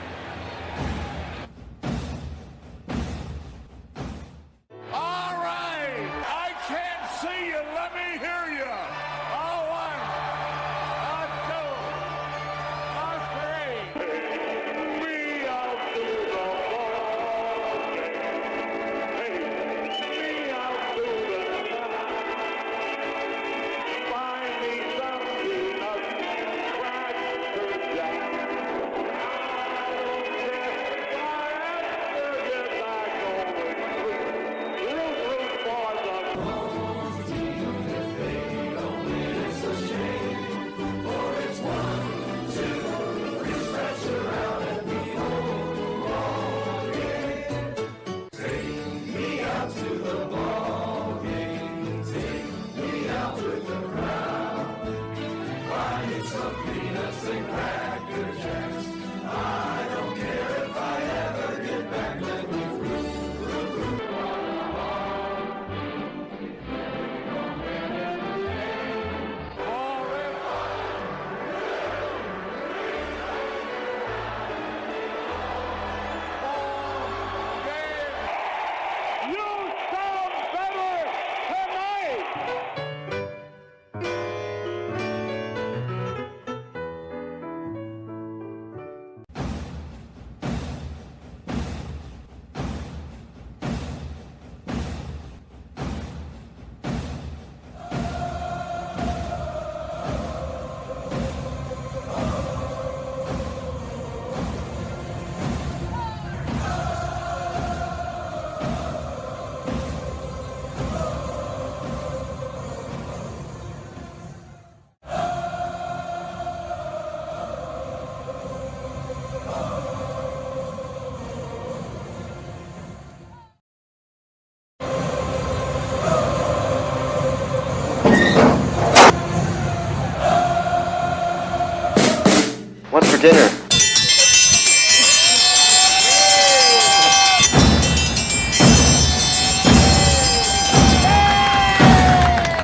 What's for dinner?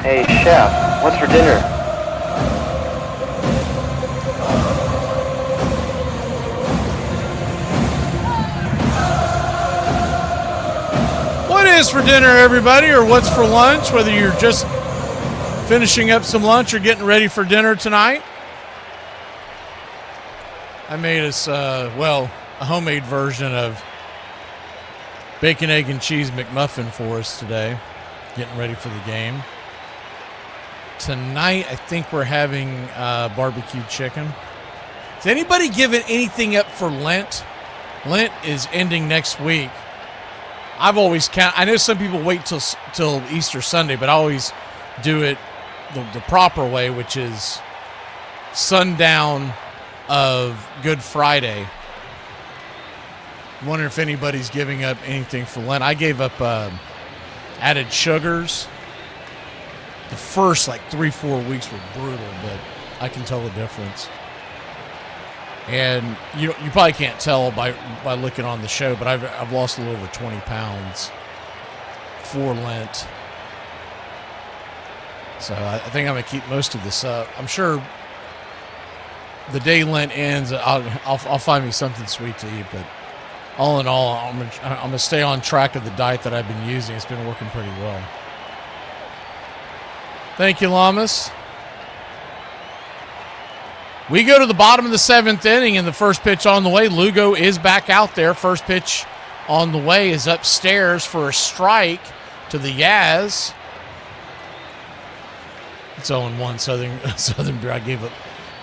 Hey, chef, what's for dinner? What is for dinner, everybody, or what's for lunch, whether you're just finishing up some lunch or getting ready for dinner tonight? I made us, a homemade version of bacon, egg, and cheese McMuffin for us today, getting ready for the game. Tonight, I think we're having barbecue chicken. Is anybody giving anything up for Lent? Lent is ending next week. I've always I know some people wait till Easter Sunday, but I always do it the proper way, which is sundown of Good Friday. Wonder if anybody's giving up anything for Lent. I gave up added sugars. The first 3-4 weeks were brutal, but I can tell the difference. And you probably can't tell by looking on the show, but I've lost a little over 20 pounds for Lent. So I think I'm gonna keep most of this up. I'm sure the day Lent ends, I'll find me something sweet to eat. But all in all, I'm gonna stay on track of the diet that I've been using. It's been working pretty well. Thank you, Lamas. We go to the bottom of the 7th inning, and the first pitch on the way. Lugo is back out there. First pitch on the way is upstairs for a strike to the Yaz. It's 0-1 Southern Beer. I gave up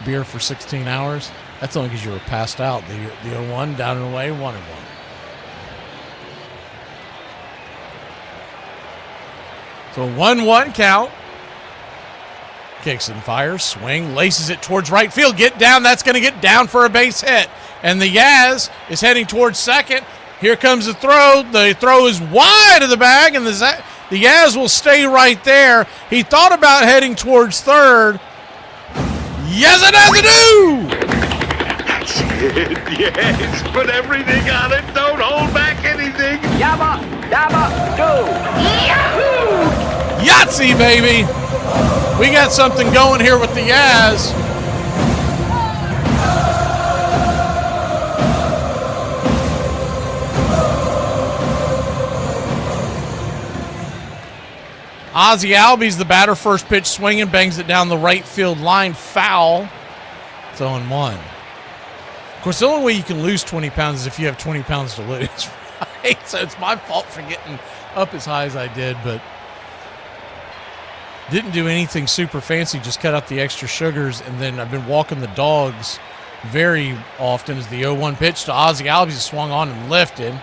beer for 16 hours. That's only because you were passed out. The 0-1 down and away, 1-1. So 1-1 count. Kicks and fires, swing, laces it towards right field. Get down. That's going to get down for a base hit. And the Yaz is heading towards second. Here comes the throw. The throw is wide of the bag, and the Yaz will stay right there. He thought about heading towards third. Yes, it has to do! That's it, yes. Put everything on it. Don't hold back anything. Yabba, dabba, do. Yahoo! Yahtzee, baby! We got something going here with the Yaz. Ozzie Albies the batter. First pitch swinging, bangs it down the right field line. Foul. It's 0-1. Of course, the only way you can lose 20 pounds is if you have 20 pounds to lose, right? So it's my fault for getting up as high as I did, but didn't do anything super fancy, just cut out the extra sugars, and then I've been walking the dogs very often as the 0-1 pitch to Ozzie Albies swung on and lifted.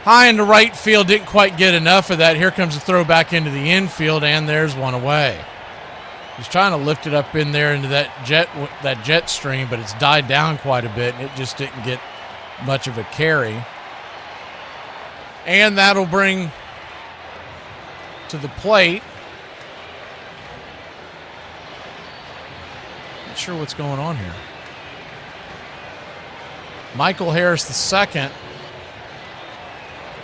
High into right field, didn't quite get enough of that. Here comes the throw back into the infield, and there's one away. He's trying to lift it up in there into that jet stream, but it's died down quite a bit, and it just didn't get much of a carry. And that'll bring to the plate. Not sure what's going on here. Michael Harris the second.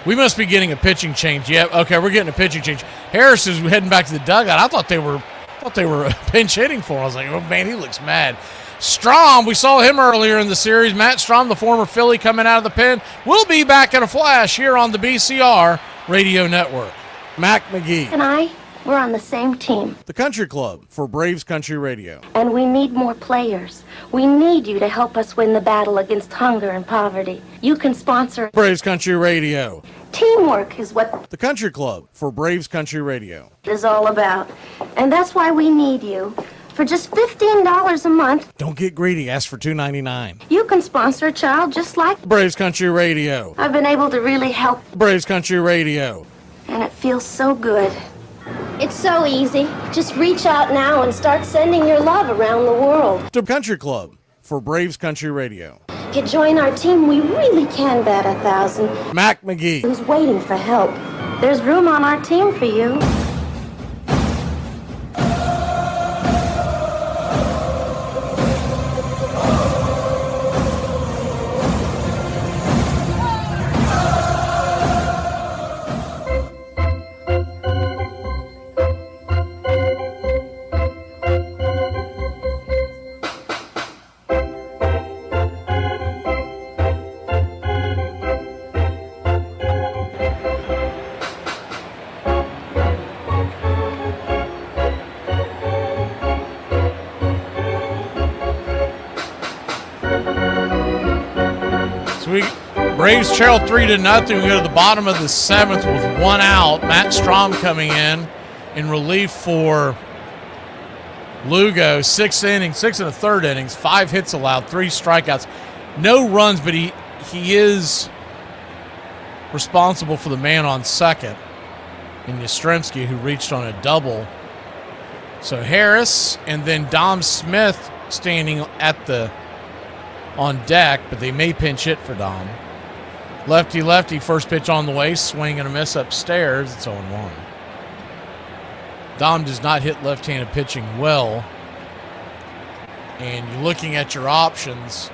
We must be getting a pitching change. Yeah, okay, we're getting a pitching change. Harris is heading back to the dugout. I thought they were pinch hitting for him. I was like, oh man, he looks mad. Strom, we saw him earlier in the series. Matt Strom, the former Philly, coming out of the pen. We'll be back in a flash here on the BCR Radio Network. Mac McGee and we're on the same team. The Country Club for Braves Country Radio. And we need more players. We need you to help us win the battle against hunger and poverty. You can sponsor Braves Country Radio. Teamwork is what the Country Club for Braves Country Radio is all about. And that's why we need you. For just $15 a month. Don't get greedy. Ask for $2.99. You can sponsor a child just like Braves Country Radio. I've been able to really help Braves Country Radio. And it feels so good. It's so easy. Just reach out now and start sending your love around the world. The Country Club for Braves Country Radio. If you join our team, we really can bat 1,000. Mac McGee. Who's waiting for help. There's room on our team for you. Braves trail 3-0. We go to the bottom of the 7th with 1 out. Matt Strom coming in relief for Lugo. 6 innings, 6 1/3 innings, 5 hits allowed, 3 strikeouts, no runs, but he is responsible for the man on second in Yastrzemski, who reached on a double. So Harris and then Dom Smith standing on deck, but they may pinch hit for Dom. Lefty, first pitch on the way, swing and a miss upstairs. It's 0-1. Dom does not hit left-handed pitching well. And you're looking at your options.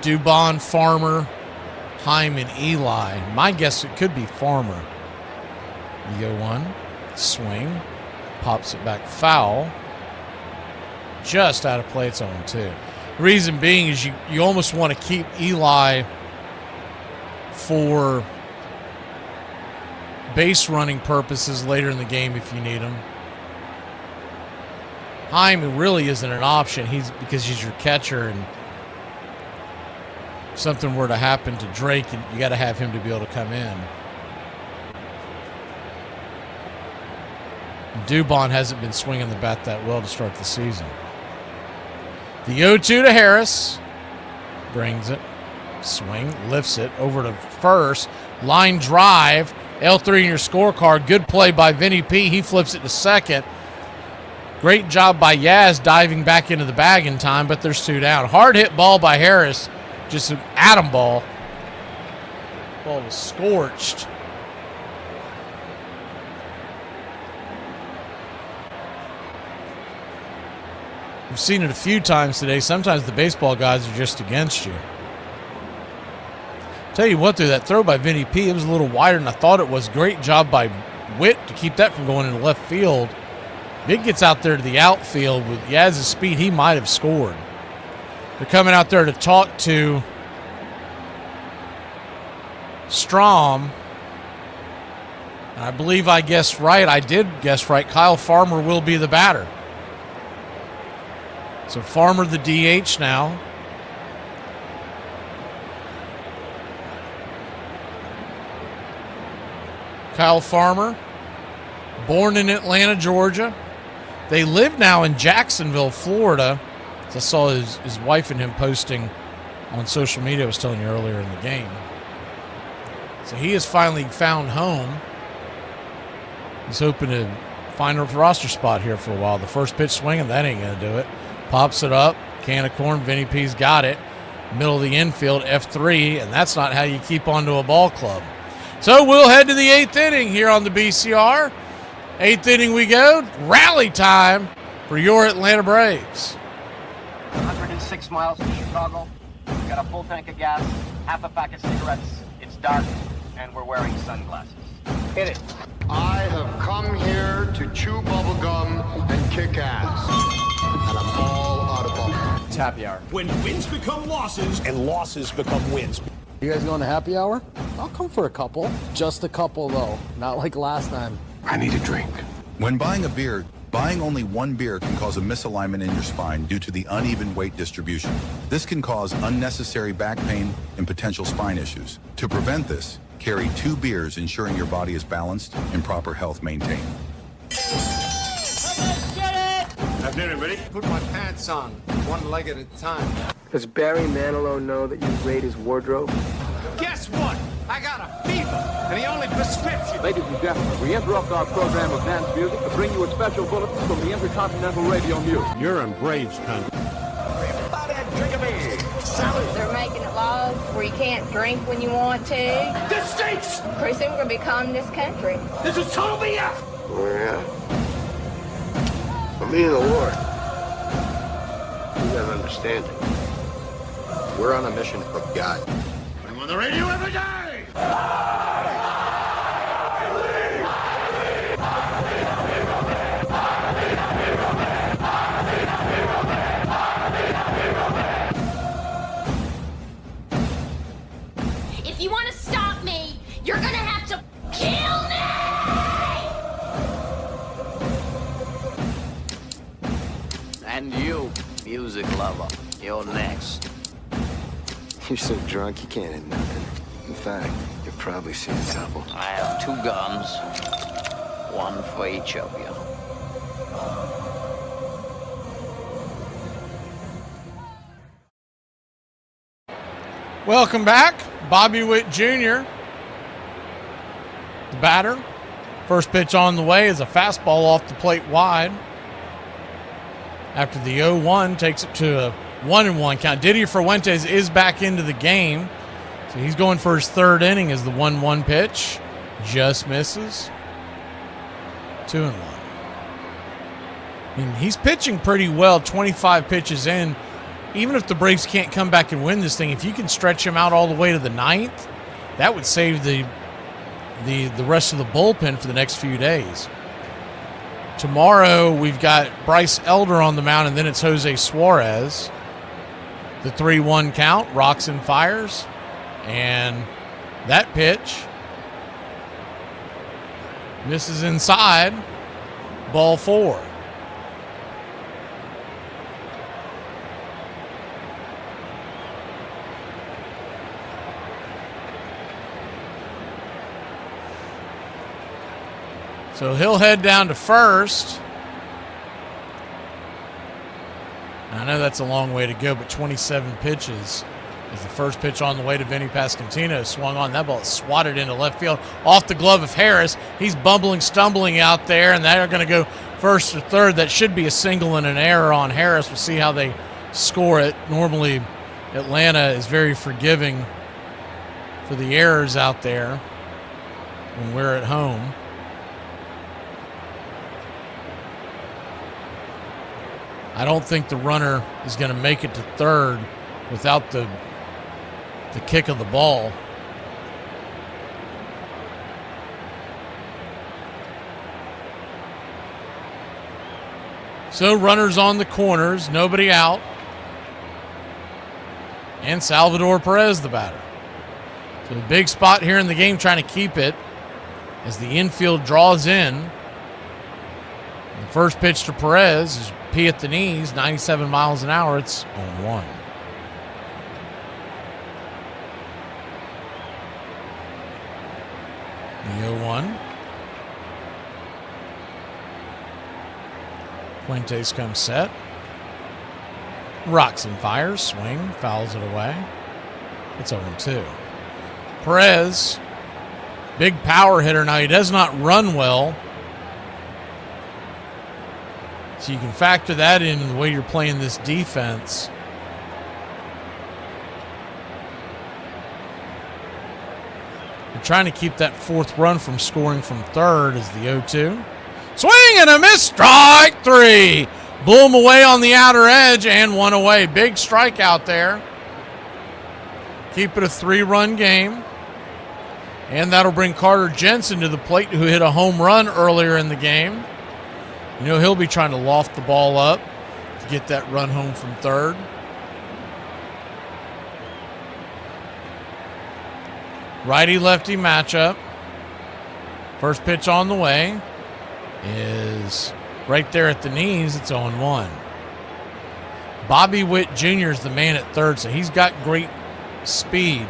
Dubon, Farmer, Heim, and Eli. My guess it could be Farmer. You go 1, swing, pops it back foul. Just out of play, it's 0-2. Reason being is you almost want to keep Eli for base running purposes later in the game if you need him. Heim really isn't an option because he's your catcher, and if something were to happen to Drake, you got to have him to be able to come in. Dubon hasn't been swinging the bat that well to start the season. The 0-2 to Harris. Brings it. Swing. Lifts it over to first. Line drive. L3 in your scorecard. Good play by Vinny P. He flips it to second. Great job by Yaz diving back into the bag in time, but there's 2 down. Hard hit ball by Harris. Just an atom ball. Ball was scorched. We've seen it a few times today. Sometimes the baseball guys are just against you. Tell you what, though, that throw by Vinny P, it was a little wider than I thought it was. Great job by Witt to keep that from going into left field. If it gets out there to the outfield with Yaz's speed, he might have scored. They're coming out there to talk to Strom. And I believe I guessed right. I did guess right. Kyle Farmer will be the batter. So Farmer the DH now. Kyle Farmer, born in Atlanta, Georgia. They live now in Jacksonville, Florida. As I saw his wife and him posting on social media, I was telling you earlier in the game. So he has finally found home. He's hoping to find a roster spot here for a while. The first pitch swinging, that ain't going to do it. Pops it up, can of corn, Vinny P's got it. Middle of the infield, F3, and that's not how you keep onto a ball club. So we'll head to the 8th inning here on the BCR. 8th inning we go. Rally time for your Atlanta Braves. 106 miles from Chicago. We've got a full tank of gas, half a pack of cigarettes. It's dark, and we're wearing sunglasses. Hit it. I have come here to chew bubblegum and kick ass. And I'm all out of bubblegum. It's happy hour. When wins become losses and losses become wins. You guys going to happy hour? I'll come for a couple. Just a couple, though. Not like last time. I need a drink. When buying a beer, buying only one beer can cause a misalignment in your spine due to the uneven weight distribution. This can cause unnecessary back pain and potential spine issues. To prevent this, carry 2 beers, ensuring your body is balanced and proper health maintained. Afternoon, everybody. Put my pants on, one leg at a time. Does Barry Manilow know that you raid his wardrobe? Guess what? I got a fever, and the only prescription. Ladies and gentlemen, we interrupt our program of dance music to bring you a special bulletin from the Intercontinental Radio News. You're in Braves country. Everybody drink a beer. They're making it laws where you can't drink when you want to. This stinks! Pretty soon we're going to be communist country. This is total BS! Oh, yeah? For me and the Lord, you gotta understand it. We're on a mission from God. I'm on the radio every day! If you want to stop me, you're going to have to kill me! And you, music lover, you're next. You're so drunk you can't hit nothing. In fact, you'll probably see a double. I have 2 guns, one for each of you. Welcome back. Bobby Witt Jr., the batter. First pitch on the way is a fastball off the plate wide. After the 0-1, takes it to a 1-1 count. Didier Fuentes is back into the game. So he's going for his third inning as the 1-1 pitch. Just misses. 2-1. I mean, he's pitching pretty well, 25 pitches in. Even if the Braves can't come back and win this thing, if you can stretch him out all the way to the 9th, that would save the rest of the bullpen for the next few days. Tomorrow, we've got Bryce Elder on the mound, and then it's Jose Suarez. The 3-1 count, rocks and fires. And that pitch misses inside, ball 4. So he'll head down to first. I know that's a long way to go, but 27 pitches is the first pitch on the way to Vinny Pasquantino. Swung on. That ball is swatted into left field off the glove of Harris. He's bumbling, stumbling out there, and they're going to go first or third. That should be a single and an error on Harris. We'll see how they score it. Normally, Atlanta is very forgiving for the errors out there when we're at home. I don't think the runner is going to make it to third without the kick of the ball. So runners on the corners, nobody out. And Salvador Perez, the batter. So a big spot here in the game, trying to keep it as the infield draws in. The first pitch to Perez is P at the knees, 97 miles an hour. It's 0-1. The 0-1. Fuentes comes set. Rocks and fires. Swing. Fouls it away. It's 0-2. Perez, big power hitter. Now, he does not run well. So you can factor that in the way you're playing this defense. You're trying to keep that fourth run from scoring from third as the 0-2. Swing and a miss. Strike 3. Blew him away on the outer edge and one away. Big strikeout there. Keep it a 3-run game. And that'll bring Carter Jensen to the plate, who hit a home run earlier in the game. You know, he'll be trying to loft the ball up to get that run home from third. Righty-lefty matchup. First pitch on the way is right there at the knees. It's 0-1. Bobby Witt Jr. is the man at third, so he's got great speed.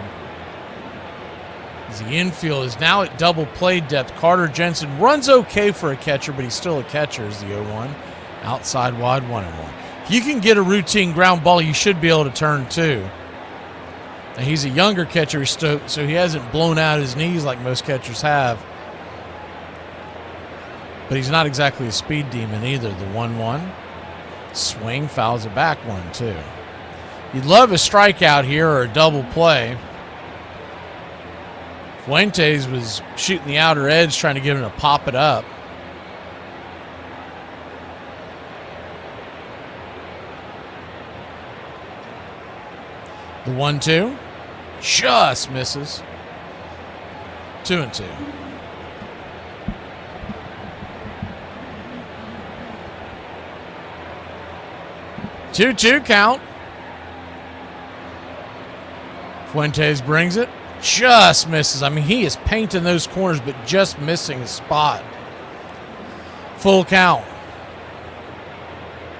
The infield is now at double play depth. Carter Jensen runs okay for a catcher, but he's still a catcher as the 0-1. Outside wide, 1-1. If you can get a routine ground ball, you should be able to turn 2. Now, he's a younger catcher, so he hasn't blown out his knees like most catchers have. But he's not exactly a speed demon either. The 1-1. Swing, fouls it back, 1-2. You'd love a strikeout here or a double play. Fuentes was shooting the outer edge, trying to get him to pop it up. The 1-2 just misses. 2-2. Two count. Fuentes brings it. Just misses. I mean, he is painting those corners, but just missing his spot. Full count.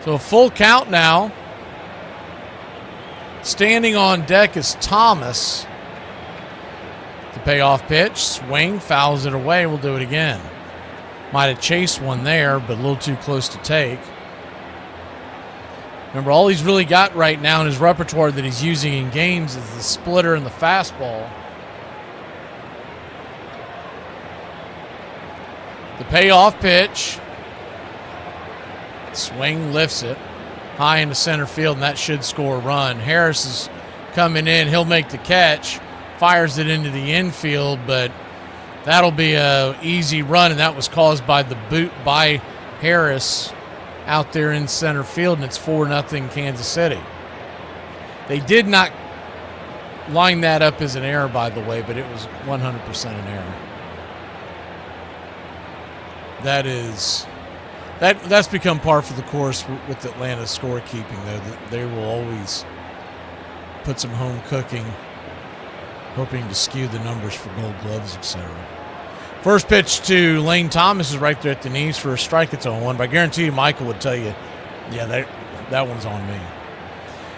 So a full count now. Standing on deck is Thomas. The payoff pitch, swing, fouls it away. We'll do it again. Might have chased one there, but a little too close to take. Remember, all he's really got right now in his repertoire that he's using in games is the splitter and the fastball. The payoff pitch. Swing, lifts it high into center field, and that should score a run. Harris is coming in. He'll make the catch. Fires it into the infield, but that'll be an easy run, and that was caused by the boot by Harris out there in center field, and it's 4-0 Kansas City. They did not line that up as an error, by the way, but it was 100% an error. That's become par for the course with Atlanta's scorekeeping, though. That they will always put some home cooking, hoping to skew the numbers for Gold Gloves, etc. First pitch to Lane Thomas is right there at the knees for a strike. It's 0-1, but I guarantee you Michael would tell you, yeah, that one's on me.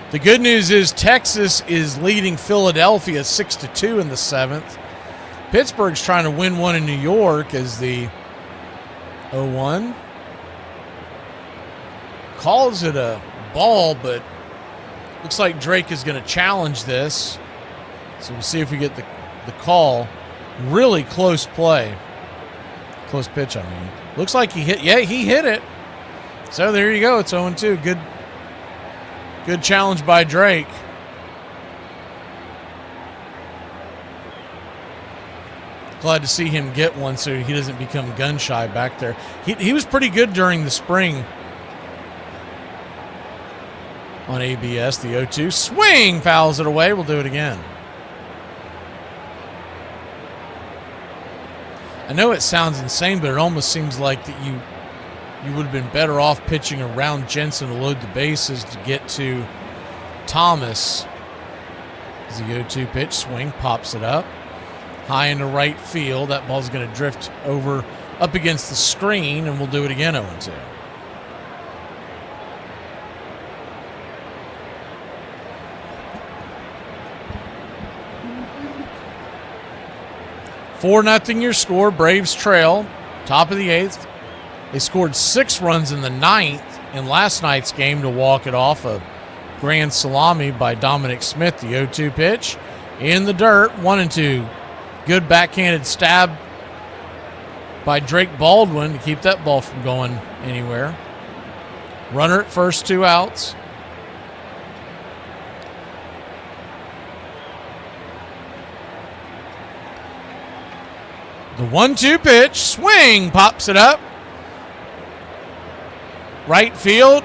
The good news is Texas is leading Philadelphia 6-2 in the 7th. Pittsburgh's trying to win one in New York as the 0-1. Calls it a ball, but looks like Drake is going to challenge this. So we'll see if we get the call. Really close play. Close pitch, I mean. Looks like he hit. Yeah, he hit it. So there you go. It's 0-2. Good challenge by Drake. Glad to see him get one so he doesn't become gun shy back there. He was pretty good during the spring on ABS. The 0-2. Swing, fouls it away. We'll do it again. I know it sounds insane, but it almost seems like that you would have been better off pitching around Jensen to load the bases to get to Thomas. As the 0-2 pitch, swing, pops it up. High into right field. That ball's going to drift over up against the screen, and we'll do it again 0-2. Four 4-0 your score. Braves trail. Top of the 8th. They scored 6 runs in the 9th in last night's game to walk it off. A grand salami by Dominic Smith. The 0-2 pitch in the dirt. 1-2. Good backhanded stab by Drake Baldwin to keep that ball from going anywhere. Runner at first, 2 outs. The 1-2 pitch, swing, pops it up. Right field.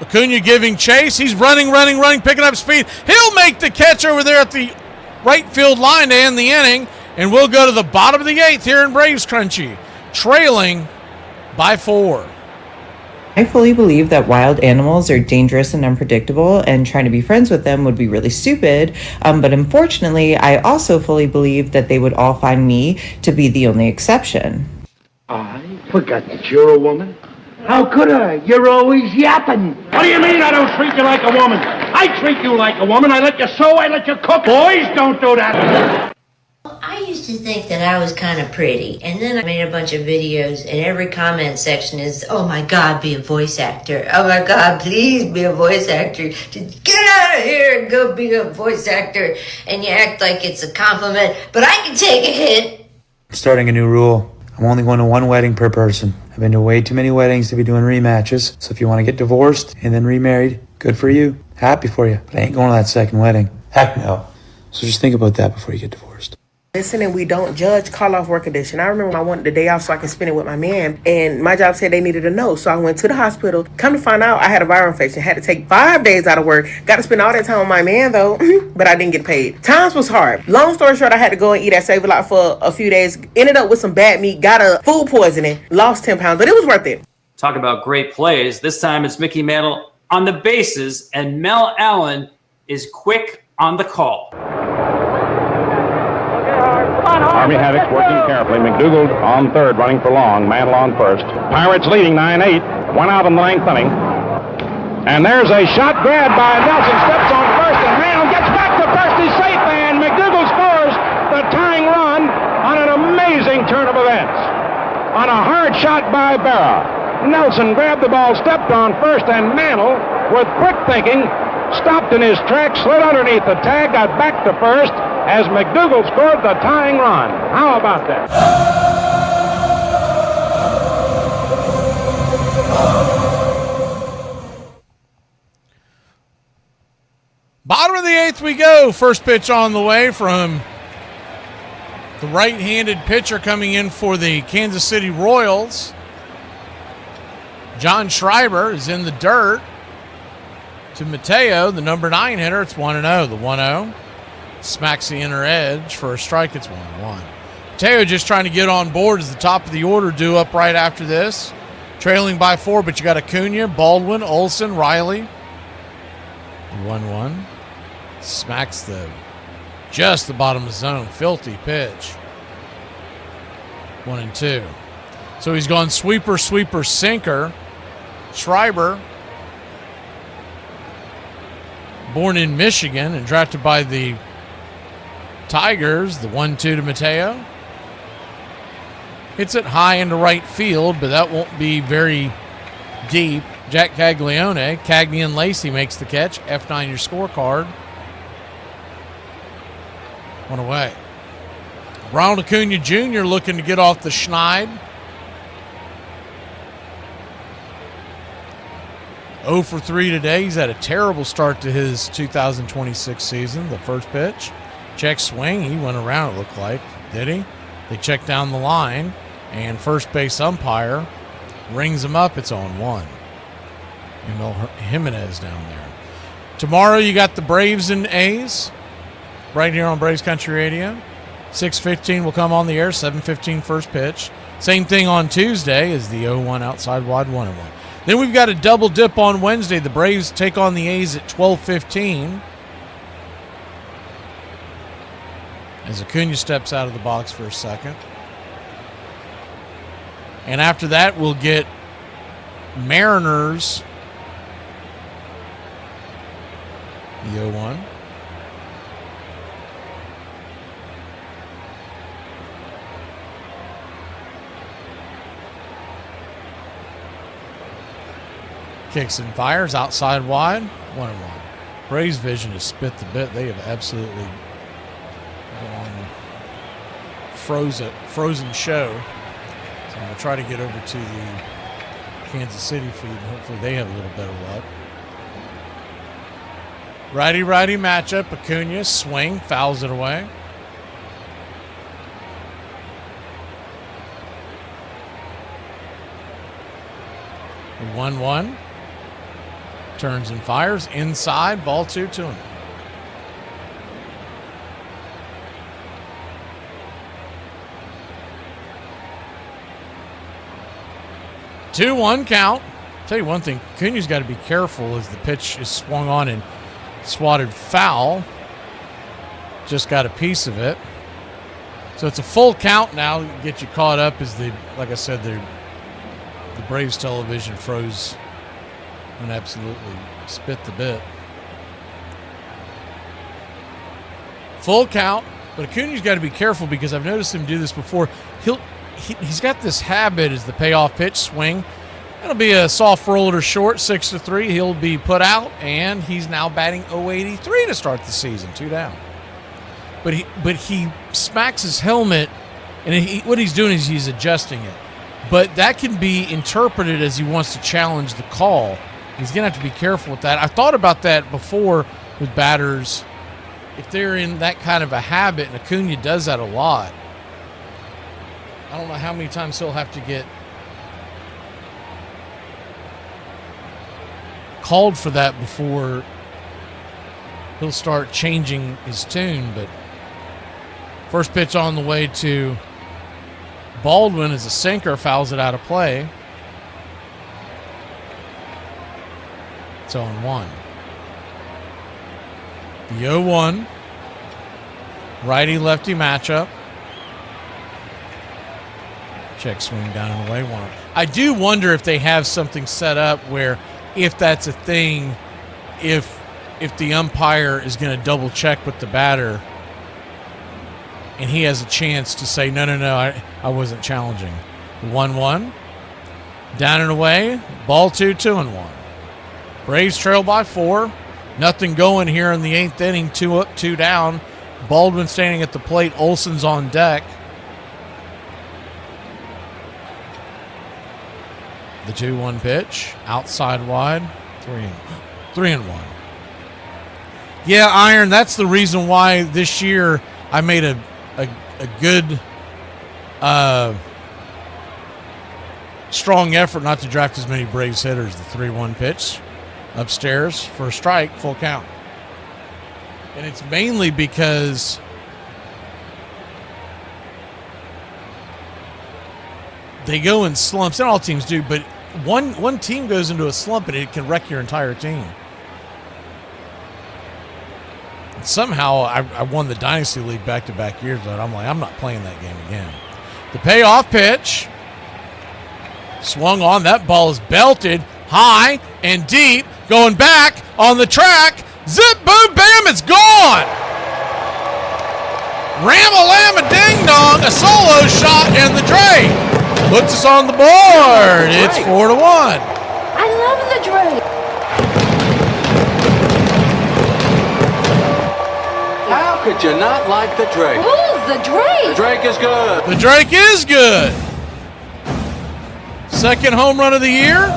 Acuna giving chase. He's running, picking up speed. He'll make the catch over there at the right field line to end the inning. And we'll go to the bottom of the 8th here in Braves Crunchy, trailing by 4. I fully believe that wild animals are dangerous and unpredictable, and trying to be friends with them would be really stupid. But unfortunately, I also fully believe that they would all find me to be the only exception. I forgot that you're a woman. How could I? You're always yapping. What do you mean I don't treat you like a woman? I treat you like a woman. I let you sew, I let you cook. Boys don't do that. I used to think that I was kind of pretty, and then I made a bunch of videos, and every comment section is, oh my God, be a voice actor. Oh my God, please be a voice actor. Just get out of here and go be a voice actor. And you act like it's a compliment, but I can take a hit. Starting a new rule. I'm only going to one wedding per person. I've been to way too many weddings to be doing rematches, so if you want to get divorced and then remarried, good for you. Happy for you. But I ain't going to that second wedding. Heck no. So just think about that before you get divorced. Listen, and we don't judge call off work condition. I remember I wanted the day off so I could spend it with my man, and my job said they needed to know. So I went to the hospital. Come to find out, I had a viral infection. Had to take 5 days out of work. Got to spend all that time with my man, though, but I didn't get paid. Times was hard. Long story short, I had to go and eat at Save-A-Lot for a few days. Ended up with some bad meat. Got a food poisoning. Lost 10 pounds, but it was worth it. Talk about great plays. This time it's Mickey Mantle on the bases, and Mel Allen is quick on the call. Army Haddock's working carefully. McDougal on third, running for long. Mantle on first. Pirates leading 9-8. 1 out in the 9th inning. And there's a shot grab by Nelson. Steps on first and first. He's safe, and McDougald scores the tying run on an amazing turn of events. On a hard shot by Berra, Nelson grabbed the ball, stepped on first, and Mantle, with quick thinking, stopped in his tracks, slid underneath the tag, got back to first as McDougald scored the tying run. How about that? Bottom of the eighth we go. First pitch on the way from the right-handed pitcher coming in for the Kansas City Royals. John Schreiber is in the dirt to Mateo, the number 9 hitter. It's 1-0. The 1-0 smacks the inner edge for a strike. It's 1-1. Mateo just trying to get on board as the top of the order due up right after this. Trailing by 4, but you got Acuna, Baldwin, Olsen, Riley. 1-1. Smacks just the bottom of the zone. Filthy pitch. 1-2. So he's gone sweeper, sweeper, sinker. Schreiber, born in Michigan and drafted by the Tigers. The 1-2 to Mateo. Hits it high into right field, but that won't be very deep. Jack Caglione, Cagney and Lacey makes the catch. F9 your scorecard. 1 away. Ronald Acuna Jr. looking to get off the schneid. 0 for 3 today. He's had a terrible start to his 2026 season. The first pitch. Check swing. He went around, it looked like. Did he? They check down the line, and first base umpire rings him up. It's on 1. Emil Jimenez down there. Tomorrow you got the Braves and A's right here on Braves Country Radio. 6:15 will come on the air. 7:15 first pitch. Same thing on Tuesday as the 0-1 outside wide 1-1. Then we've got a double dip on Wednesday. The Braves take on the A's at 12:15. As Acuna steps out of the box for a second. And after that, we'll get Mariners. The 0-1. Kicks and fires outside wide. 1-1. Braves vision has spit the bit. They have absolutely gone frozen show. So I'm going to try to get over to the Kansas City feed, and hopefully they have a little better luck. Righty-righty matchup. Acuna, swing, fouls it away. The 1-1. Turns and fires. Inside, ball 2 to him. Two 1 count. Tell you one thing, Acuna's got to be careful as the pitch is swung on and swatted foul. Just got a piece of it. So it's a full count now. Get you caught up as like I said, the Braves television froze and absolutely spit the bit. Full count, but Acuna's got to be careful because I've noticed him do this before. He's got this habit as the payoff pitch swing. It'll be a soft roller to short, 6-3. He'll be put out, and he's now batting .083 to start the season, 2 down. But he smacks his helmet, and what he's doing is he's adjusting it. But that can be interpreted as he wants to challenge the call. He's going to have to be careful with that. I thought about that before with batters. If they're in that kind of a habit, and Acuna does that a lot, I don't know how many times he'll have to get called for that before he'll start changing his tune. But first pitch on the way to Baldwin is a sinker, fouls it out of play. It's 0-1. The 0-1 righty-lefty matchup. Check swing down and away. One. I do wonder if they have something set up where, if that's a thing, if if the umpire is going to double check with the batter and he has a chance to say, no, I wasn't challenging. 1-1. Down and away. Ball 2-2-1. Braves trail by 4. Nothing going here in the 8th inning. 2 up, 2 down. Baldwin standing at the plate. Olsen's on deck. The 2-1 pitch. Outside wide. 3-1. Yeah, Iron, that's the reason why this year I made a good strong effort not to draft as many Braves hitters. The 3-1 pitch upstairs for a strike, full count. And it's mainly because they go in slumps, and all teams do, but one team goes into a slump and it can wreck your entire team. And somehow I won the Dynasty League back-to-back years, but I'm like, I'm not playing that game again. The payoff pitch. Swung on. That ball is belted high and deep. Going back on the track. Zip, boom, bam, it's gone. Ram-a-lam-a ding-dong. A solo shot and the Drake puts us on the board. It's 4-1. I love the Drake. How could you not like the Drake? Who's the Drake? The Drake is good. The Drake is good. Second home run of the year.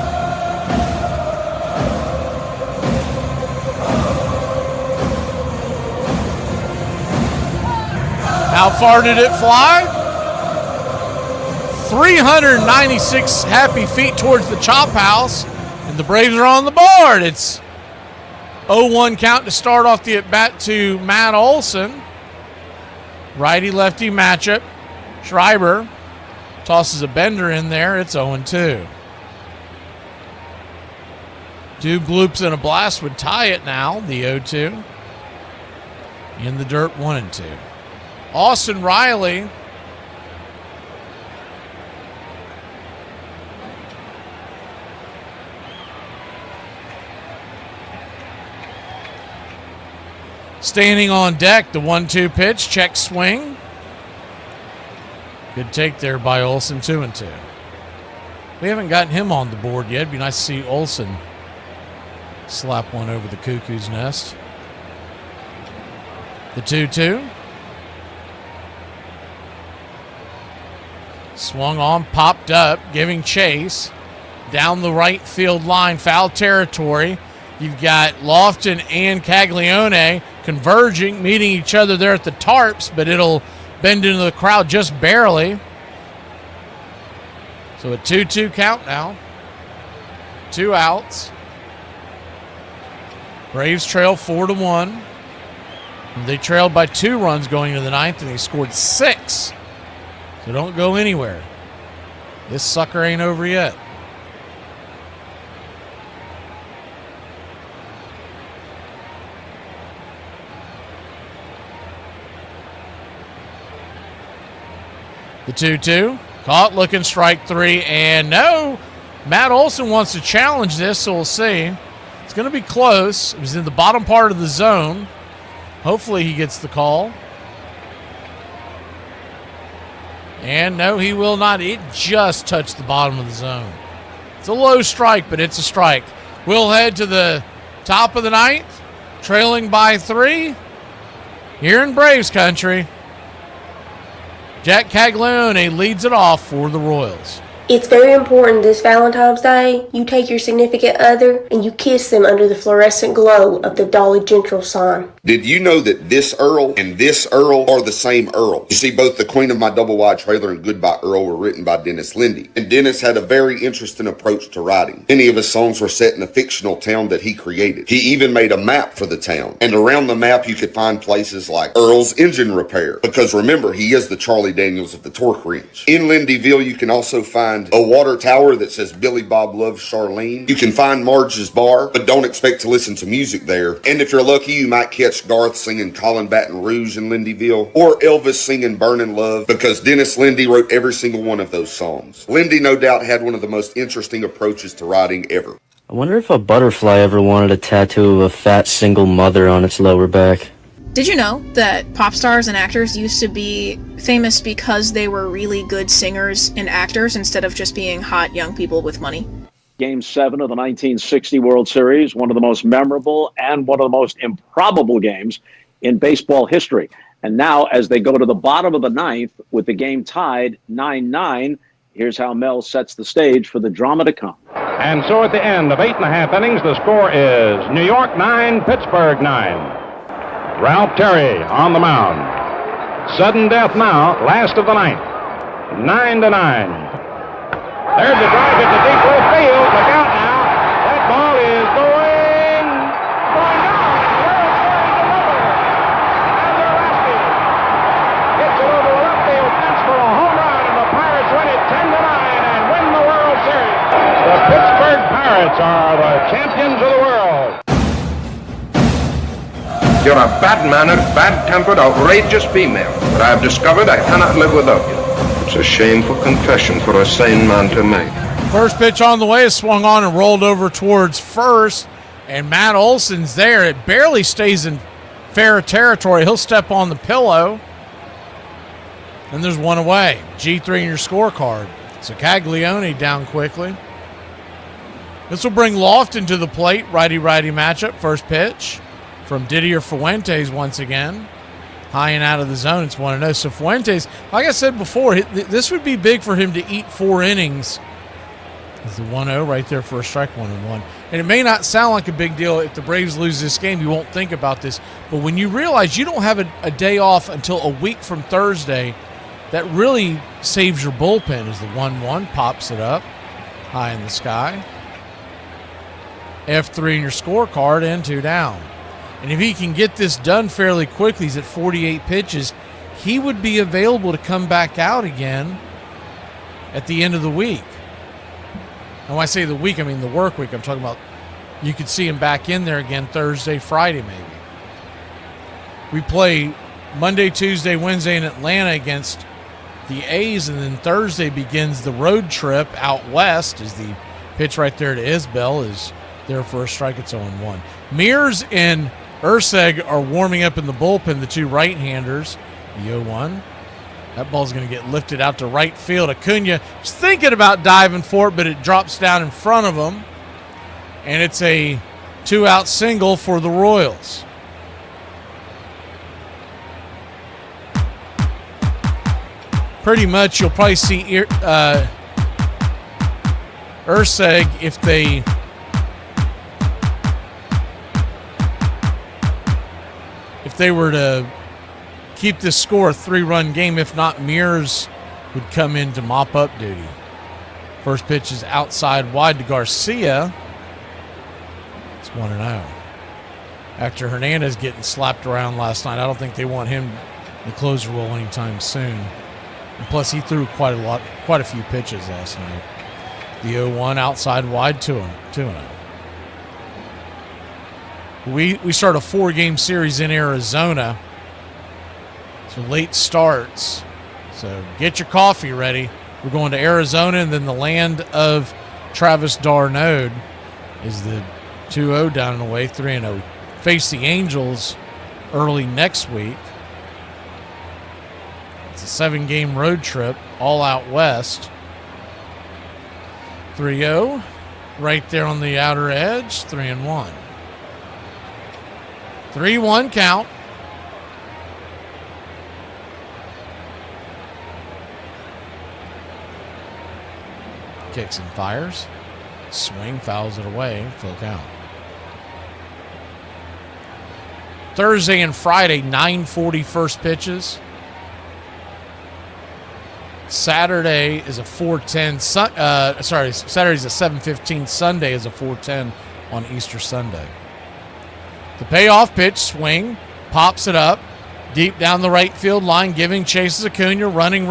How far did it fly? 396 happy feet towards the chop house, and the Braves are on the board. It's 0-1 count to start off the at-bat to Matt Olson. Righty-lefty matchup. Schreiber tosses a bender in there. It's 0-2. Two bloops and a blast would tie it now, the 0-2. In the dirt, 1-2. Austin Riley standing on deck. The 1-2 pitch, check swing. Good take there by Olsen, 2-2. We haven't gotten him on the board yet. It'd be nice to see Olsen slap one over the cuckoo's nest. The 2-2. Swung on, popped up, giving chase. Down the right field line, foul territory. You've got Lofton and Caglione converging, meeting each other there at the tarps, but it'll bend into the crowd just barely. So a 2-2 count now. 2 outs. Braves trail 4-1. They trailed by 2 runs going into the 9th, and they scored 6. So don't go anywhere. This sucker ain't over yet. The 2-2. Caught, looking, strike 3, and no. Matt Olson wants to challenge this, so we'll see. It's going to be close. It was in the bottom part of the zone. Hopefully he gets the call. And no, he will not. It just touched the bottom of the zone. It's a low strike, but it's a strike. We'll head to the top of the 9th, trailing by 3 here in Braves country. Jack Caglione leads it off for the Royals. It's very important this Valentine's Day, you take your significant other and you kiss them under the fluorescent glow of the Dolly Gentile sign. Did you know that this Earl and this Earl are the same Earl? You see, both The Queen of My Double Wide Trailer and Goodbye Earl were written by Dennis Lindy. And Dennis had a very interesting approach to writing. Many of his songs were set in a fictional town that he created. He even made a map for the town. And around the map, you could find places like Earl's Engine Repair. Because remember, he is the Charlie Daniels of the torque wrench. In Lindyville, you can also find a water tower that says Billy Bob Loves Charlene. You can find Marge's Bar, but don't expect to listen to music there. And if you're lucky, you might catch Garth singing Colin Baton Rouge in Lindyville, or Elvis singing Burnin' Love, because Dennis Lindy wrote every single one of those songs. Lindy no doubt had one of the most interesting approaches to writing ever. I wonder if a butterfly ever wanted a tattoo of a fat single mother on its lower back. Did you know that pop stars and actors used to be famous because they were really good singers and actors instead of just being hot young people with money? Game 7 of the 1960 World Series, one of the most memorable and one of the most improbable games in baseball history. And now, as they go to the bottom of the ninth with the game tied 9-9, here's how Mel sets the stage for the drama to come. And so at the end of 8.5 innings, the score is New York 9, Pittsburgh 9. Ralph Terry on the mound. Sudden death now, last of the ninth. 9-9. There's the drive into deep left field. Look out now. That ball is going down. World Series delivered. And they're rescued. It's a little left field fence for a home run, and the Pirates win it 10-9 and win the World Series. The Pittsburgh Pirates are the champions of the world. You're a bad-mannered, bad-tempered, outrageous female, but I have discovered I cannot live without you. It's a shameful confession for a sane man to make. First pitch on the way is swung on and rolled over towards first, and Matt Olson's there. It barely stays in fair territory. He'll step on the pillow, and there's one away. G3 in your scorecard. So Caglione down quickly. This will bring Lofton to the plate. Righty-righty matchup. First pitch from Didier Fuentes once again. High and out of the zone. It's 1-0. So Fuentes, like I said before, this would be big for him to eat 4 innings. It's the 1-0 right there for a strike, 1-1. And it may not sound like a big deal. If the Braves lose this game, you won't think about this. But when you realize you don't have a day off until a week from Thursday, that really saves your bullpen as the 1-1 pops it up high in the sky. F3 in your scorecard and 2 down. And if he can get this done fairly quickly, he's at 48 pitches, he would be available to come back out again at the end of the week. And when I say the week, I mean the work week. I'm talking about you could see him back in there again Thursday, Friday maybe. We play Monday, Tuesday, Wednesday in Atlanta against the A's, and then Thursday begins the road trip out west as the pitch right there to Isbell is there for a strike. It's 0-1. Mears and Urseg are warming up in the bullpen, the 2 right-handers. The 0-1. That ball's going to get lifted out to right field. Acuna was thinking about diving for it, but it drops down in front of him. And it's a 2-out single for the Royals. Pretty much you'll probably see Urseg if they were to keep this score a 3-run game. If not, Mears would come in to mop up duty. First pitch is outside wide to Garcia. It's 1-0. After Hernandez getting slapped around last night, I don't think they want him in the closer role anytime soon. And plus, he threw quite a few pitches last night. The 0-1 outside wide to him, 2-0. We start a 4-game series in Arizona. So late starts. So get your coffee ready. We're going to Arizona, and then the land of Travis d'Arnaud is the 2-0 down and away, 3-0. Face the Angels early next week. It's a 7-game road trip, all out west. 3-0, right there on the outer edge, 3-1. 3-1 count. Kicks and fires. Swing, fouls it away. Full count. Thursday and Friday, 9:40 first pitches. Saturday is a 4:10. Saturday's a 7:15. Sunday is a 4:10 on Easter Sunday. The payoff pitch, swing, pops it up, deep down the right field line, giving chases Acuna, running.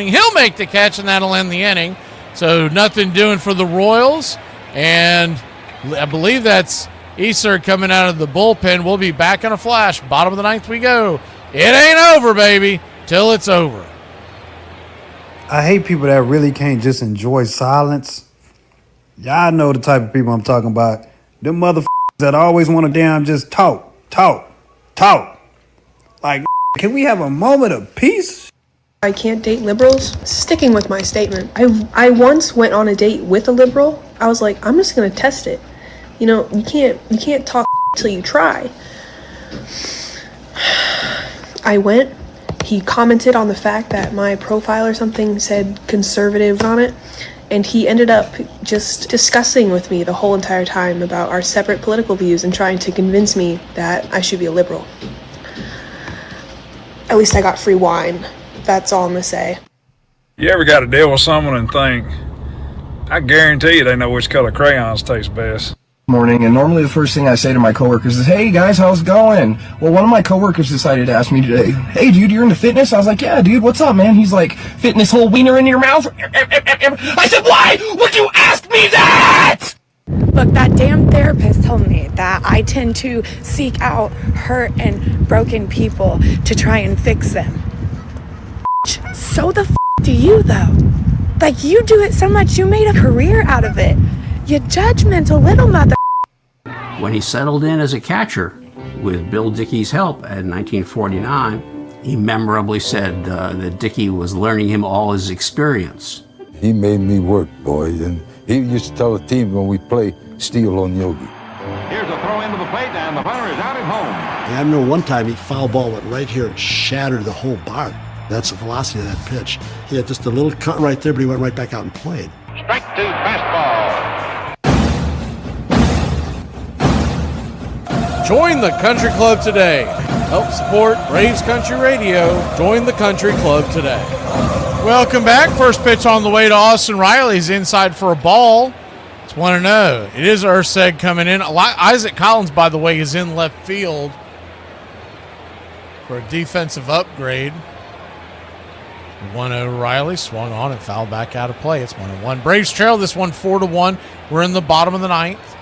He'll make the catch, and that'll end the inning. So nothing doing for the Royals, and I believe that's Easter coming out of the bullpen. We'll be back in a flash. Bottom of the ninth we go. It ain't over, baby, till it's over. I hate people that really can't just enjoy silence. Y'all know the type of people I'm talking about. Them motherfuckers that always want to damn just talk. Like, can we have a moment of peace? I can't date liberals. Sticking with my statement, I once went on a date with a liberal. I was like, I'm just gonna test it. You know, you can't talk till you try. I went. He commented on the fact that my profile or something said conservative on it, and he ended up just discussing with me the whole entire time about our separate political views and trying to convince me that I should be a liberal. At least I got free wine. That's all I'm gonna say. You ever got to deal with someone and think, I guarantee you they know which color crayons taste best. Morning, and normally the first thing I say to my coworkers is, hey guys, how's it going? Well, one of my coworkers decided to ask me today, hey dude, you're into fitness? I was like, yeah dude, what's up man? He's like, fitting this whole wiener in your mouth? I said, why would you ask me that? Look, that damn therapist told me that I tend to seek out hurt and broken people to try and fix them. So the do you though? Like, you do it so much, you made a career out of it. You judgmental little mother. When he settled in as a catcher with Bill Dickey's help in 1949, he memorably said that Dickey was learning him all his experience. He made me work, boy, and he used to tell the team when we play, steal on Yogi. Here's a throw into the plate, and the runner is out at home. I remember one time he foul ball went right here and shattered the whole bar. That's the velocity of that pitch. He had just a little cut right there, but he went right back out and played. Strike two, fastball. Join the country club today. Help support Braves Country Radio. Join the country club today. Welcome back. First pitch on the way to Austin Riley. He's inside for a ball. It's 1-0. It is Urseg coming in. Isaac Collins, by the way, is in left field for a defensive upgrade. 1-0 Riley swung on and fouled back out of play. It's 1-1. Braves trail this one 4-1. We're in the bottom of the ninth.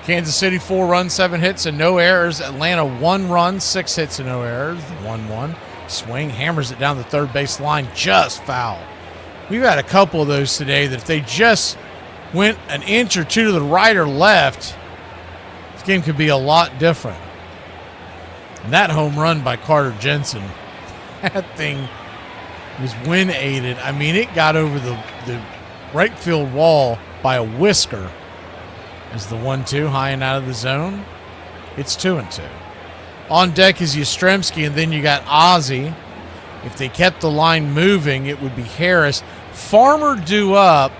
Kansas City 4 runs, 7 hits, and no errors. Atlanta 1 run, 6 hits, and no errors. 1-1. Swing, hammers it down the third base line, just foul. We've had a couple of those today that if they just went an inch or two to the right or left, this game could be a lot different. And that home run by Carter Jensen, that thing was wind aided. I mean, it got over the right field wall by a whisker. As the 1-2 high and out of the zone. It's 2-2. On deck is Yastrzemski, and then you got Ozzie. If they kept the line moving, it would be Harris. Farmer due up,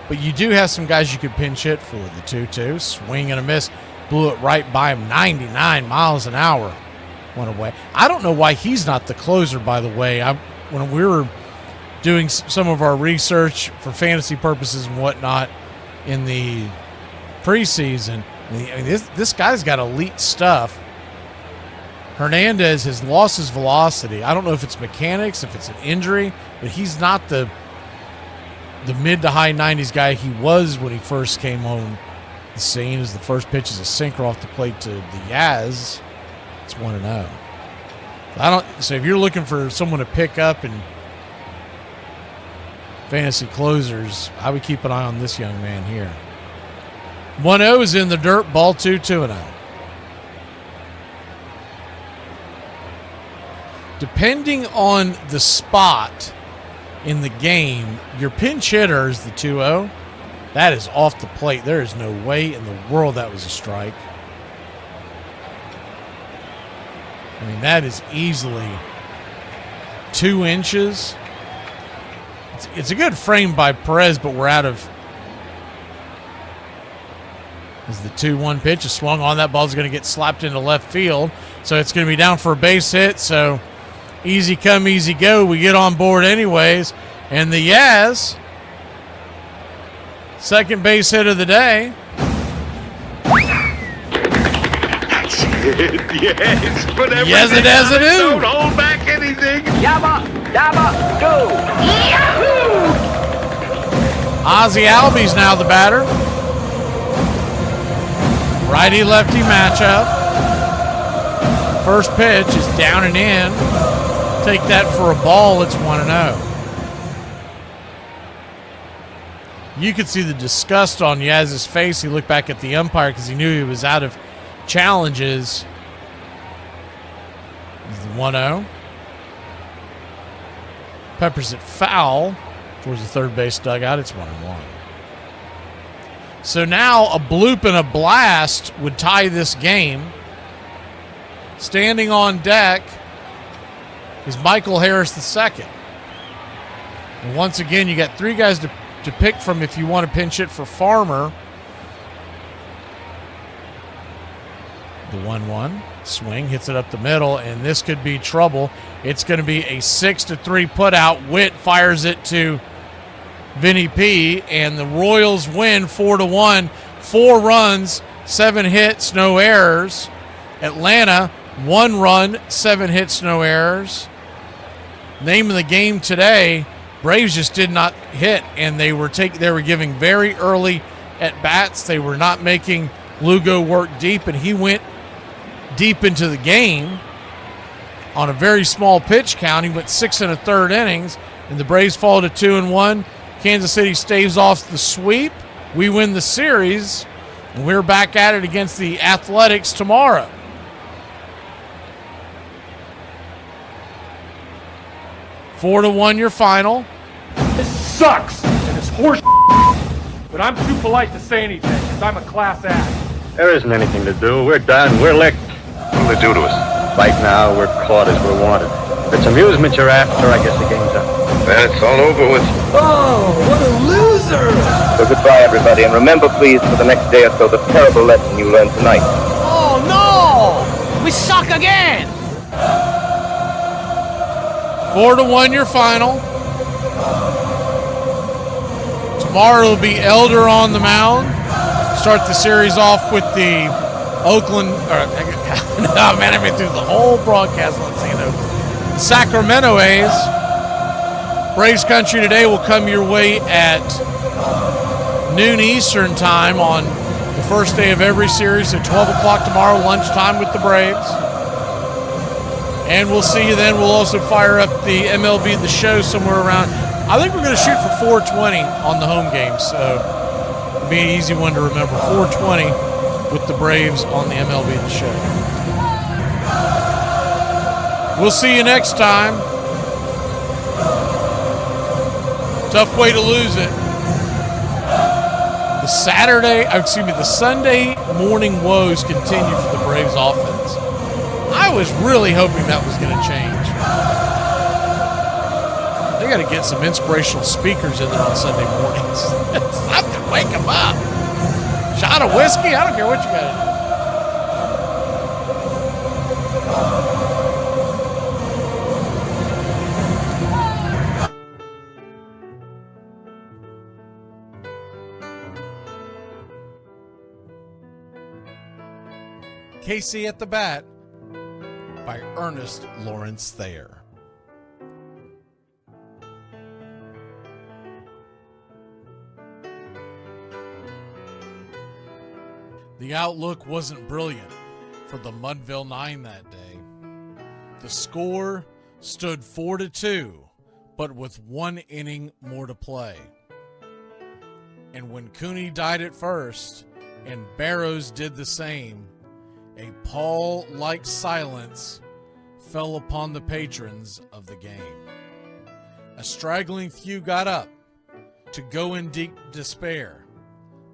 but you do have some guys you could pinch hit for. The 2-2, swing and a miss, blew it right by him, 99 miles an hour. Went away. I don't know why he's not the closer, by the way. When we were doing some of our research for fantasy purposes and whatnot in the preseason, I mean, this guy's got elite stuff. Hernandez has lost his velocity. I don't know if it's mechanics, if it's an injury, but he's not the mid to high 90s guy he was when he first came on the scene. As the first pitch is a sinker off the plate to the Yaz. It's 1-0. So if you're looking for someone to pick up in fantasy closers, I would keep an eye on this young man here. 1-0 is in the dirt, ball 2-0. Depending on the spot in the game, your pinch hitter is the 2-0. That is off the plate. There is no way in the world that was a strike. I mean, that is easily 2 inches. It's a good frame by Perez, but we're out of. As the 2-1 pitch is swung on, that ball's going to get slapped into left field. So it's going to be down for a base hit. So easy come, easy go. We get on board anyways. And the Yaz, second base hit of the day. Yes, put everything yes, it does it do. Don't hold back anything. Yabba, dabba, go. Yahoo! Ozzie Albies now the batter. Righty-lefty matchup. First pitch is down and in. Take that for a ball. It's 1-0. You could see the disgust on Yaz's face. He looked back at the umpire because he knew he was out of challenges. This is the 1-0. Peppers it foul towards the third base dugout. It's 1-1. So now a bloop and a blast would tie this game. Standing on deck is Michael Harris II. And once again, you got three guys to pick from if you want to pinch it for Farmer. The 1-1 swing hits it up the middle, and this could be trouble. It's going to be a 6-3 putout. Witt fires it to Vinny P, and the Royals win 4-1. 4 runs, 7 hits, no errors. Atlanta, 1 run, 7 hits, no errors. Name of the game today, Braves just did not hit, and they were giving very early at bats. They were not making Lugo work deep, and he went deep into the game on a very small pitch count. He went 6 1/3 innings, and the Braves fall to 2-1. Kansas City staves off the sweep. We win the series, and we're back at it against the Athletics tomorrow. Four to 1 your final. This sucks, and it's horse but I'm too polite to say anything, because I'm a class act. There isn't anything to do. We're done. We're licked. What'll they do to us? Right now, we're caught as we're wanted. If it's amusement you're after, I guess the game's up. Man, it's all over with. Oh, what a loser! So goodbye, everybody, and remember, please, for the next day or so, the terrible lesson you learned tonight. Oh, no! We suck again! 4-1 your final. Tomorrow will be Elder on the mound. Start the series off with the Oakland. No, man, I've been through the whole broadcast. Let's see, the Sacramento A's. Braves Country today will come your way at noon Eastern time on the first day of every series at 12 o'clock tomorrow, lunchtime with the Braves. And we'll see you then. We'll also fire up the MLB The Show somewhere around. I think we're going to shoot for 4:20 on the home game, so it'll be an easy one to remember. 4:20 with the Braves on the MLB The Show. We'll see you next time. Tough way to lose it. The Sunday morning woes continue for the Braves offense. I was really hoping that was going to change. They got to get some inspirational speakers in there on Sunday mornings. Something, wake them up. Shot of whiskey, I don't care what you got to do. Casey at the Bat by Ernest Lawrence Thayer. The outlook wasn't brilliant for the Mudville Nine that day. The score stood 4-2, but with 1 inning more to play. And when Cooney died at first and Barrows did the same, a pall-like silence fell upon the patrons of the game. A straggling few got up to go in deep despair.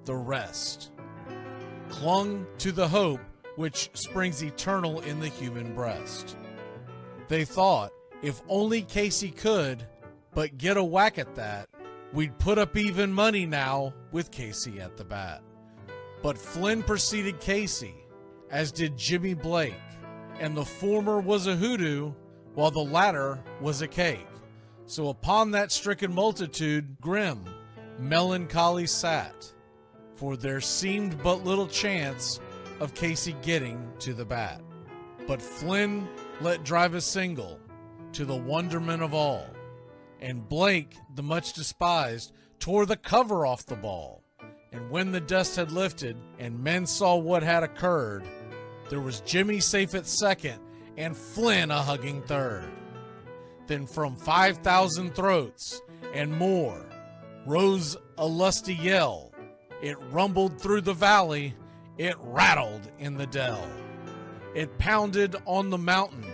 The rest clung to the hope which springs eternal in the human breast. They thought, if only Casey could but get a whack at that, we'd put up even money now with Casey at the bat. But Flynn preceded Casey, as did Jimmy Blake, and the former was a hoodoo, while the latter was a cake. So upon that stricken multitude, grim, melancholy sat, for there seemed but little chance of Casey getting to the bat. But Flynn let drive a single, to the wonderment of all, and Blake, the much despised, tore the cover off the ball. And when the dust had lifted, and men saw what had occurred, there was Jimmy safe at second, and Flynn a hugging third. Then from 5,000 throats and more, rose a lusty yell. It rumbled through the valley, it rattled in the dell. It pounded on the mountain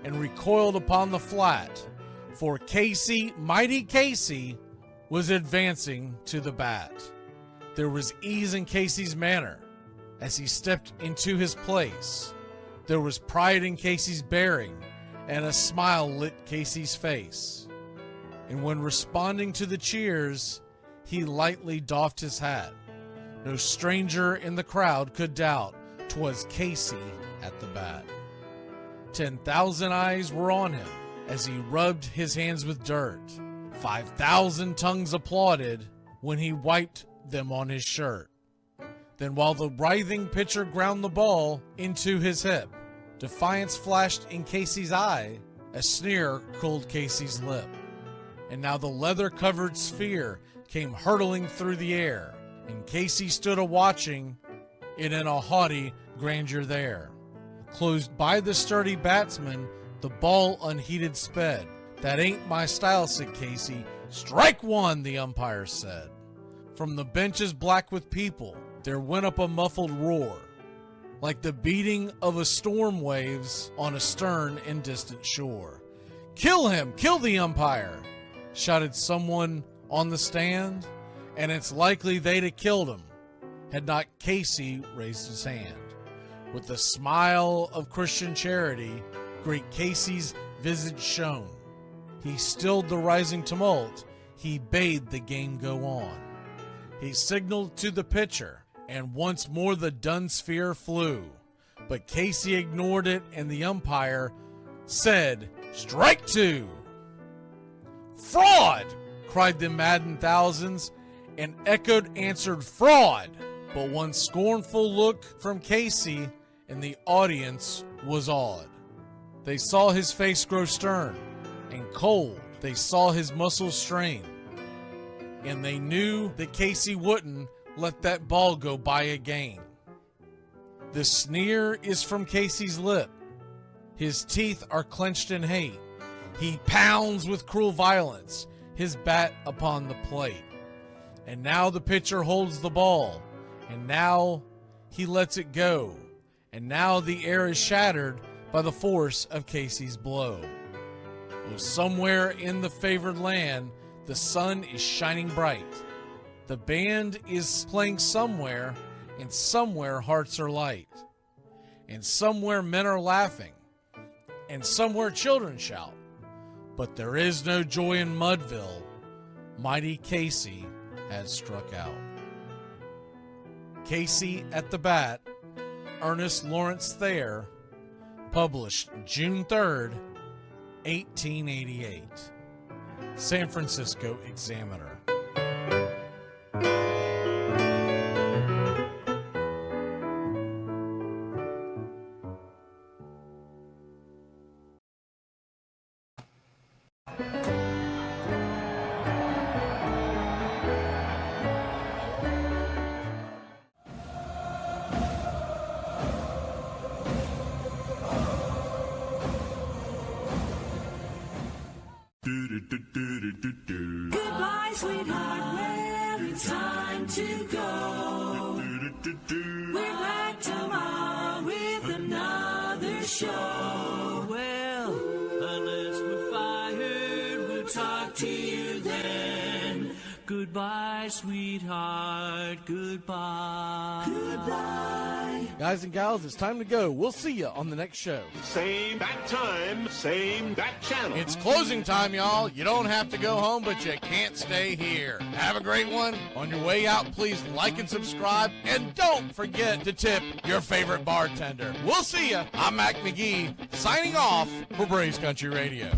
and recoiled upon the flat, for Casey, mighty Casey, was advancing to the bat. There was ease in Casey's manner as he stepped into his place. There was pride in Casey's bearing, and a smile lit Casey's face. And when responding to the cheers, he lightly doffed his hat. No stranger in the crowd could doubt 'twas Casey at the bat. 10,000 eyes were on him as he rubbed his hands with dirt. 5,000 tongues applauded when he wiped them on his shirt. Then while the writhing pitcher ground the ball into his hip, defiance flashed in Casey's eye, a sneer cooled Casey's lip. And now the leather-covered sphere came hurtling through the air, and Casey stood a-watching it in a haughty grandeur there. Closed by the sturdy batsman, the ball unheeded sped. That ain't my style, said Casey. Strike one, the umpire said. From the benches black with people, there went up a muffled roar, like the beating of a storm waves on a stern and distant shore. Kill him! Kill the umpire! Shouted someone on the stand, and it's likely they'd have killed him had not Casey raised his hand. With a smile of Christian charity, great Casey's visage shone. He stilled the rising tumult, he bade the game go on. He signaled to the pitcher, and once more the dun sphere flew. But Casey ignored it, and the umpire said, Strike two! Fraud! Cried the maddened thousands, and echoed answered fraud. But one scornful look from Casey, and the audience was awed. They saw his face grow stern and cold. They saw his muscles strain. And they knew that Casey wouldn't let that ball go by again. The sneer is from Casey's lip. His teeth are clenched in hate. He pounds with cruel violence his bat upon the plate. And now the pitcher holds the ball, and now he lets it go, and now the air is shattered by the force of Casey's blow. Oh, somewhere in the favored land, the sun is shining bright. The band is playing somewhere, and somewhere hearts are light. And somewhere men are laughing, and somewhere children shout. But there is no joy in Mudville. Mighty Casey has struck out. Casey at the Bat, Ernest Lawrence Thayer, published June 3rd, 1888. San Francisco Examiner. Goodbye, sweetheart, well, it's time to go. We're back tomorrow with another show. Well, unless we're fired, we'll talk to you then. Goodbye, sweetheart, goodbye. Goodbye. Guys and gals, it's time to go. We'll see you on the next show. Same bat time, same bat channel. It's closing time, y'all. You don't have to go home, but you can't stay here. Have a great one. On your way out, please like and subscribe. And don't forget to tip your favorite bartender. We'll see you. I'm Mac McGee, signing off for Braves Country Radio.